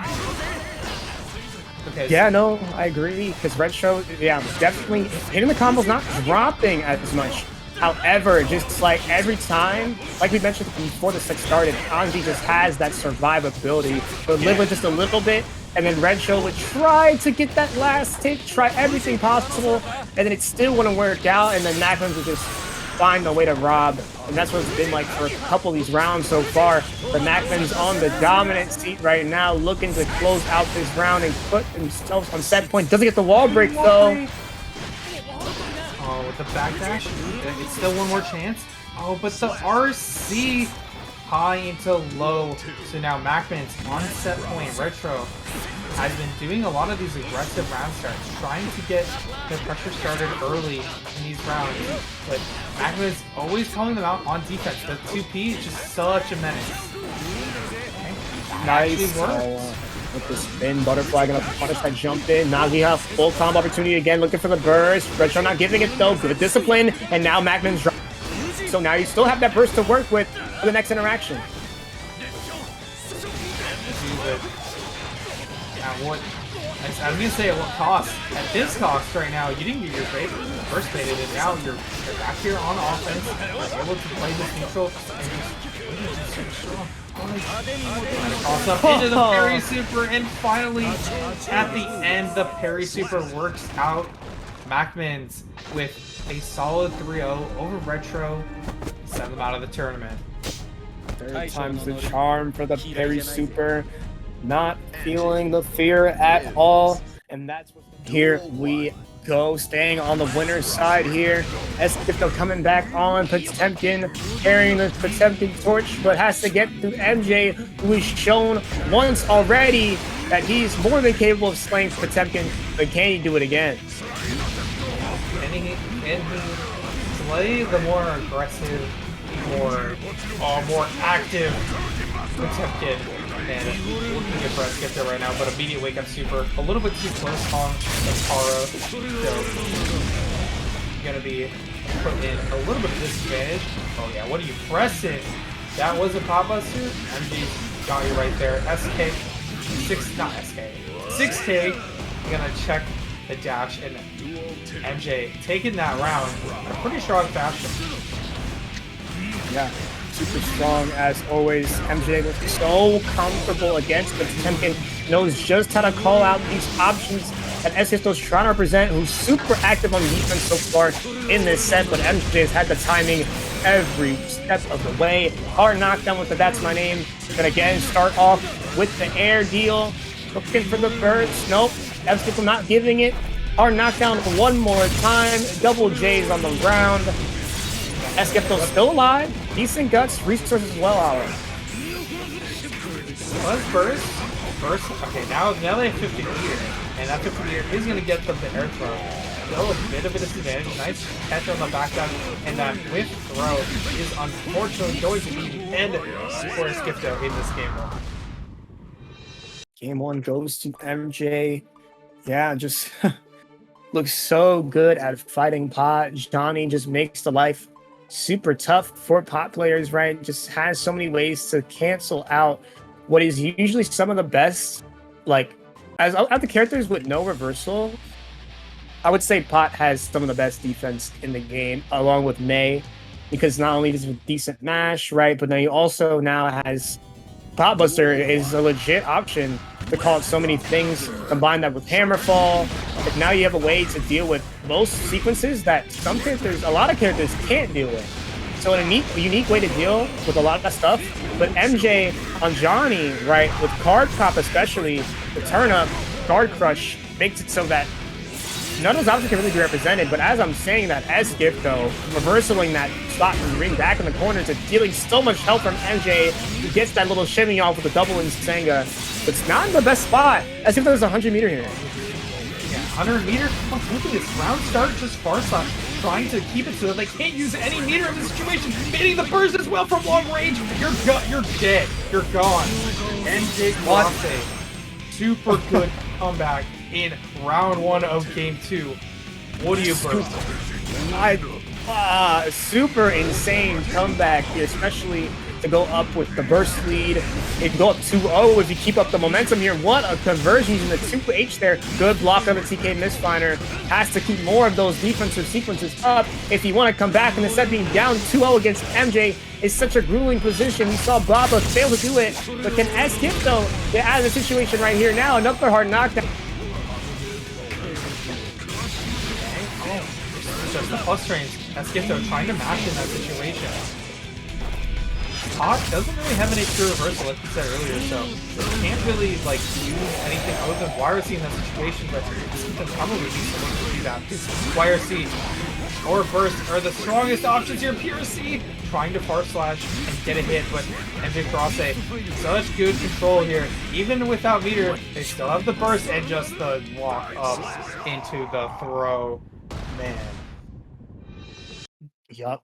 Because yeah, no, I agree. Because Redtro, yeah, definitely hitting the combos, not dropping as much. However, just like every time, like we mentioned before the set started, Anji just has that survivability. But live with just a little bit, and then Redtro would try to get that last hit, try everything possible, and then it still wouldn't work out, and then MacMens would just find a way to rob. And that's what it's been like for a couple of these rounds so far. The MacMens on the dominant seat right now, looking to close out this round and put themselves on set point. Doesn't get the wall break though. Oh, with the backdash, it's still one more chance. Oh, but the RC high into low. So now MacMens on set point. Redtro has been doing a lot of these aggressive round starts, trying to get the pressure started early in these rounds. But MacMens always calling them out on defense. The 2P is just such a menace. Okay. Nice. With the spin, Butterfly gonna punish that jump in. Nagia, full combo opportunity again, looking for the burst. Redtro not giving it though, good discipline, and now MacMens drop. So now you still have that burst to work with for the next interaction. At what? I was gonna say at what cost? At this cost right now, you didn't get your first baited, and now you're back here on offense, able to play this neutral, and just so strong. Toss up into the parry super, and finally, at the end, the parry super works out MacMens with a solid 3-0 over Redtro, send them out of the tournament. Third time's the charm for the Perry Super. Not feeling the fear at all. And that's what here we go, staying on the winner's side here. SonAceKeem coming back on Potemkin, carrying the Potemkin torch, but has to get through MJ, who has shown once already that he's more than capable of slaying Potemkin, but can he do it again? Can he slay the more aggressive, more active Potemkin? And looking at Brett get there right now, but immediate wake up super. A little bit too close on the Taro. So gonna be put in a little bit of disadvantage. Oh yeah, what are you pressing? That was a pop buster. MG got you right there. SK 6K. Gonna check the dash, and MJ taking that round in a pretty strong fashion. Yeah. Super strong as always. MJ was so comfortable against Potemkin, knows just how to call out these options that SonAceKeem's trying to represent, who's super active on defense so far in this set, but MJ has had the timing every step of the way. Hard knockdown with the That's My Name. Gonna again start off with the air deal. Looking for the burst. Nope. SonAceKeem not giving it. Hard knockdown one more time. Double J's on the ground. SonAceKeem still alive. Decent guts, resources as well, Alan. Let's burst. Okay, now they have 50 meter, and that 50 meter is going to get them the air throw. Still a bit of a disadvantage. Nice catch on the back down, and that whiff throw is unfortunately going to be the end for SonAceKeem in this game. Game one goes to MJ. Yeah, just looks so good at fighting pot. Johnny just makes the life super tough for pot players, right? Just has so many ways to cancel out what is usually some of the best, like, as the characters with no reversal. I would say pot has some of the best defense in the game, along with May, because not only does it have a decent mash, right, but then he also now has pot buster is a legit option to call out so many things. Combine that with Hammerfall, but now you have a way to deal with most sequences that some characters, a lot of characters can't deal with. So a unique way to deal with a lot of that stuff. But MJ on Johnny, right, with card prop especially, the turn up, guard crush, makes it so that none of those options can really be represented. But as I'm saying that, SonAceKeem though, reversaling that spot from the ring back in the corner to dealing so much help from MJ, who gets that little shimmy off with a double in Senga. It's not in the best spot. As if there's a 100 meter here. Yeah, 100 meter. Oh, look at this round start, just far slash, trying to keep it so that they can't use any meter in this situation. Hitting the burst as well from long range. You're dead. You're gone. MjKurase, super good comeback in round one of game two. What do you burst? Super insane comeback here, especially to go up with the burst lead. It can go up 2-0 if you keep up the momentum here. What a conversion using the 2H there. Good block on the TK Mistfinder. Has to keep more of those defensive sequences up if you want to come back. And instead of being down 2-0 against MJ is such a grueling position. We saw Baba fail to do it. But can SonAceKeem though get out of the situation right here now? Another hard knockdown. Just the plus trains. SonAceKeem though trying to match in that situation. Pot doesn't really have any true reversal, like you said earlier, so they can't really like use anything other than YRC in that situation, but SonAceKeem probably needs to look to do that, because YRC or burst are the strongest options here. PRC trying to far slash and get a hit, but MjKurase, such good control here. Even without meter, they still have the burst and just the walk up into the throw. Man. Yup.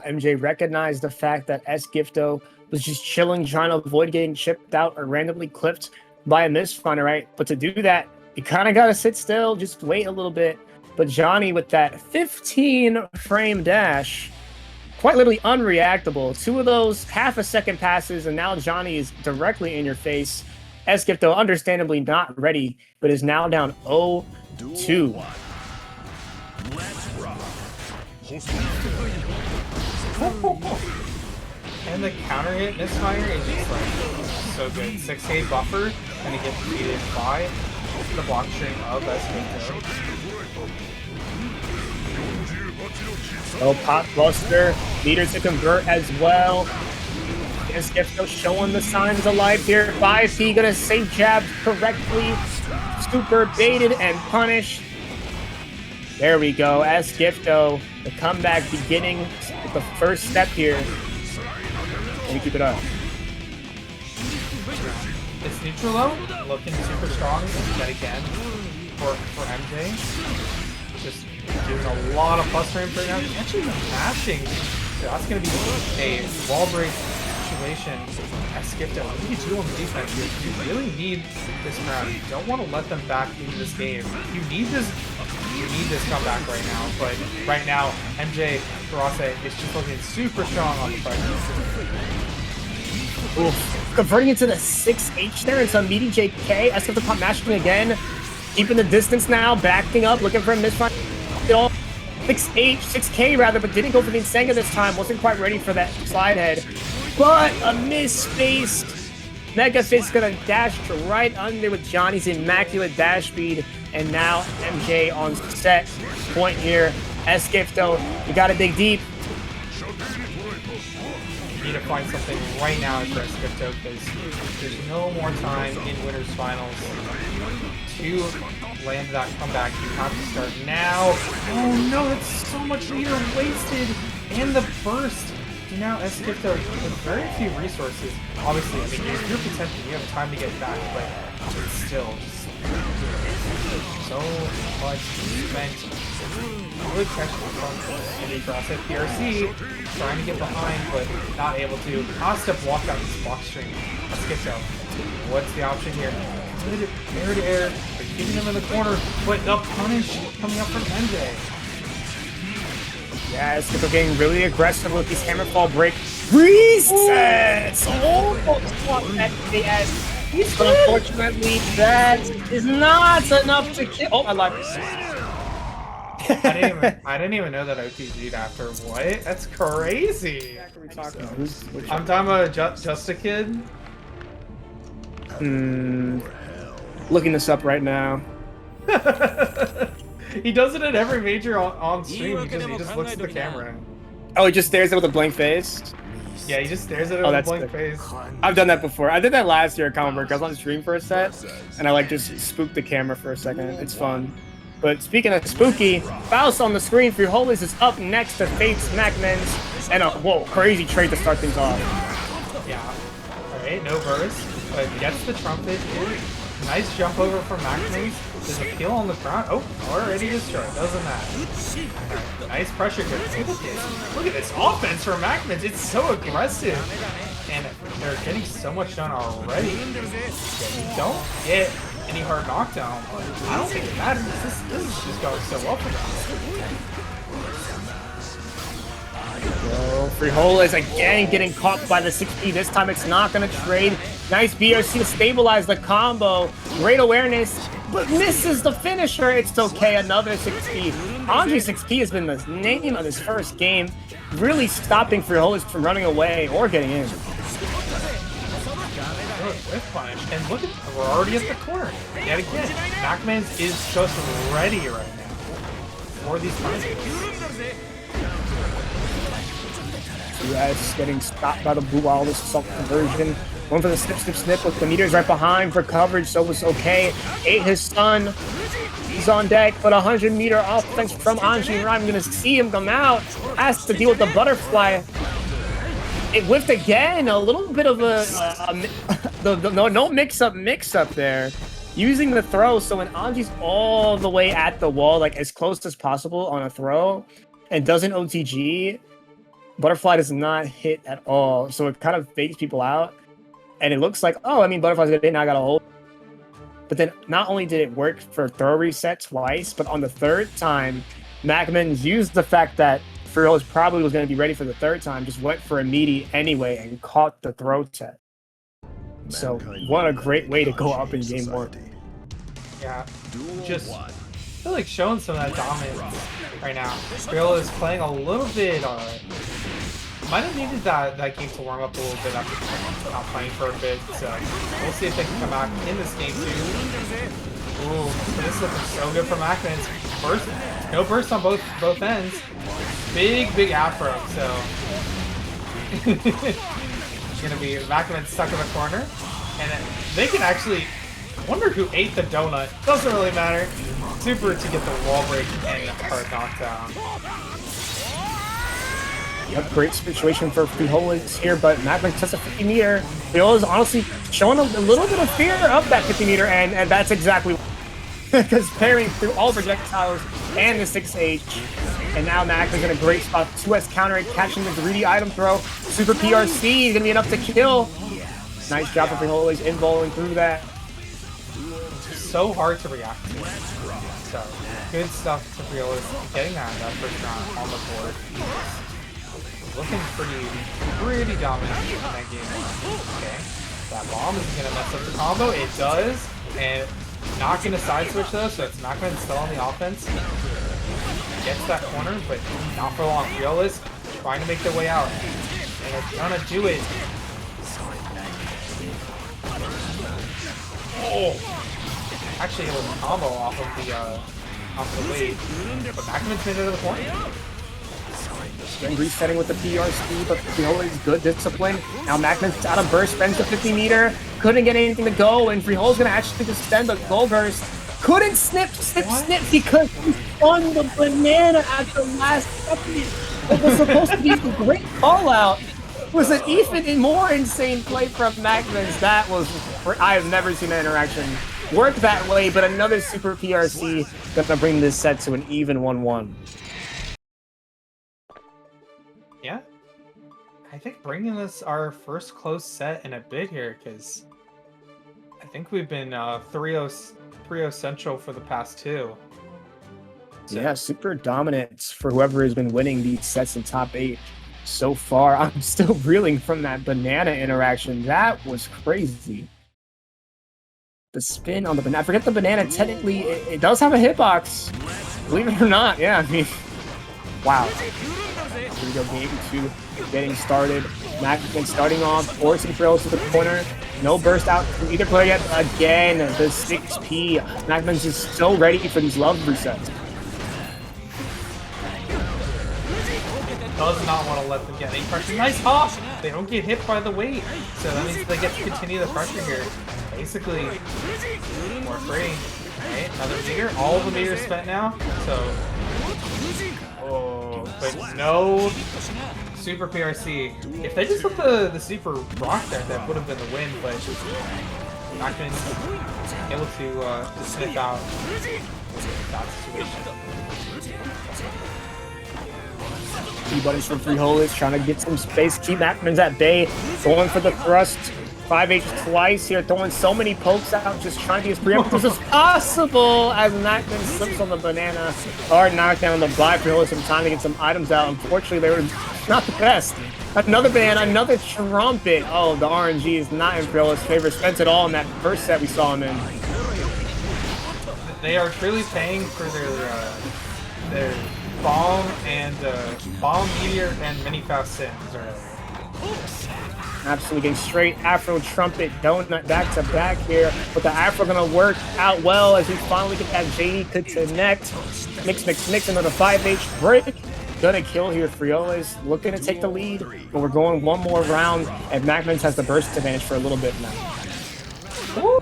MJ recognized the fact that SonAceKeem was just chilling, trying to avoid getting chipped out or randomly clipped by a Mistfinder, right? But to do that, you kind of got to sit still, just wait a little bit. But Johnny with that 15-frame dash, quite literally unreactable. Two of those half-a-second passes, and now Johnny is directly in your face. SonAceKeem, understandably not ready, but is now down 0-2. And the counter hit misfire is just like so good. 6K buffer, and it gets defeated by the block string of SonAceKeem. Oh, Pot Buster. Meters to convert as well. Skifto showing the signs of life here. 5P gonna save jab correctly. Super baited and punished. There we go. Skifto, the comeback beginning with the first step here. Let me keep it up. It's neutral low, looking super strong yet again for MJ. Just doing a lot of plus frame right now. Actually mashing. So that's going to be a wall break situation. Skifto, what do you do on the defense here? You really need this round. You don't want to let them back into this game. You need this comeback right now. But right now, MjKurase is just looking super strong on the fight. Oof. Converting into the 6H there and some meaty JK. Skifto caught mashing again. Keeping the distance now, backing up, looking for a misfire. 6H, 6K rather, but didn't go for the Insenga this time. Wasn't quite ready for that slide head. But a misspaced Mega Fist gonna dash right under with Johnny's immaculate dash speed. And now MJ on set point here. Skifto, you gotta dig deep. You need to find something right now for Skifto because there's no more time in Winners Finals to land that comeback. You have to start now. Oh no, that's so much meter wasted. And the burst. So now Skifto with very few resources. Obviously, I mean, you're Potemkin, you have time to get back, but it's still just so much spent. Good catch from MjKurase. PRC trying to get behind, but not able to. Asta blocked out this block string. Skifto, what's the option here? Good air to air. They're keeping him in the corner, but the punish coming up from MJ. Yeah, Skifto getting really aggressive with these hammerfall break resets. Almost caught that as but unfortunately that is not enough to kill. Oh, I lied. I didn't even know that OTG'd after. What? That's crazy. I'm talking about just a kid. Looking this up right now. He does it at every major on stream because he just looks at the camera. Oh, he just stares at it with a blank face? Yeah, he just stares at it with a blank face. I've done that before. I did that last year at Comic Book. I was on stream for a set, and I like just spooked the camera for a second. It's fun. But speaking of spooky, Faust on the screen. Frijoles is up next to face MacMens, and a whoa, crazy trade to start things off. Yeah. Alright, no burst, but gets the trumpet here. Nice jump over from MacMens. There's a kill on the ground. Oh, already destroyed. Doesn't matter. Right, nice pressure here. Look at this offense from MacMens. It's so aggressive. And they're getting so much done already. You don't get any hard knockdown. I don't think it matters. This is just going so well for them. Frijoles again getting caught by the 6P. This time it's not going to trade. Nice BRC to stabilize the combo. Great awareness, but misses the finisher. It's okay. Another 6P. Anji 6P has been the name of his first game, really stopping Frijoles from running away or getting in. Whip punish. And look at, we're already at the corner. Yet again, MacMens is just ready right now for these punishes. US getting stopped by the blue wall. This self-conversion. Going for the snip with the meters right behind for coverage, so it's okay. Ate his stun. He's on deck, but 100-meter offense from Anji. I'm going to see him come out. Has to deal with the butterfly. It whiffed again. A little bit of no mix-up there. Using the throw, so when Anji's all the way at the wall, like as close as possible on a throw, and doesn't OTG, Butterfly does not hit at all. So it kind of fakes people out. And it looks like, oh, I mean, Butterfly's gonna hit, now I got a hold. But then not only did it work for throw reset twice, but on the third time, MacMens used the fact that Frijoles probably was going to be ready for the third time, just went for a meaty anyway and caught the throw set. So what a great way to go up in game one. Yeah, just feel like showing some of that dominance right now. Frijoles is playing a little bit, might have needed that game to warm up a little bit after not playing for a bit, so we'll see if they can come back in this game too. Ooh, this is looking so good for MacMens. Burst, no burst on both ends. Big afro, so it's gonna be MacMens stuck in the corner, and then they can actually. Wonder who ate the donut. Doesn't really matter. Super to get the wall break and hard knockdown. Yep, great situation for Frijoles here, but MacMens just a 50 meter. Frijoles honestly showing a little bit of fear of that 50 meter, and that's exactly because parrying through all projectiles and the 6H. And now MacMens in a great spot. 2S counter, catching the greedy item throw. Super PRC is gonna be enough to kill. Nice job for Frijoles involing through that. So hard to react to. So good stuff to Frijoles getting that first round on the board. Looking pretty dominant in that game. Okay, that bomb is gonna mess up the combo. It does, and not gonna side switch though, so it's not gonna still on the offense. Gets that corner, but not for long. Frijoles trying to make their way out, and they're gonna do it. Oh. Actually, it was a combo off the lead, but MacMens made it to the point. And resetting with the PRC, but Frijoles good discipline. Now MacMens out of burst, spends the 50 meter, couldn't get anything to go, and Frijoles gonna actually just spend the goal burst. Couldn't snip because he spun the banana at the last second. It was supposed to be a great call out. It was an even more insane play from MacMens. That was, I have never seen an interaction work that way, but another super PRC gonna bring this set to an even 1-1. Yeah, I think bringing us our first close set in a bit here, because I think we've been 3-0 central for the past two. So. Yeah, super dominant for whoever has been winning these sets in top 8 so far. I'm still reeling from that banana interaction. That was crazy. The spin on the banana. I forget the banana. Technically, it does have a hitbox. Believe it or not. Yeah, I mean, wow. Here we go, game 2 getting started. MacMens starting off, forcing Frijoles to the corner. No burst out from either player yet. Again, the 6P. MacMens is so ready for these love resets. Does not want to let them get any pressure. Nice hop! They don't get hit by the weight, so that means they get to continue the pressure here. Basically, more free. Right, another meter. All the meters spent now. So, oh, but no super PRC. If they just put the super rock there, that would have been the win. But MacMens able to sniff out that situation. Buddies from Frijoles trying to get some space, keep MacMens at bay, going for the thrust. 5H twice here, throwing so many pokes out, just trying to be as preemptive as possible as MacMens slips on the banana. Hard knockdown on the buy. Frijoles some time to get some items out. Unfortunately, they were not the best. Another banana, another trumpet. Oh, the RNG is not in Frijoles' favor. Spent it all in that first set we saw him in. They are truly paying for their bomb and bomb meteor and mini Faust sims. Absolutely getting straight Afro trumpet donut back to back here, but the Afro gonna work out well as we finally get that JD to connect. Mix, another 5H break. Gonna kill here. Frijoles looking to take the lead, but we're going one more round, and MacMens has the burst advantage for a little bit now. Ooh,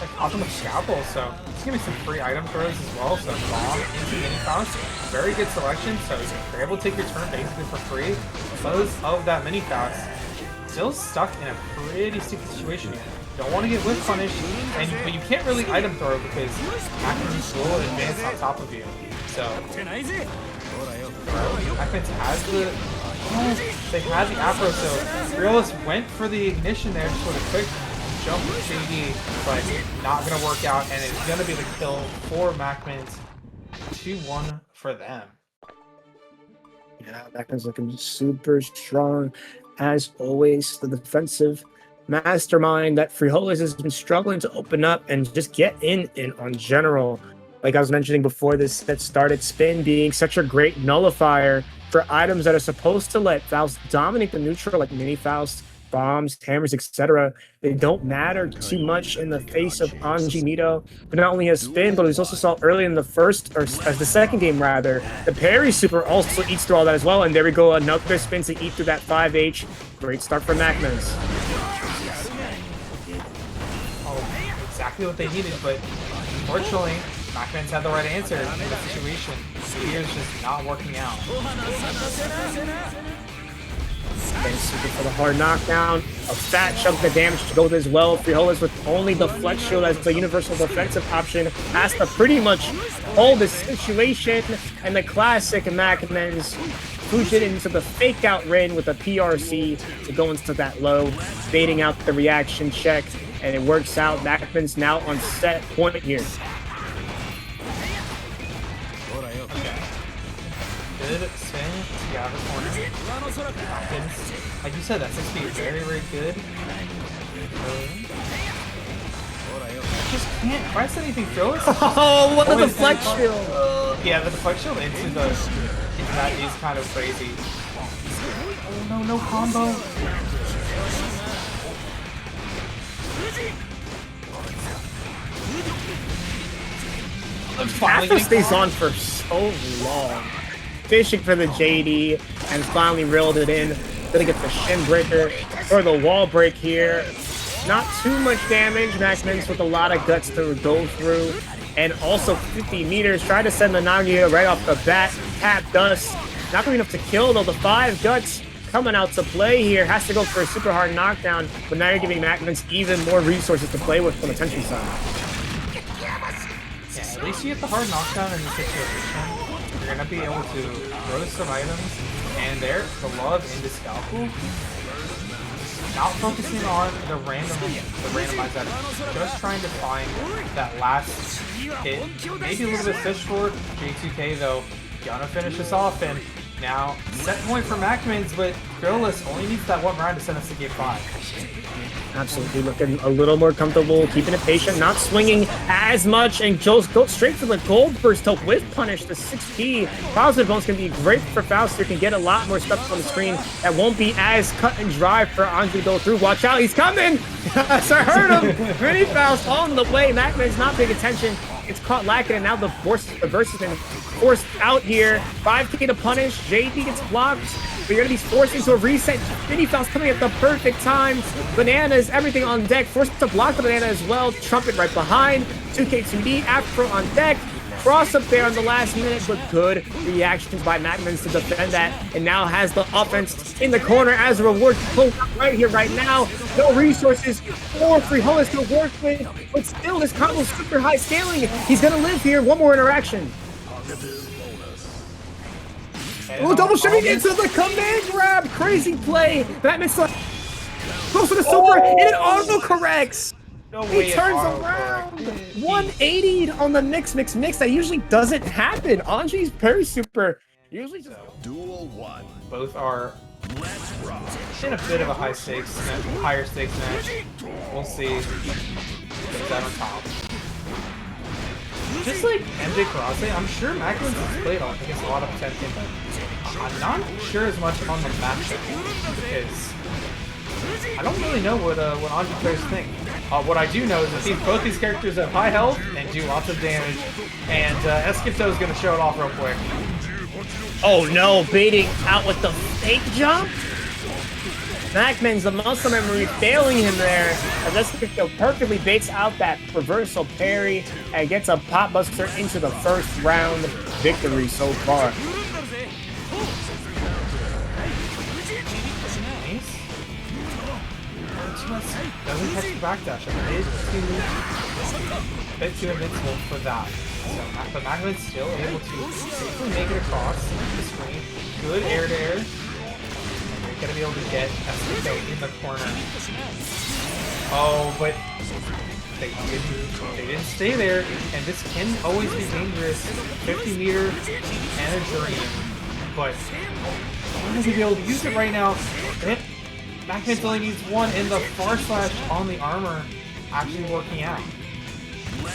like awesome scalpel, so it's gonna be some free item throws as well. So bomb into mini Faust, very good selection. So you're able to take your turn basically for free because of that mini Faust. Still stuck in a pretty sticky situation here. Don't want to get whip punished, but you can't really item throw because MacMens will advance on top of you. So MacMens has they had the Afro, so Frijoles went for the ignition there just with a quick jump with JD, but not gonna work out, and it's gonna be the kill for MacMens. 2-1 for them. Yeah, MacMens looking super strong. As always, the defensive mastermind that Frijoles has been struggling to open up and just get in on general. Like I was mentioning before this set started, spin being such a great nullifier for items that are supposed to let Faust dominate the neutral, like mini Faust bombs, hammers, etc. They don't matter too much in the face of Anji Mito, who not only has spin, but we also saw early in the first, or as the second game rather, the parry super also eats through all that as well, and there we go, another spin to eat through that 5H. Great start from MacMens. Oh, exactly what they needed, but unfortunately, MacMens had the right answer in the situation. Here's just not working out. And super for the hard knockdown. A fat chunk of damage to go as well. Frijoles with only the flex shield as the universal defensive option. Asta pretty much hold the situation. And the classic MacMens push it into the fake out Rin with a PRC to go into that low, baiting out the reaction check. And it works out. MacMens now on set point here. Good spin to get out of the corner. Like you said, that 6 is very, very good. Just can't press anything, Druice. Oh, what a deflect shield! Yeah, the deflect shield into that is kind of crazy. Oh no, no combo. Asta stays on for so long. Fishing for the JD and finally reeled it in. Gonna get the shin breaker or the wall break here. Not too much damage. MacMens with a lot of guts to go through. And also 50 meters. Try to send the Nagoriyuki right off the bat. Tap dust. Not gonna be enough to kill though. The 5 guts coming out to play here. Has to go for a super hard knockdown. But now you're giving MacMens even more resources to play with from the tension side. Yeah, at least you get the hard knockdown in the situation. You're gonna be able to throw some items, and there, the love into Scalpel. Not focusing on the randomized items, just trying to find that last hit. Maybe a little bit fish for J2K though. Gonna finish this off, and now set point for MacMens, but Frijoles only needs that one round to send us to game 5. Absolutely looking a little more comfortable, keeping it patient, not swinging as much, and just go straight for the gold burst to whiff punish the 6P. Positive bonus can be great for Faust. You can get a lot more stuff on the screen that won't be as cut and dry for Anji to go through. Watch out, he's coming! So I heard him! Mini Faust on the way. MacMen's not paying attention. It's caught lacking, and now the burst has been forced out here. 5K to punish. JD gets blocked. But you're going to be forced into a reset. Mini Faust coming at the perfect time. Bananas, everything on deck. Forced to block the banana as well. Trumpet right behind. 2K2D. Afro on deck. Cross up there on the last minute, but good reactions by MacMens to defend that. And now has the offense in the corner as a reward. Pulled up right here, right now. No resources for Frijoles to work with. But still, this combo is super high scaling. He's going to live here. One more interaction. Oh, double shipping into the command grab. Crazy play. MacMens goes for the super, and it auto corrects. No way he turns around. 180 on the mix. That usually doesn't happen. Anji's parry super usually just. Duel 1. Both are in a bit of a higher stakes match. We'll see who's out on top. Just like MjKurase, I'm sure MacMens has played against a lot of Potemkin, but I'm not sure as much on the matchup because I don't really know what Anji players think. What I do know is that both these characters have high health and do lots of damage, and Eskipto is going to show it off real quick. Oh no, baiting out with the fake jump? MacMens, the muscle memory failing him there, as Eskipto perfectly baits out that reversal parry and gets a pop buster into the first round victory so far. Doesn't catch the backdash. A bit too invincible for that. So, but MacMens still able to safely make it across the screen. Good air-to-air. And you're going to be able to get Asuka in the corner. Oh, but they didn't stay there, and this can always be dangerous. 50 meter and a dream. But I'm going to be able to use it right now. MacMens only needs one, and the far slash on the armor actually working out.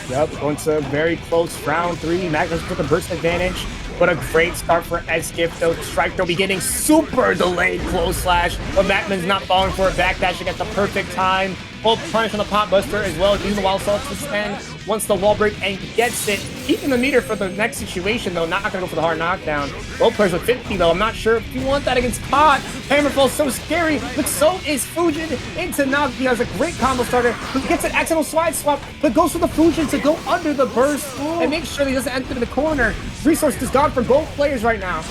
Yep, going to a very close round 3. MacMens with a burst advantage. But a great start for SGift, though. Strike throw be getting super delayed close slash. But MacMens not falling for it. Backdashing at the perfect time. Full punish on the Pot Buster as well. Using the Wild Salt to spend. Once the wall break and gets it. Keeping the meter for the next situation, though. Not going to go for the hard knockdown. Both players with 50, though. I'm not sure if you want that against Pot. Hammerfall's so scary. But so is Fujin into Nagoriyuki. Has a great combo starter. Who gets an accidental slide swap. But goes for the Fujin to go under the burst. And make sure he doesn't enter the corner. Resource is gone for both players right now.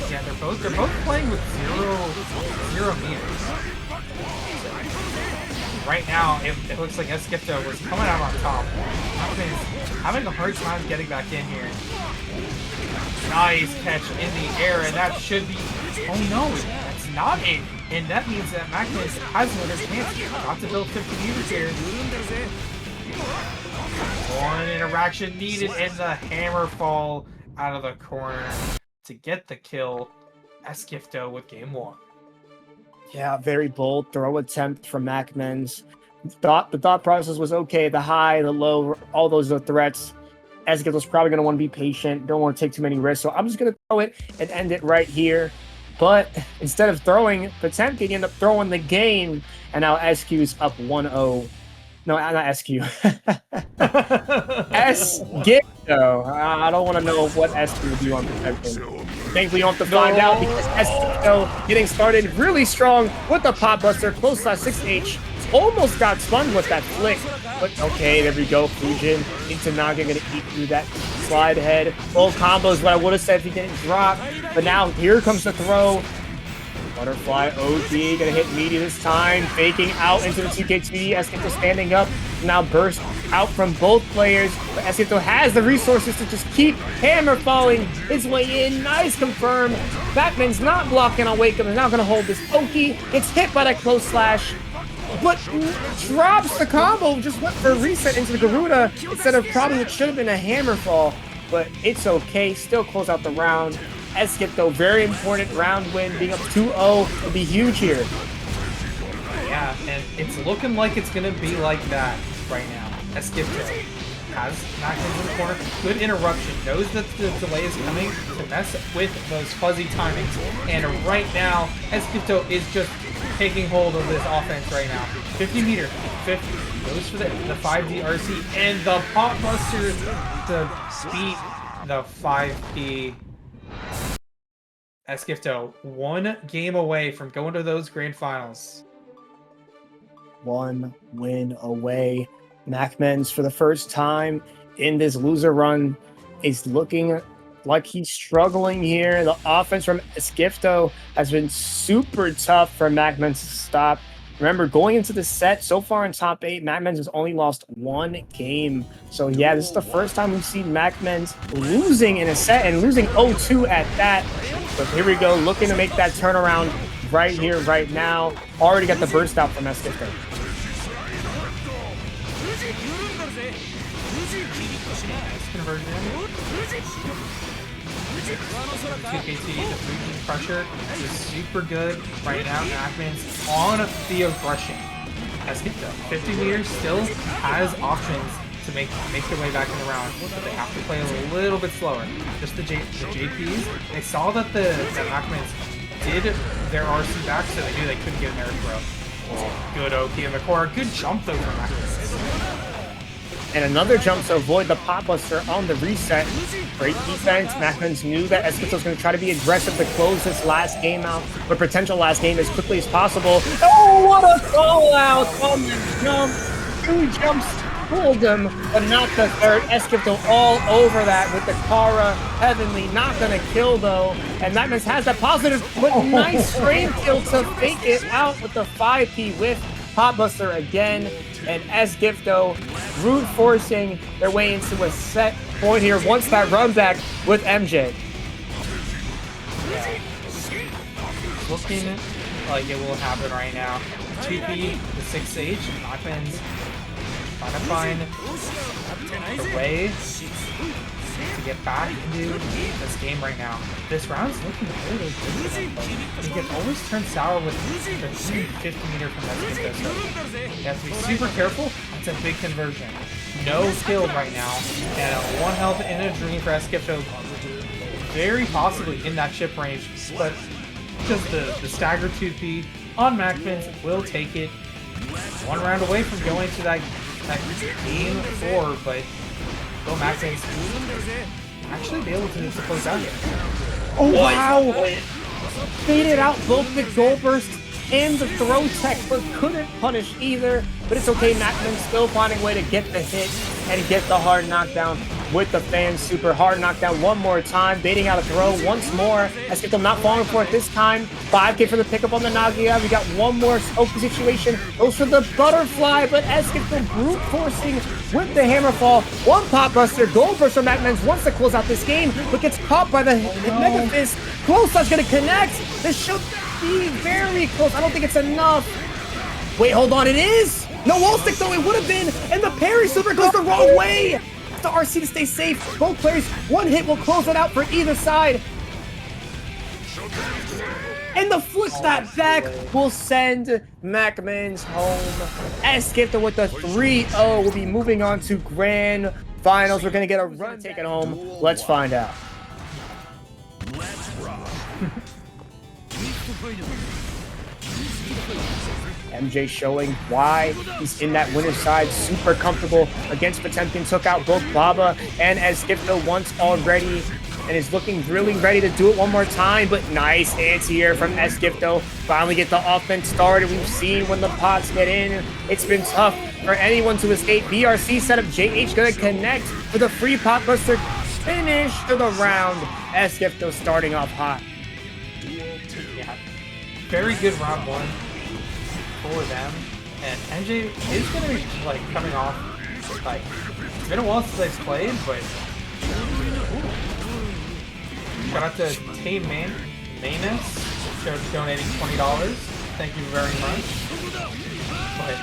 Yeah, they're both playing with zero meters. Right now, it looks like SGift was coming out on top. Having a hard time getting back in here. Nice catch in the air, and that should be. Oh no, that's not it. And that means that MacMens has another chance. Got to build 50 meters here. One interaction needed, and the hammer fall out of the corner to get the kill. SGift with game 1. Yeah, very bold throw attempt from MacMens. The thought process was okay. The high, the low, all those are threats. SGift was probably going to want to be patient. Don't want to take too many risks. So I'm just going to throw it and end it right here. But instead of throwing, Potemkin ended up throwing the game. And now SQ's up 1-0. No, not SQ. SGift, though. I don't want to know what SQ will do on Potemkin. Thankfully, you don't have to find out because SQ getting started really strong with the Pot Buster. Close slash 6H. Almost got spun with that flick. But okay, there we go. Fujin into Naga. Going to eat through that slide head. Full combo is what I would have said if he didn't drop. But now here comes the throw. Butterfly OD, gonna hit meaty this time, faking out into the 2K2D. SGift standing up, now burst out from both players, but SGift has the resources to just keep hammer falling his way in. Nice confirm. MacMens not blocking on Wake Up, is now gonna hold this pokey. It's hit by that close slash, but drops the combo, just went for a reset into the Garuda instead of probably what should have been a hammer fall, but it's okay, still close out the round. SGift, though, very important round win, being up 2-0 would be huge here. Yeah, and it's looking like it's going to be like that right now. SGift has MacMens in the corner. Good interruption. Knows that the delay is coming to mess with those fuzzy timings. And right now, SGift is just taking hold of this offense right now. 50 meter, 50. Goes for the 5D RC and the Pot Buster to beat the 5P. SGift 1 game away from going to those grand finals. 1 win away. MacMens, for the first time in this loser run, is looking like he's struggling here. The offense from SGift has been super tough for MacMens to stop. Remember, going into the set, so far in top 8, MacMens has only lost 1 game. So yeah, this is the first time we've seen MacMens losing in a set and losing 0-2 at that. But here we go, looking to make that turnaround right here, right now. Already got the burst out from SGift. Conversion. 2KT, the Fusion pressure is super good right now. MacMens on the aggression. SGift 50 meters still has options to make their way back in the round, but they have to play a little bit slower. Just the JPs, they saw that the MacMens did their RC back, so they knew they couldn't get an air throw. Good OP in the corner. Good jump though from MacMens. And another jump to avoid the Pot Buster on the reset. Great defense. MacMens knew that SGift was going to try to be aggressive to close this last game out, but potential last game as quickly as possible. Oh, what a call out on the jump. 2 jumps fooled him, but not the third. SGift all over that with the Kara Heavenly. Not going to kill, though. And MacMens has that positive, but nice frame kill to fake it out with the 5P with Pot Buster again. And SGift brute forcing their way into a set point here once that run back with MJ. Yeah. Looking like it will happen right now. 2P, the 6H, MacMens trying to find the way to get back into this game right now. This round's looking really good for them, but he can always turn sour with the 350 meter from that so you have to be super careful. That's a big conversion. No kill right now, and a 1 health in a dream for Eskipto. Very possibly in that chip range, but just the stagger 2P on MacMens will take it. 1 round away from going to that game 4, but will MacMens actually be able to close out here? Oh wow! Faded out both the goal burst and the throw tech, but couldn't punish either. But it's okay, MacMens still finding a way to get the hit and get the hard knockdown with the fan super hard knockdown one more time, baiting out a throw once more. Eskipto not falling for it this time. 5K for the pickup on the Nagoriyuki. We got one more open situation. Goes for the butterfly, but Eskipto brute forcing with the hammer fall. 1 pop buster, gold burst from MacMens wants to close out this game, but gets caught by the Mega Fist. Close touch gonna connect. This should be very close. I don't think it's enough. Wait, hold on, it is! No wall stick though, it would have been, and the parry super goes the wrong way! The RC to stay safe. Both players, 1 hit will close it out for either side. And the flip that back will send MacMens home. Eskipto with the 3-0 will be moving on to grand finals. We're going to get a run to take it home. Let's find out. MJ showing why he's in that winner's side, super comfortable against Potemkin. Took out both Baba and Eskipto once already, and is looking really ready to do it one more time. But nice anti-air from Eskipto. Finally get the offense started. We've seen when the pots get in, it's been tough for anyone to escape. BRC setup, JH gonna connect with a free pot buster. Finish to the round. Eskipto starting off hot. Yeah, very good round 1 for them, and MJ is going to be like coming off, like, it's been a while since they've played, but shout out to Tame Manus for donating $20. Thank you very much. But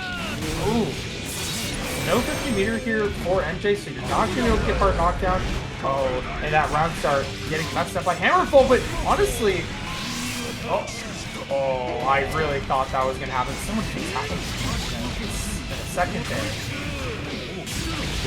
no 50 meter here for MJ, so you're not going to be able to get hard knockdown. Oh, and that round start getting messed up by Hammerfall, but honestly, oh, I really thought that was going to happen. Someone keeps happening in a second there.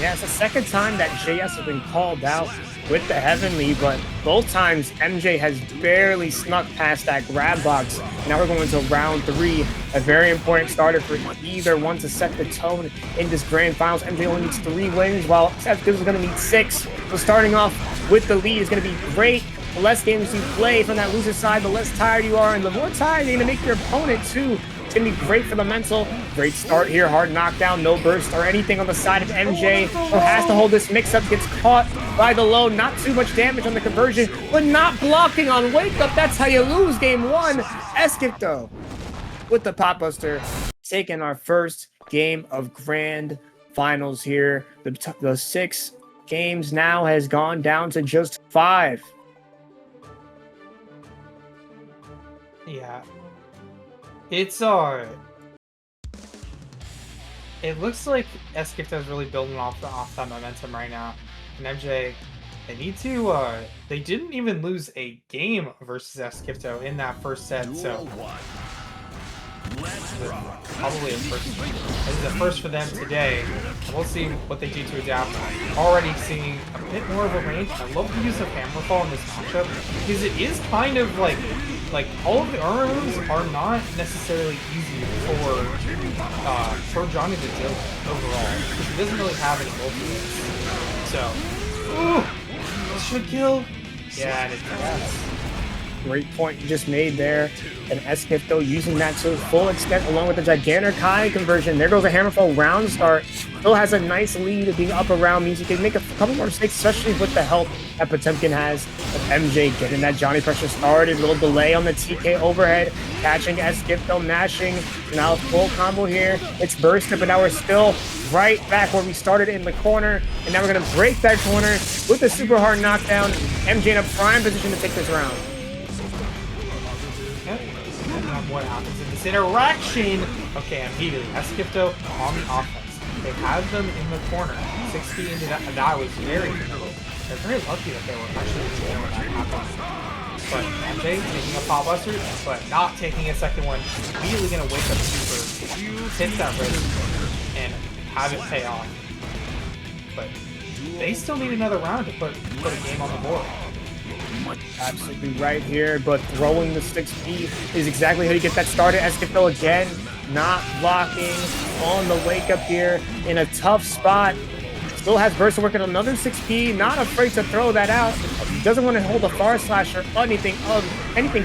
Yeah, it's the second time that JS has been called out with the Heavenly, but both times MJ has barely snuck past that grab box. Now we're going to round 3, a very important starter for either one to set the tone in this grand finals. MJ only needs 3 wins, while Seth is going to need 6. So starting off with the lead is going to be great. The less games you play from that loser side, the less tired you are, and the more tired you're going to make your opponent too. It's going to be great for the mental. Great start here, hard knockdown, no burst or anything on the side of MJ. Who has to hold this mix-up, gets caught by the low. Not too much damage on the conversion, but not blocking on wake-up. That's how you lose game 1. Eskipto with the pop buster, taking our first game of grand finals here. The 6 games now has gone down to just 5. Yeah. It's it looks like Eskipto is really building off that momentum right now. And MJ, they need to they didn't even lose a game versus Eskipto in that first set, so probably a first. This is a first for them today. We'll see what they do to adapt. Already seeing a bit more of a range. I love the use of Hammerfall in this matchup because it is kind of like all of the armor moves are not necessarily easy for Johnny to deal with overall because he doesn't really have any ultimates. So, this should kill. Yeah, and it does. Great point you just made there. And Eskipto using that to full extent along with the gigantic Kai conversion. There goes a Hammerfall round start. Still has a nice lead of being up around. Means you can make a couple more mistakes, especially with the help that Potemkin has of MJ getting that Johnny pressure started. A little delay on the TK overhead. Catching Eskipto, mashing. Now full combo here. It's bursted, but now we're still right back where we started in the corner. And now we're going to break that corner with a super hard knockdown. MJ in a prime position to take this round. What happens in this interaction? Okay, immediately Eskipto on the offense. They have them in the corner, 6 feet into that. That was very difficult. they're very lucky that they were actually there when that happened. But MJ taking a pop buster, but not taking a second one. Immediately gonna wake up Super, hit that wrist, and have it pay off. But they still need another round to put a game on the board. Absolutely right here, but throwing the 6P is exactly how you get that started. SKFL again, not blocking on the wake up here in a tough spot. Still has burst to work at another 6P, not afraid to throw that out. Doesn't want to hold a far slash or anything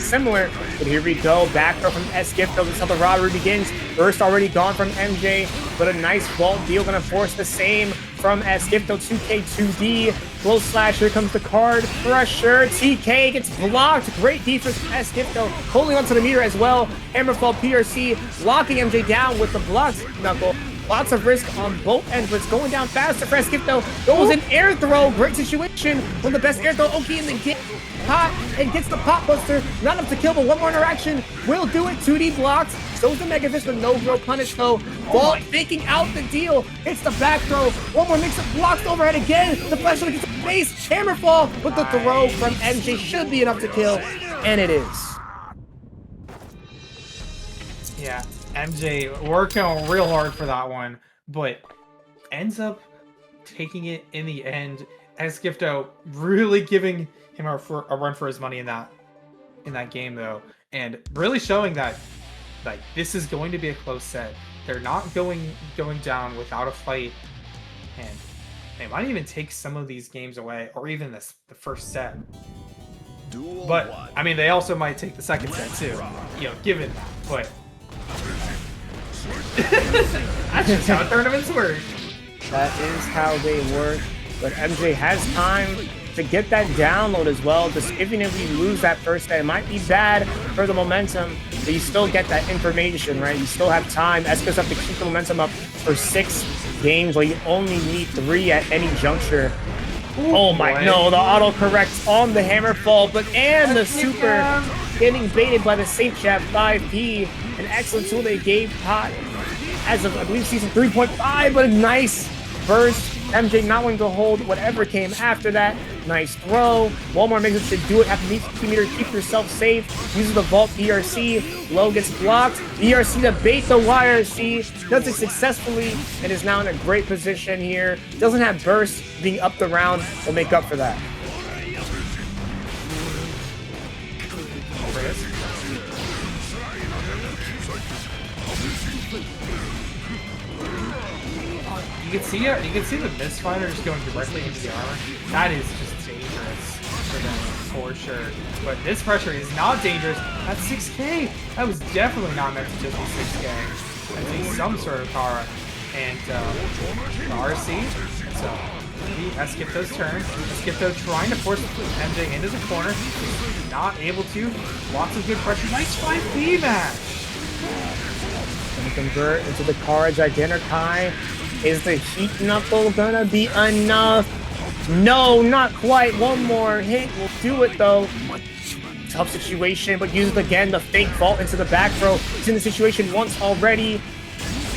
similar. But here we go, back throw from SKFL. This is how the robbery begins. Burst already gone from MJ, but a nice vault deal gonna force the same from SKFL. 2K2D. Close slash, here comes the card. Pressure, TK gets blocked. Great defense from SKFL, holding onto the meter as well. Hammerfall PRC, locking MJ down with the blocked knuckle. Lots of risk on both ends, but it's going down faster for SKFL. Goes an air throw. Great situation. One of the best air throw Oki in the game. Pot and gets the pop buster. Not enough to kill, but one more interaction will do it. 2D blocks. Shows the Mega Fist with no grow punish though. Vault faking out the deal. Hits the back throw. One more mix-up. Blocks overhead again. The flash gets the base. Hammerfall with the throw from MJ should be enough to kill. And it is. Yeah. MJ working real hard for that one, but ends up taking it in the end. SKFL really giving him a run for his money in that game though, and really showing that like this is going to be a close set. They're not going down without a fight, and they might even take some of these games away, or even the first set. But I mean, they also might take the second set too, you know, given that. But that's just how tournaments work. That is how they work. But MJ has time to get that download as well. Just even if you lose that first set, it might be bad for the momentum, but you still get that information, right? You still have time. SKFL have to keep the momentum up for 6 games, where you only need 3 at any juncture. Ooh, oh my, boy. No, the autocorrects on the Hammerfall, and the super getting baited by the Safe Chat 5P. An excellent tool they gave Pot as of, I believe, season 3.5, but a nice burst. MJ not wanting to hold whatever came after that. Nice throw. One more makes it should do it. Have to meet 2 meter, keep yourself safe. Uses the vault PRC. Low gets blocked. PRC to bait the YRC. Does it successfully and is now in a great position here. Doesn't have burst. Being up the round will make up for that. You can see the Mistfinder just going directly into the armor. That is just dangerous for them, for sure. But this pressure is not dangerous. That's 6K. That was definitely not meant to just be 6K. I think some sort of Kara. And the RC. So maybe SKFL's turn. SKFL trying to force MJ into the corner. Not able to. Lots of good pressure. Nice 5B match. Gonna convert into the Kara Gigantic. Is the Heat Knuckle gonna be enough? No, not quite. One more hit will do it though. Tough situation, but uses again the fake vault into the back throw. He's in the situation once already.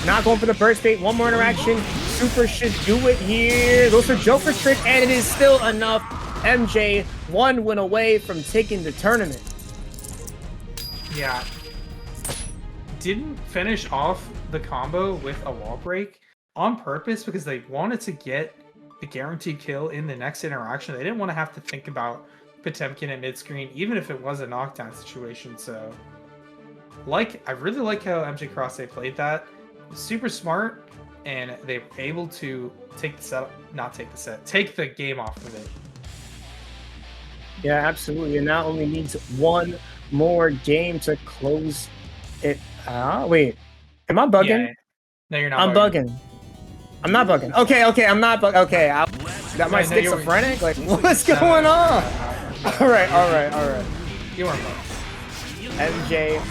Not going for the burst bait. One more interaction. Super should do it here. Goes for Joker's trick, and it is still enough. MJ 1 win away from taking the tournament. Yeah. Didn't finish off the combo with a wall break on purpose because they wanted to get the guaranteed kill in the next interaction. They didn't want to have to think about Potemkin at mid-screen, even if it was a knockdown situation. So, I really like how MjKurase played that. Super smart, and they were able to take the game off of it. Yeah, absolutely. And now only needs 1 more game to close it out. Wait, am I bugging? Yeah. No, you're not. I'm bugging. I'm not bugging. Okay, I'm not bugging. Okay, got my schizophrenic? Like, what's going on? All right. You weren't bugging. MJ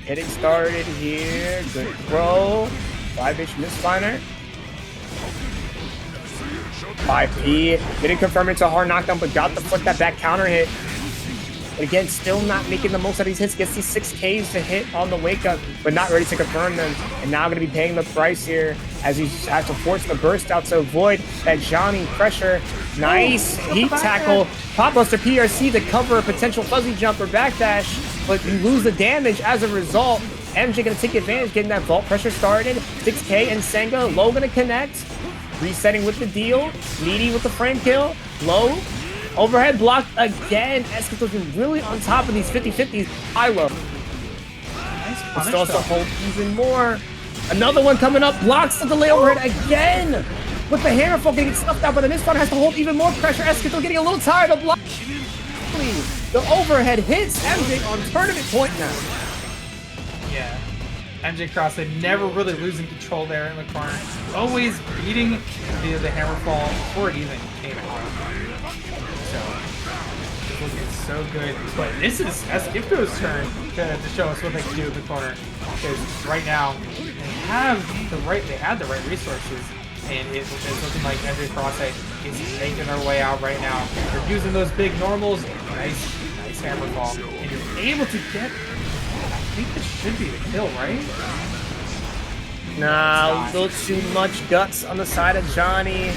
getting started here. Good throw. 5-ish Mistfinder. 5P. Didn't confirm it's a hard knockdown, but got the flip that back counter hit. But again, still not making the most out of these hits. Gets these 6Ks to hit on the wake up, but not ready to confirm them. And now going to be paying the price here as he has to force the burst out to avoid that Johnny pressure. Nice heat tackle. Pop Buster PRC to cover a potential fuzzy jump or backdash, but you lose the damage as a result. MJ going to take advantage, getting that vault pressure started. 6K and Senga. Low going to connect. Resetting with the deal. Needy with the frame kill. Low. Overhead blocked again. Escato's been really on top of these 50-50s. I love. Nice But punish, still though. to hold even more. Another one coming up. Blocks the delay overhead again. With the hammerfall getting stuffed out, but the Mistfighter has to hold even more pressure. Escato getting a little tired of blocking. The overhead hits MJ on tournament point now. Yeah. MjKurase never really losing control there in the corner. Always beating the hammerfall before it even came out. So, it's looking so good. But this is Esgifto's turn to show us what they can do in the corner. Because right now, they had the right resources. And it's looking like MjKurase is making their way out right now. They're using those big normals. Nice hammerfall. And you're able to get... I think this should be the kill, right? Nah, a little too much guts on the side of Johnny.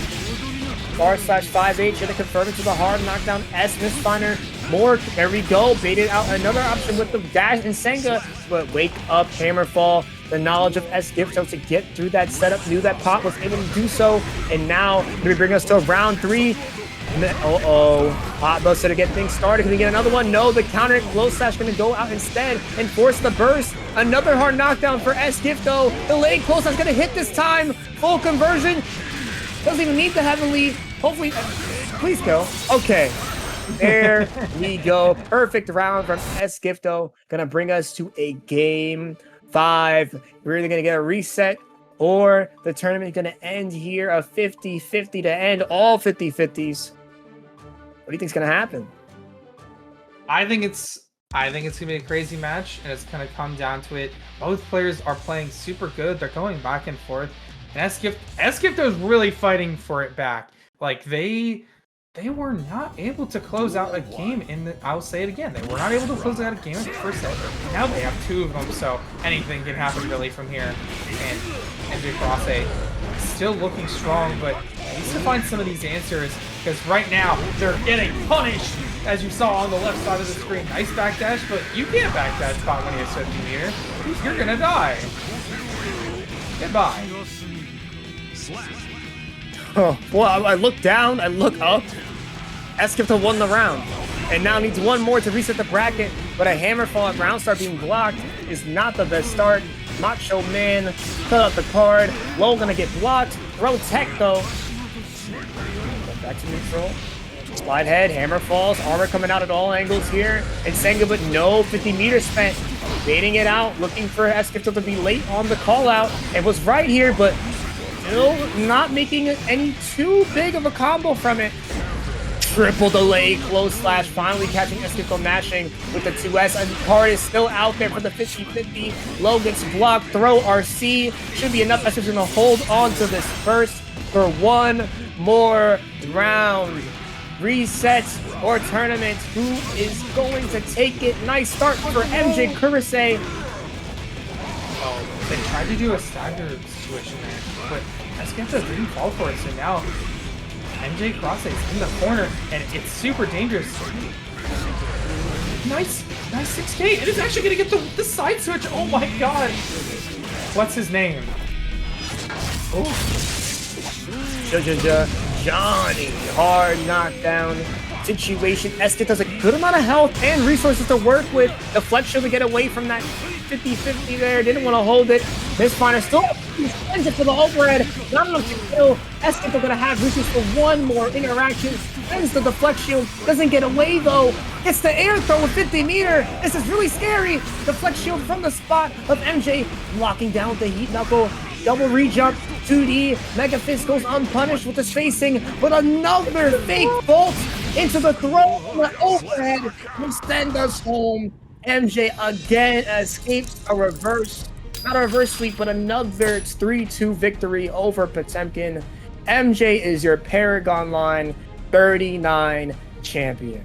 /5H gonna confirm it to the hard knockdown. S Mistfighter. More. There we go. Baited out another option with the dash and Senga. But wake up, hammerfall. The knowledge of Esgifto to get through that setup. Knew that Pop was able to do so. And now, going to bring us to round 3. Pop Buster to get things started. Can we get another one? No, the counter glow slash going to go out instead and force the burst. Another hard knockdown for Esgifto. The lane close slash going to hit this time. Full conversion. Doesn't even need the heavenly. Hopefully, please go. Okay. There we go. Perfect round from Esgifto. Going to bring us to a game 5. We're either going to get a reset or the tournament is going to end here, a 50-50 to end all 50-50s. What do you think is going to happen? I think it's gonna be a crazy match, and it's gonna come down to it. Both players are playing super good. They're going back and forth. And Esgifto's really fighting for it back. Like they were not able to close out a game in the. I'll say it again. They were not able to close out a game in the first set. Now they have 2 of them, so anything can happen really from here. And MjKurase still looking strong, but needs to find some of these answers because right now they're getting punished. As you saw on the left side of the screen, nice backdash, but you can't backdash spot when you have 50 meter. You're gonna die. Goodbye. Oh, well, I look down, I look up. Esgifto won the round, and now needs one more to reset the bracket, but a hammerfall at round start being blocked is not the best start. Macho Man, cut out the card. Low gonna get blocked. Throw tech though. Back to neutral. Slide head, hammer falls, armor coming out at all angles here. And Senga, but no 50 meters spent. Baiting it out, looking for Esgifto to be late on the call out. It was right here, but still not making any too big of a combo from it. Triple delay, close slash, finally catching Esgifto mashing with the 2S. And the card is still out there for the 50-50. Low gets blocked, throw RC. Should be enough. Esgifto's gonna hold on to this first for one more round. Reset or tournament. Who is going to take it? Nice start for MjKurase. Oh, they tried to do a stagger situation there, but Esgifto didn't fall for it, so now MjKurase is in the corner, and it's super dangerous. Nice 6K. It is actually going to get the side switch. Oh my god. What's his name? Oh. Johnny, hard knockdown situation. Esgifto has a good amount of health and resources to work with. The flex shield to get away from that 50-50 there. Didn't want to hold it. Mistfighter still sends it for the overhead. Not enough to kill. Esgifto gonna have resources for one more interaction. Sends the deflect shield. Doesn't get away though. Gets the air throw with 50 meter. This is really scary. Deflect shield from the spot of MJ. Locking down with the heat knuckle. Double re-jump, 2D, Mega Fist goes unpunished with the spacing, but another fake bolt into the throw on the overhead will send us home. MJ again escapes a reverse, not a reverse sweep, but another 3-2 victory over Potemkin. MJ is your ParagOnline 39 champion.